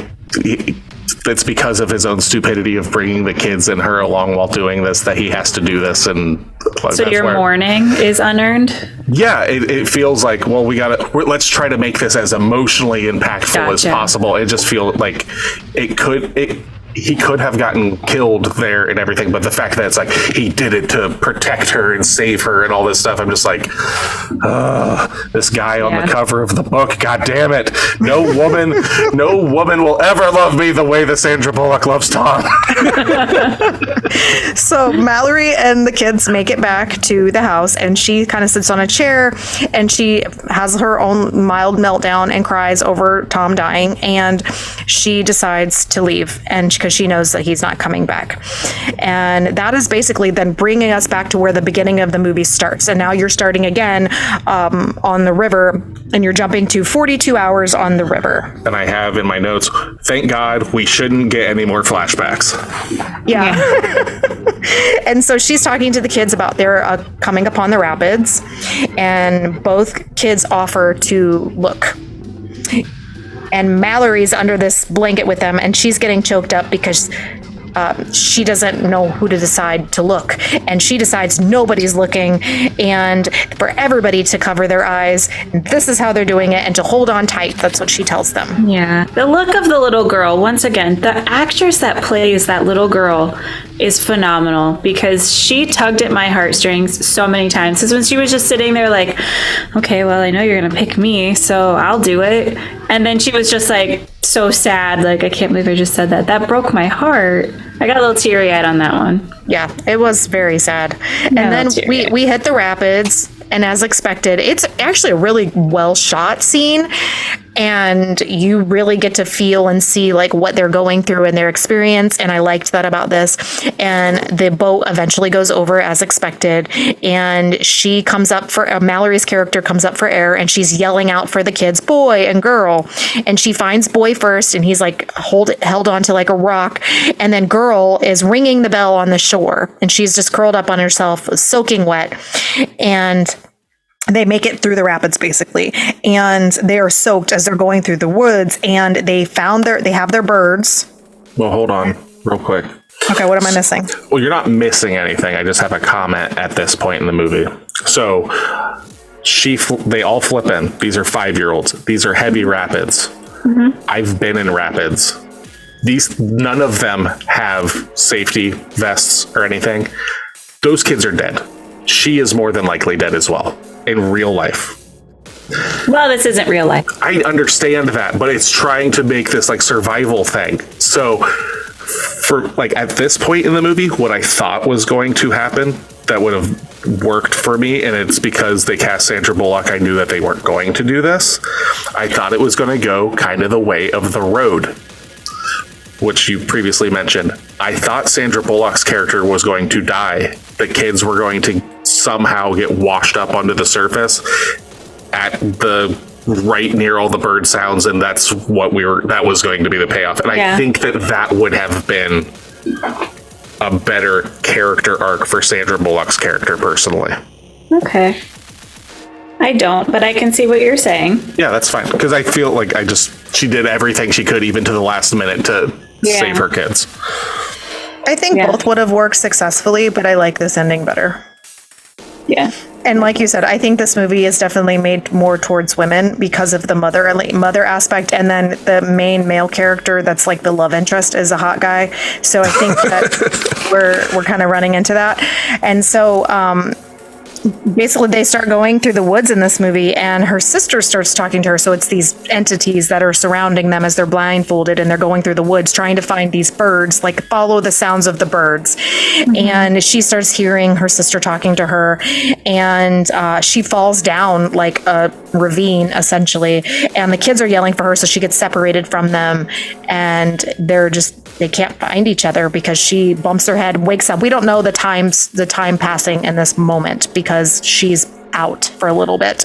it's because of his own stupidity of bringing the kids and her along while doing this that he has to do this. And like, so your mourning is unearned. Yeah, it feels like, well, let's try to make this as emotionally impactful as possible. It just feels like he could have gotten killed there and everything, but the fact that it's like he did it to protect her and save her and all this stuff, I'm just like, this guy on the cover of the book, god damn it, no woman will ever love me the way that Sandra Bullock loves Tom. So Mallory and the kids make it back to the house, and she kind of sits on a chair and she has her own mild meltdown and cries over Tom dying, and she decides to leave, and because she knows that he's not coming back. And that is basically then bringing us back to where the beginning of the movie starts. And now you're starting again on the river, and you're jumping to 42 hours on the river. And I have in my notes, thank God we shouldn't get any more flashbacks. Yeah. And so she's talking to the kids about their coming upon the rapids, and both kids offer to look. And Mallory's under this blanket with them, and she's getting choked up because she doesn't know who to decide to look. And she decides nobody's looking, and for everybody to cover their eyes. This is how they're doing it, and to hold on tight. That's what she tells them. Yeah. The look of the little girl, once again, the actress that plays that little girl is phenomenal, because she tugged at my heartstrings so many times. Because when she was just sitting there like, okay, well, I know you're going to pick me, so I'll do it. And then she was just like so sad. Like, I can't believe I just said that. That broke my heart. I got a little teary-eyed on that one. Yeah, it was very sad. And then we hit the rapids, and as expected, it's actually a really well shot scene, and you really get to feel and see like what they're going through and their experience. And I liked that about this. And the boat eventually goes over as expected, and she comes up for Mallory's character comes up for air, and she's yelling out for the kids, boy and girl. And she finds boy first, and he's like held onto like a rock, and then girl is ringing the bell on the shore, and she's just curled up on herself, soaking wet. And they make it through the rapids basically, and they are soaked as they're going through the woods, and they have their birds. Well, hold on real quick. Okay, what am I missing? Well, you're not missing anything. I just have a comment at this point in the movie. So they all flip in. These are 5-year-olds. These are heavy rapids. Mm-hmm. I've been in rapids. None of them have safety vests or anything. Those kids are dead. She is more than likely dead as well in real life. Well, this isn't real life. I understand that, but it's trying to make this like survival thing. So for like at this point in the movie, what I thought was going to happen that would have worked for me, and it's because they cast Sandra Bullock, I knew that they weren't going to do this. I thought it was going to go kind of the way of The Road, which you previously mentioned. I thought Sandra Bullock's character was going to die. The kids were going to somehow get washed up onto the surface at the right near all the bird sounds, and that was going to be the payoff. And I think that would have been a better character arc for Sandra Bullock's character, personally. Okay. I don't, but I can see what you're saying. Yeah, that's fine. Because I feel like she did everything she could, even to the last minute, to save her kids. I think both would have worked successfully, but I like this ending better. Yeah. And like you said, I think this movie is definitely made more towards women because of the mother aspect, and then the main male character that's like the love interest is a hot guy. So I think that we're kind of running into that. And so basically they start going through the woods in this movie, and her sister starts talking to her. So it's these entities that are surrounding them as they're blindfolded, and they're going through the woods trying to find these birds, like follow the sounds of the birds. Mm-hmm. And she starts hearing her sister talking to her, and she falls down like a ravine essentially, and the kids are yelling for her, so she gets separated from them, and they can't find each other because she bumps her head, wakes up. We don't know the time passing in this moment because she's out for a little bit.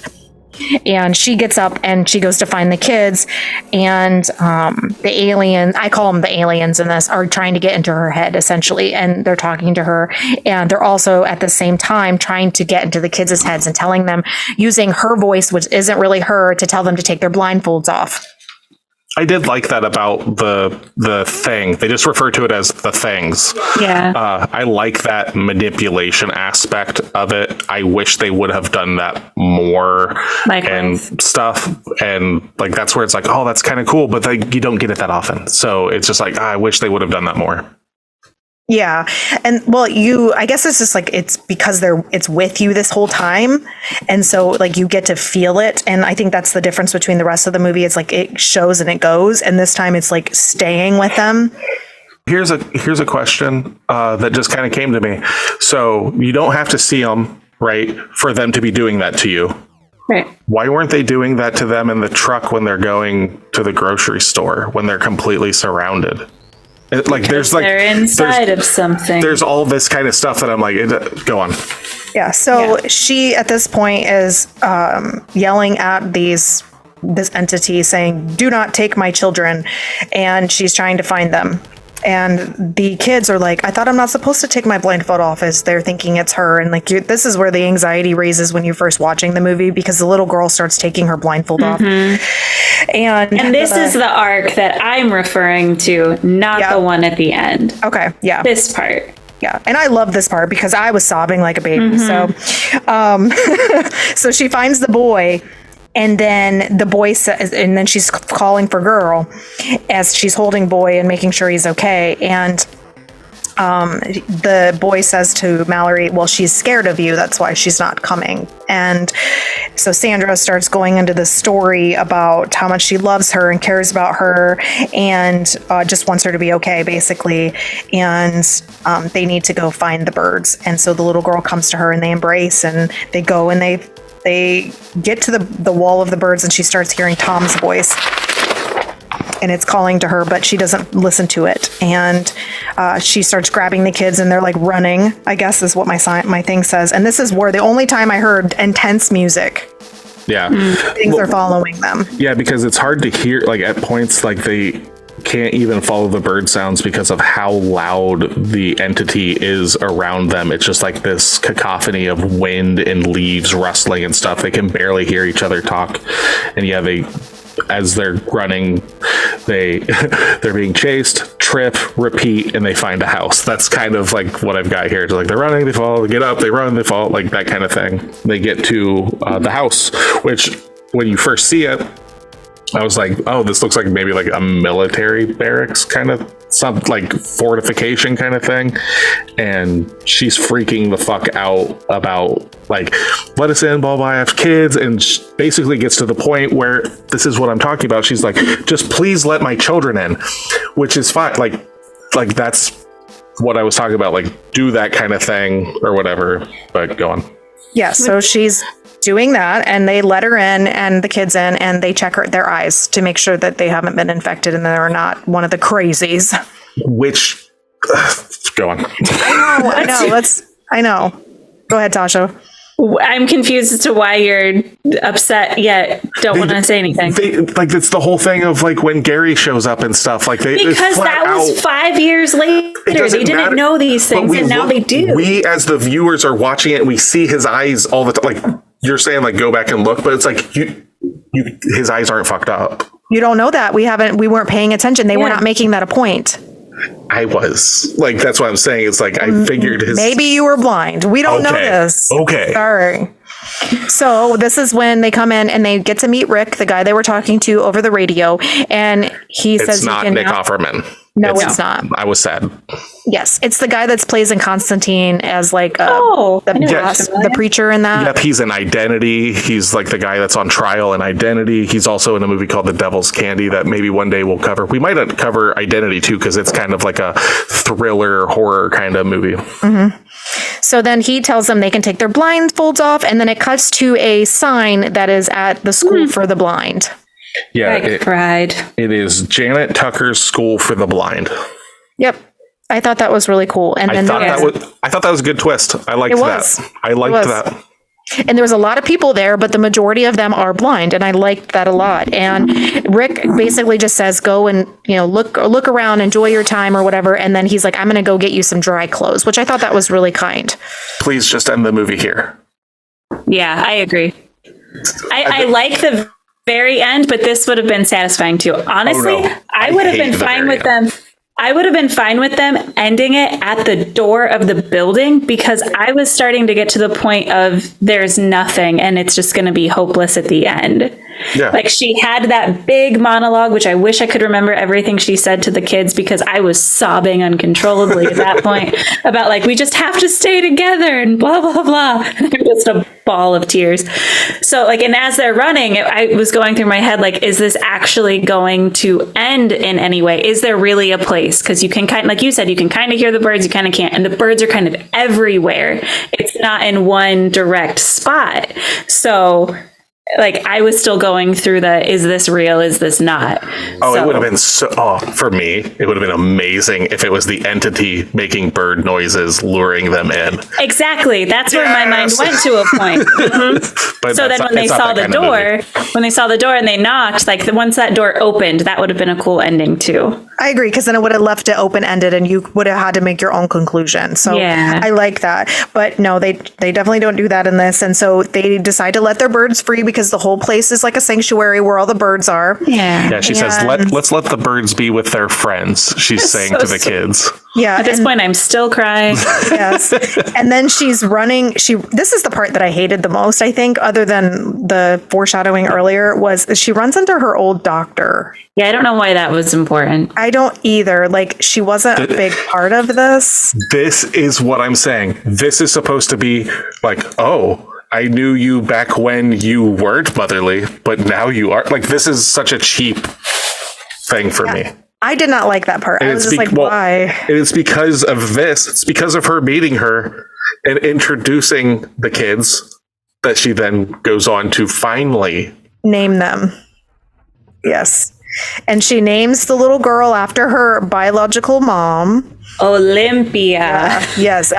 And she gets up and she goes to find the kids, and the alien, I call them the aliens in this, are trying to get into her head essentially, and they're talking to her, and they're also at the same time trying to get into the kids' heads and telling them, using her voice, which isn't really her, to tell them to take their blindfolds off. I did like that about the thing. They just refer to it as the things. Yeah. I like that manipulation aspect of it. I wish they would have done that more. Likewise. And stuff. And like that's where it's like, oh, that's kind of cool, but you don't get it that often. So it's just like, I wish they would have done that more. Yeah. And well, I guess it's just like, it's because it's with you this whole time. And so like you get to feel it. And I think that's the difference between the rest of the movie. It's like it shows and it goes. And this time it's like staying with them. Here's a question that just kind of came to me. So you don't have to see them, right, for them to be doing that to you. Right. Why weren't they doing that to them in the truck when they're going to the grocery store, when they're completely surrounded? Like they're inside of something. There's all this kind of stuff that I'm like, go on. Yeah. So she at this point is yelling at this entity saying, "Do not take my children," and she's trying to find them. And the kids are like, "I thought I'm not supposed to take my blindfold off," as they're thinking it's her. And like, this is where the anxiety raises when you're first watching the movie, because the little girl starts taking her blindfold off. And this is the arc that I'm referring to, not the one at the end. Okay. Yeah. This part. Yeah. And I love this part because I was sobbing like a baby. So, so she finds the boy. And then the boy says, and then she's calling for girl as she's holding boy and making sure he's okay. And the boy says to Mallory, well, she's scared of you. That's why she's not coming. And so Sandra starts going into the story about how much she loves her and cares about her and just wants her to be okay, basically. And they need to go find the birds. And so the little girl comes to her and they embrace, and they go and they get to the wall of the birds, and she starts hearing Tom's voice, and it's calling to her, but she doesn't listen to it. And she starts grabbing the kids, and they're like running, I guess is what my thing says. And this is where the only time I heard intense music. Yeah. Things are following them. Yeah, because it's hard to hear, like at points, like they can't even follow the bird sounds because of how loud the entity is around them. It's just like this cacophony of wind and leaves rustling and stuff. They can barely hear each other talk. And yeah, as they're running, they're being chased, trip, repeat, and they find a house. That's kind of like what I've got here. It's like they're running, they fall, they get up, they run, they fall, like that kind of thing. They get to the house, which when you first see it, I was like, oh, this looks like maybe like a military barracks kind of, some like fortification kind of thing. And she's freaking the fuck out about like, let us in, blah, blah, I have kids. And basically gets to the point where this is what I'm talking about. She's like, just please let my children in, which is fine. Like that's what I was talking about. Like do that kind of thing or whatever, but go on. Yeah. So she's doing that, and they let her in and the kids in, and they check their eyes to make sure that they haven't been infected and they're not one of the crazies. Which, go on. I know. Go ahead, Tasha. I'm confused as to why you're upset yet don't want to say anything. Like it's the whole thing of like when Gary shows up and stuff. Like because that was 5 years later. They didn't know these things, and now they do. We as the viewers are watching it, and we see his eyes all the time. Like you're saying, like go back and look, but it's like his eyes aren't fucked up. You don't know that. We weren't paying attention. They were not making that a point. I was like, that's what I'm saying. It's like I figured maybe you were blind. We don't know this. Okay. Sorry. So this is when they come in and they get to meet Rick, the guy they were talking to over the radio, and he says it's not Nick Offerman. No, it's not. I was sad. Yes, it's the guy that plays in Constantine as like the preacher in that. Yep, he's in Identity. He's like the guy that's on trial in Identity. He's also in a movie called The Devil's Candy that maybe one day we'll cover. We might cover Identity too, because it's kind of like a thriller horror kind of movie. Mm-hmm. So then he tells them they can take their blindfolds off, and then it cuts to a sign that is at the school for the blind. Yeah, it is Janet Tucker's School for the Blind. Yep, I thought that was really cool, and then I thought that was a good twist. I liked that. I liked that. And there was a lot of people there, but the majority of them are blind, and I liked that a lot. And Rick basically just says, "Go and look around, enjoy your time, or whatever." And then he's like, "I'm going to go get you some dry clothes," which I thought that was really kind. Please just end the movie here. Yeah, I agree. I like the very end, but this would have been satisfying too. Honestly, I would have been fine with them. I would have been fine with them ending it at the door of the building, because I was starting to get to the point of there's nothing and it's just going to be hopeless at the end. Yeah. Like, she had that big monologue, which I wish I could remember everything she said to the kids, because I was sobbing uncontrollably at that point about, like, we just have to stay together and blah, blah, blah. Just a ball of tears. So, like, and as they're running, I was going through my head, like, is this actually going to end in any way? Is there really a place? Because you can like you said, you can kind of hear the birds, you kind of can't. And the birds are kind of everywhere. It's not in one direct spot. So, like, I was still going through is this real? Is this not? Oh, it would have been for me, it would have been amazing if it was the entity making bird noises, luring them in. Exactly. That's where my mind went to a point. Mm-hmm. But so then when they saw the door and they knocked, like, once that door opened, that would have been a cool ending too. I agree, because then it would have left it open-ended and you would have had to make your own conclusion. So yeah. I like that. But no, they definitely don't do that in this. And so they decide to let their birds free, because the whole place is like a sanctuary where all the birds are. Yeah, she says, let's let the birds be with their friends, she's saying to the kids. Yeah. At this point, I'm still crying. Yes. And then she's running. This is the part that I hated the most, I think, other than the foreshadowing earlier, was she runs into her old doctor. Yeah, I don't know why that was important. I don't either. Like, she wasn't a big part of this. This is what I'm saying. This is supposed to be like, oh, I knew you back when you weren't motherly, but now you are. Like, this is such a cheap thing for me. I did not like that part. I was just like, why? And it's because of this. It's because of her meeting her and introducing the kids that she then goes on to finally name them. Yes. And she names the little girl after her biological mom. Olympia. Yes,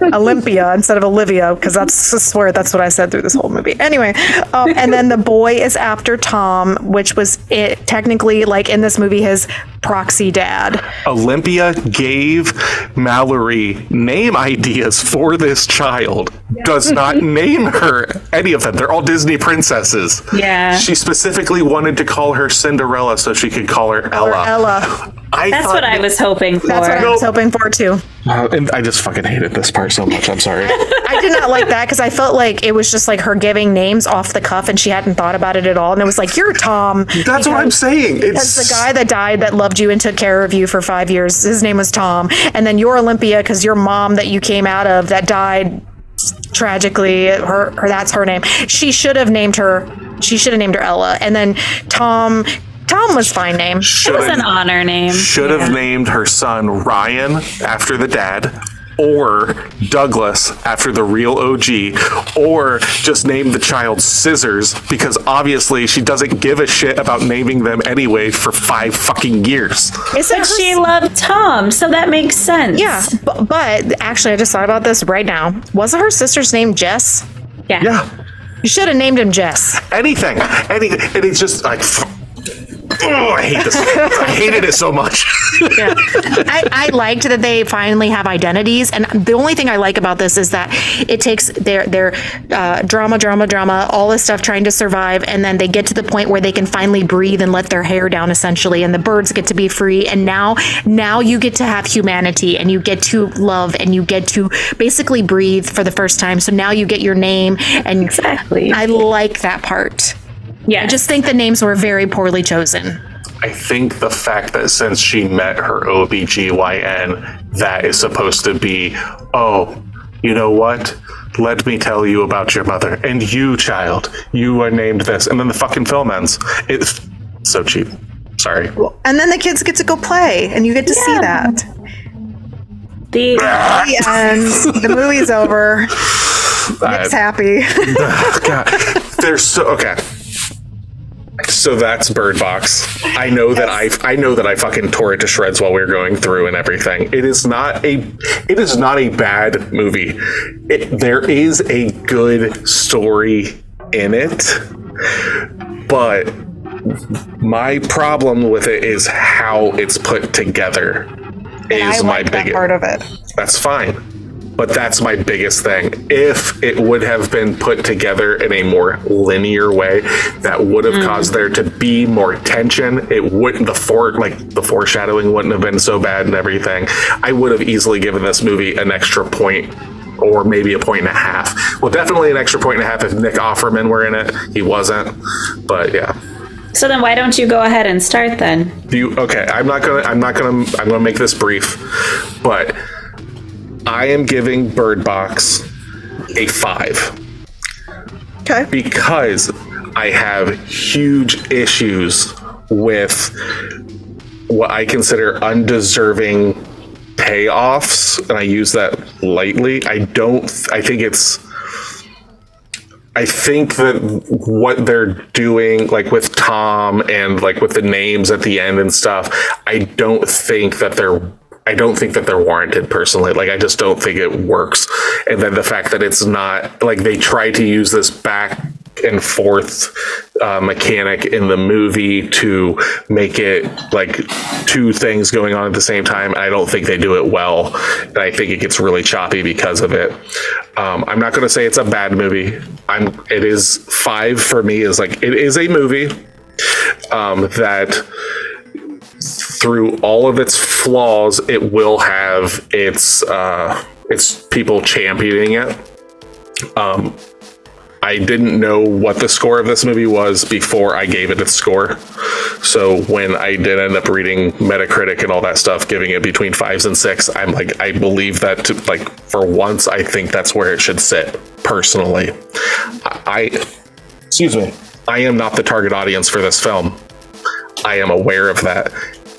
Olympia instead of Olivia, because I swear that's what I said through this whole movie. Anyway, and then the boy is after Tom, which was technically, like in this movie, his proxy dad. Olympia gave Mallory name ideas for this child. Does not name her any of them. They're all Disney princesses. Yeah. She specifically wanted to call her Cinderella so she could call her Ella. That's what I was hoping for. That's what I was hoping for too. And I just fucking hated this part so much. I'm sorry. I did not like that, because I felt like it was just like her giving names off the cuff and she hadn't thought about it at all. And it was like, you're Tom. That's what I'm saying. It's the guy that died that loved you and took care of you for 5 years. His name was Tom. And then you're Olympia because your mom that you came out of that died tragically, her that's her name. She should have named her Ella. And then Tom was fine name. It was an honor name. Should have named her son Ryan after the dad, or Douglas after the real OG, or just name the child Scissors, because obviously she doesn't give a shit about naming them anyway for 5 fucking years. But she loved Tom, so that makes sense. Yeah, but actually I just thought about this right now. Wasn't her sister's name Jess? Yeah. You should have named him Jess. Anything. And it's just like... Oh, I hate this. I hated it so much. Yeah. I liked that they finally have identities, and the only thing I like about this is that it takes their drama, all this stuff trying to survive, and then they get to the point where they can finally breathe and let their hair down, essentially, and the birds get to be free, and now you get to have humanity, and you get to love, and you get to basically breathe for the first time. So now you get your name, and exactly. I like that part. Yeah, I just think the names were very poorly chosen. I think the fact that since she met her OBGYN, that is supposed to be, oh, you know what? Let me tell you about your mother. And you, child, you are named this. And then the fucking film ends. It's so cheap. Sorry. And then the kids get to go play, and you get to see that. The end. The movie's over. Nick's happy. God. They're so... Okay. So that's Bird Box. I know that I fucking tore it to shreds while we were going through and everything. It is not a bad movie. There is a good story in it, but my problem with it is how it's put together. Is my biggest part of it. That's fine. But that's my biggest thing. If it would have been put together in a more linear way, that would have caused there to be more tension. It wouldn't, the foreshadowing wouldn't have been so bad and everything. I would have easily given this movie an extra point, or maybe a point and a half. Well, definitely an extra point and a half if Nick Offerman were in it. He wasn't, but yeah. So then why don't you go ahead and start then? Okay, I'm gonna make this brief, but I am giving Bird Box a 5. Okay. Because I have huge issues with what I consider undeserving payoffs, and I use that lightly. I think that what they're doing, like with Tom and like with the names at the end and stuff, I don't think that they're warranted personally. Like, I just don't think it works. And then the fact that it's not, like, they try to use this back and forth mechanic in the movie to make it like two things going on at the same time. I don't think they do it well. And I think it gets really choppy because of it. I'm not going to say it's a bad movie. It is 5 for me. Is like, it is a movie that, through all of its flaws, it will have its people championing it. I didn't know what the score of this movie was before I gave it its score. So when I did end up reading Metacritic and all that stuff, giving it between 5s and 6, I'm like, I believe that for once, I think that's where it should sit personally. Excuse me. I am not the target audience for this film. I am aware of that.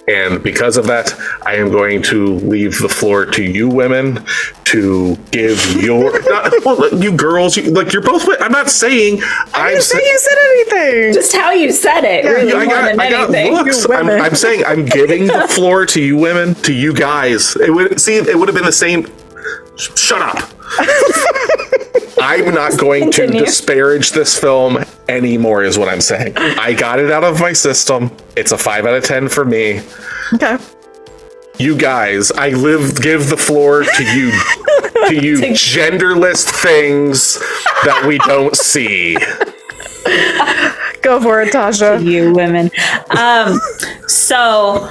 And because of that, I am going to leave the floor to you women to give your... you girls, you're both... I'm not saying... I didn't say you said anything. Just how you said it, really, more than anything. I'm saying I'm giving the floor to you women, to you guys. It would have been the same... Shut up. I'm not going to disparage this film anymore, is what I'm saying. I got it out of my system. It's a 5 out of 10 for me. Okay. You guys, give the floor to you, genderless things that we don't see. Go for it, Tasha. You women. So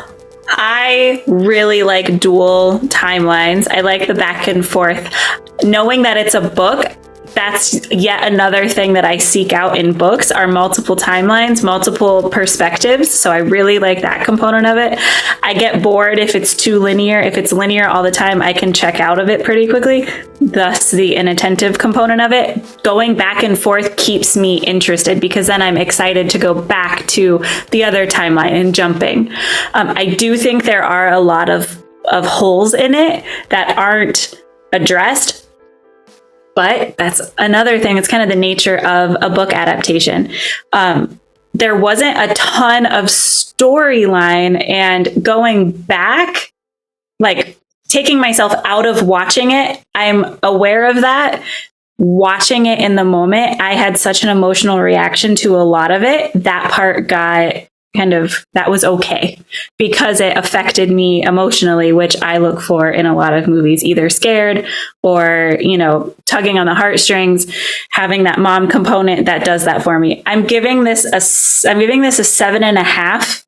I really like dual timelines. I like the back and forth. Knowing that it's a book, that's yet another thing that I seek out in books, are multiple timelines, multiple perspectives. So I really like that component of it. I get bored if it's too linear. If it's linear all the time, I can check out of it pretty quickly. Thus the inattentive component of it. Going back and forth keeps me interested, because then I'm excited to go back to the other timeline and jumping. I do think there are a lot of holes in it that aren't addressed. But that's another thing. It's kind of the nature of a book adaptation. There wasn't a ton of storyline, and going back, like taking myself out of watching it, I'm aware of that. Watching it in the moment, I had such an emotional reaction to a lot of it. That part got that was okay, because it affected me emotionally, which I look for in a lot of movies, either scared or, tugging on the heartstrings, having that mom component that does that for me. I'm giving this a 7.5.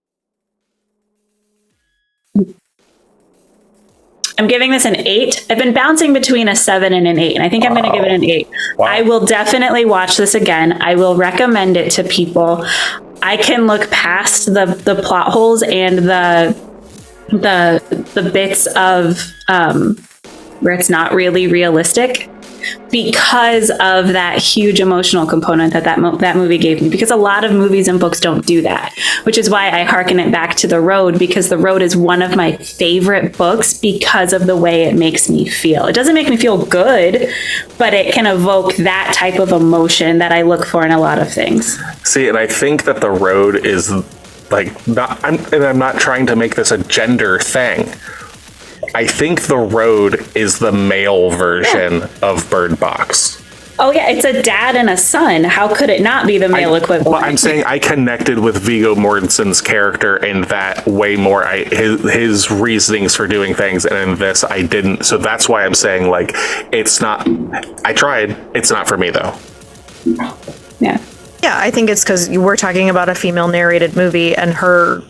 I'm giving this an 8. I've been bouncing between a 7 and an 8, and I think I'm going to give it an 8. Wow. I will definitely watch this again. I will recommend it to people. I can look past the plot holes and the bits of where it's not really realistic, because of that huge emotional component that movie gave me, because a lot of movies and books don't do that, which is why I hearken it back to The Road, because The Road is one of my favorite books because of the way it makes me feel. It doesn't make me feel good, but it can evoke that type of emotion that I look for in a lot of things. See, and I think that The Road is like I'm not trying to make this a gender thing. I think The Road is the male version of Bird Box. Oh yeah, it's a dad and a son. How could it not be the male equivalent? Well, I'm saying I connected with Viggo Mortensen's character in that way more. His reasonings for doing things, and in this I didn't. So that's why I'm saying, like, it's not. I tried. It's not for me though. Yeah. Yeah, I think it's because we're talking about a female narrated movie and her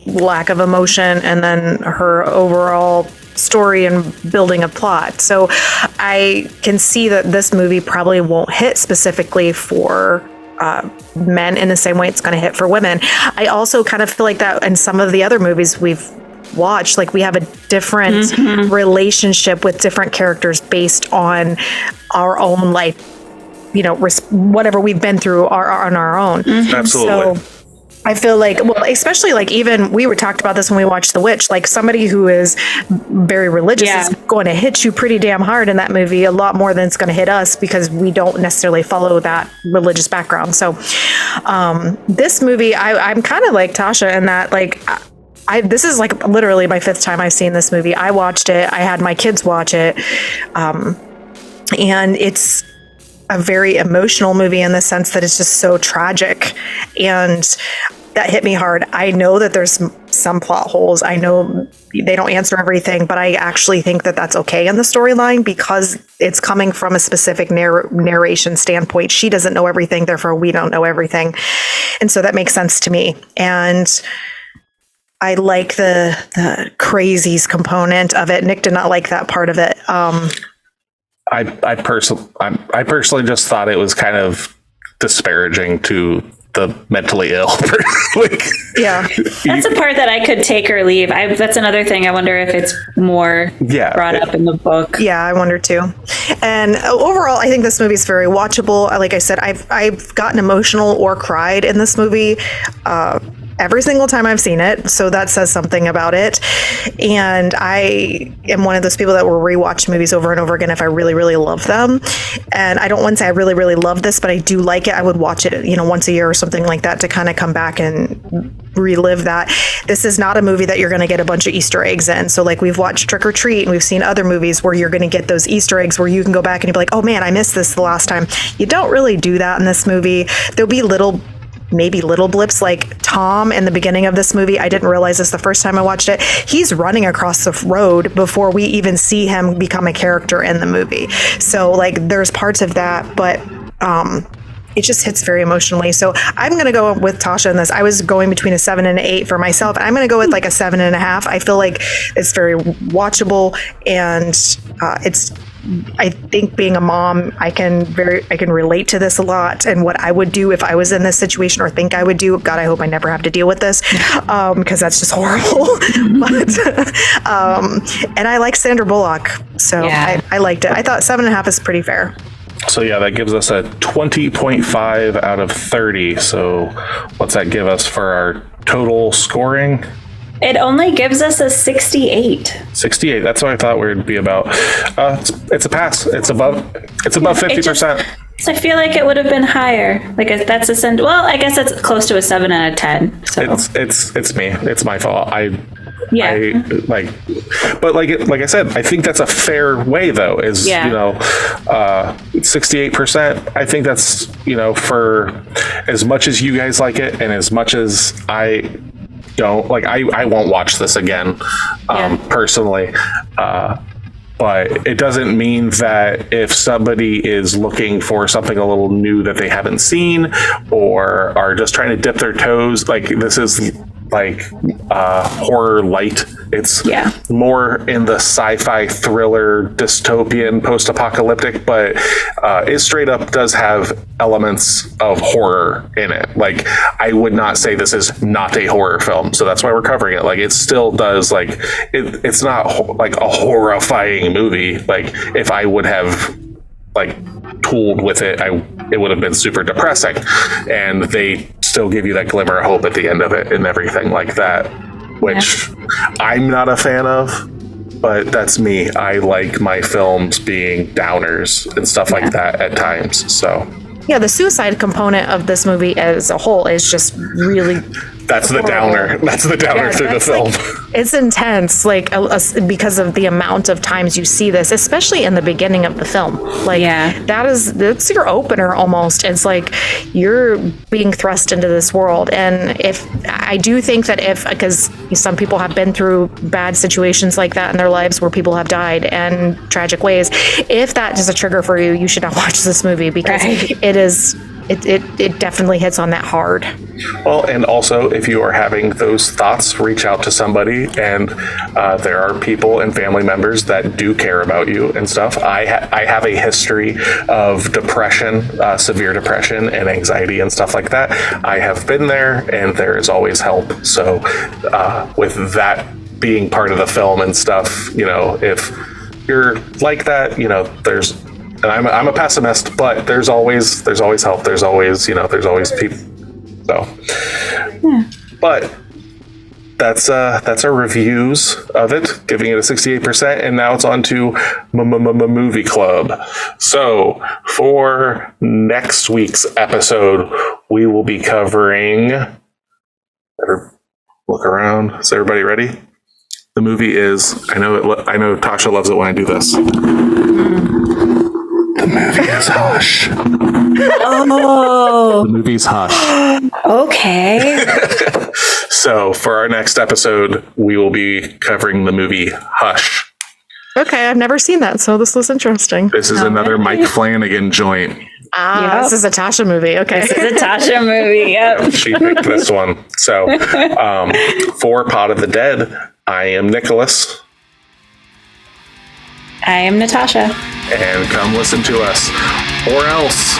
lack of emotion and then her overall story and building a plot. So I can see that this movie probably won't hit specifically for men in the same way it's going to hit for women. I also kind of feel like that in some of the other movies we've watched, like we have a different relationship with different characters based on our own life, you know, whatever we've been through on our own. Absolutely. So I feel like, well, especially like even we talked about this when we watched The Witch, like somebody who is very religious is going to hit you pretty damn hard in that movie, a lot more than it's going to hit us because we don't necessarily follow that religious background. So this movie, I'm kind of like Tasha in that, like, this is like literally my 5th time I've seen this movie. I watched it. I had my kids watch it. And it's a very emotional movie in the sense that it's just so tragic, and that hit me hard. I know that there's some plot holes. I know they don't answer everything, but I actually think that that's okay in the storyline because it's coming from a specific narration standpoint. She doesn't know everything, therefore we don't know everything. And so that makes sense to me. And I like the crazies component of it. Nick did not like that part of it. I personally just thought it was kind of disparaging to the mentally ill. Like, yeah, that's a part that I could take or leave. That's another thing. I wonder if it's more brought up in the book. Yeah, I wonder too. And overall, I think this movie is very watchable. Like I said, I've gotten emotional or cried in this movie every single time I've seen it. So that says something about it. And I am one of those people that will rewatch movies over and over again if I really, really love them. And I don't want to say I really, really love this, but I do like it. I would watch it, you know, once a year or something like that to kind of come back and relive that. This is not a movie that you're going to get a bunch of Easter eggs in. So like we've watched Trick or Treat and we've seen other movies where you're going to get those Easter eggs where you can go back and you'll be like, oh man, I missed this the last time. You don't really do that in this movie. There'll be maybe little blips, like Tom in the beginning of this movie. I didn't realize this the first time I watched it. He's running across the road before we even see him become a character in the movie. So like there's parts of that, but it just hits very emotionally. So I'm going to go with Tasha in this. I was going between a 7 and an 8 for myself. I'm going to go with like a 7.5. I feel like it's very watchable, and I think being a mom, I can relate to this a lot, and what I would do if I was in this situation or think I would do. God, I hope I never have to deal with this, because that's just horrible. But and I like Sandra Bullock, so I liked it. I thought 7.5 is pretty fair. So yeah, that gives us a 20.5 out of 30. So what's that give us for our total scoring? It only gives us a 68. 68. That's what I thought we would be about. It's a pass. It's above 50%. I feel like it would have been higher. Like that's well, I guess that's close to a 7 out of 10. So it's me. It's my fault. Yeah. But like I said, I think that's a fair way though, is, you know, 68%. I think that's, you know, for as much as you guys like it and as much as I don't like, I won't watch this again, personally. But it doesn't mean that if somebody is looking for something a little new that they haven't seen or are just trying to dip their toes, like this is like horror light. It's more in the sci-fi thriller, dystopian, post-apocalyptic, but it straight up does have elements of horror in it. Like, I would not say this is not a horror film, so that's why we're covering it. Like, it still does, like, it's not like a horrifying movie. Like, if I would have like tooled with it, it would have been super depressing. And they still give you that glimmer of hope at the end of it and everything like that, which I'm not a fan of. But that's me. I like my films being downers and stuff like that at times. So yeah, the suicide component of this movie as a whole is just really that's the downer. That's the downer through the film. It's intense, like because of the amount of times you see this, especially in the beginning of the film. Like that's your opener almost. It's like you're being thrust into this world, and if I do think that because some people have been through bad situations like that in their lives where people have died in tragic ways, if that is a trigger for you, you should not watch this movie because it is. It definitely hits on that hard. Well, and also, if you are having those thoughts, reach out to somebody. And there are people and family members that do care about you and stuff. I have a history of depression, severe depression and anxiety and stuff like that. I have been there, and there is always help. So with that being part of the film and stuff, if you're like that, there's... And I'm a pessimist, but there's always help. There's always people. So, but that's our reviews of it, giving it a 68%, and now it's on to movie club. So for next week's episode, we will be covering. Look around. Is everybody ready? The movie is. I know Tasha loves it when I do this. The movie is Hush. Oh. The movie's Hush. Okay. So for our next episode, we will be covering the movie Hush. Okay, I've never seen that, so this was interesting. This is another Mike Flanagan joint. This is a Tasha movie. Okay. This is a Tasha movie, yep. She picked this one. So for Pot of the Dead, I am Nicholas. I am Natasha. And come listen to us. Or else.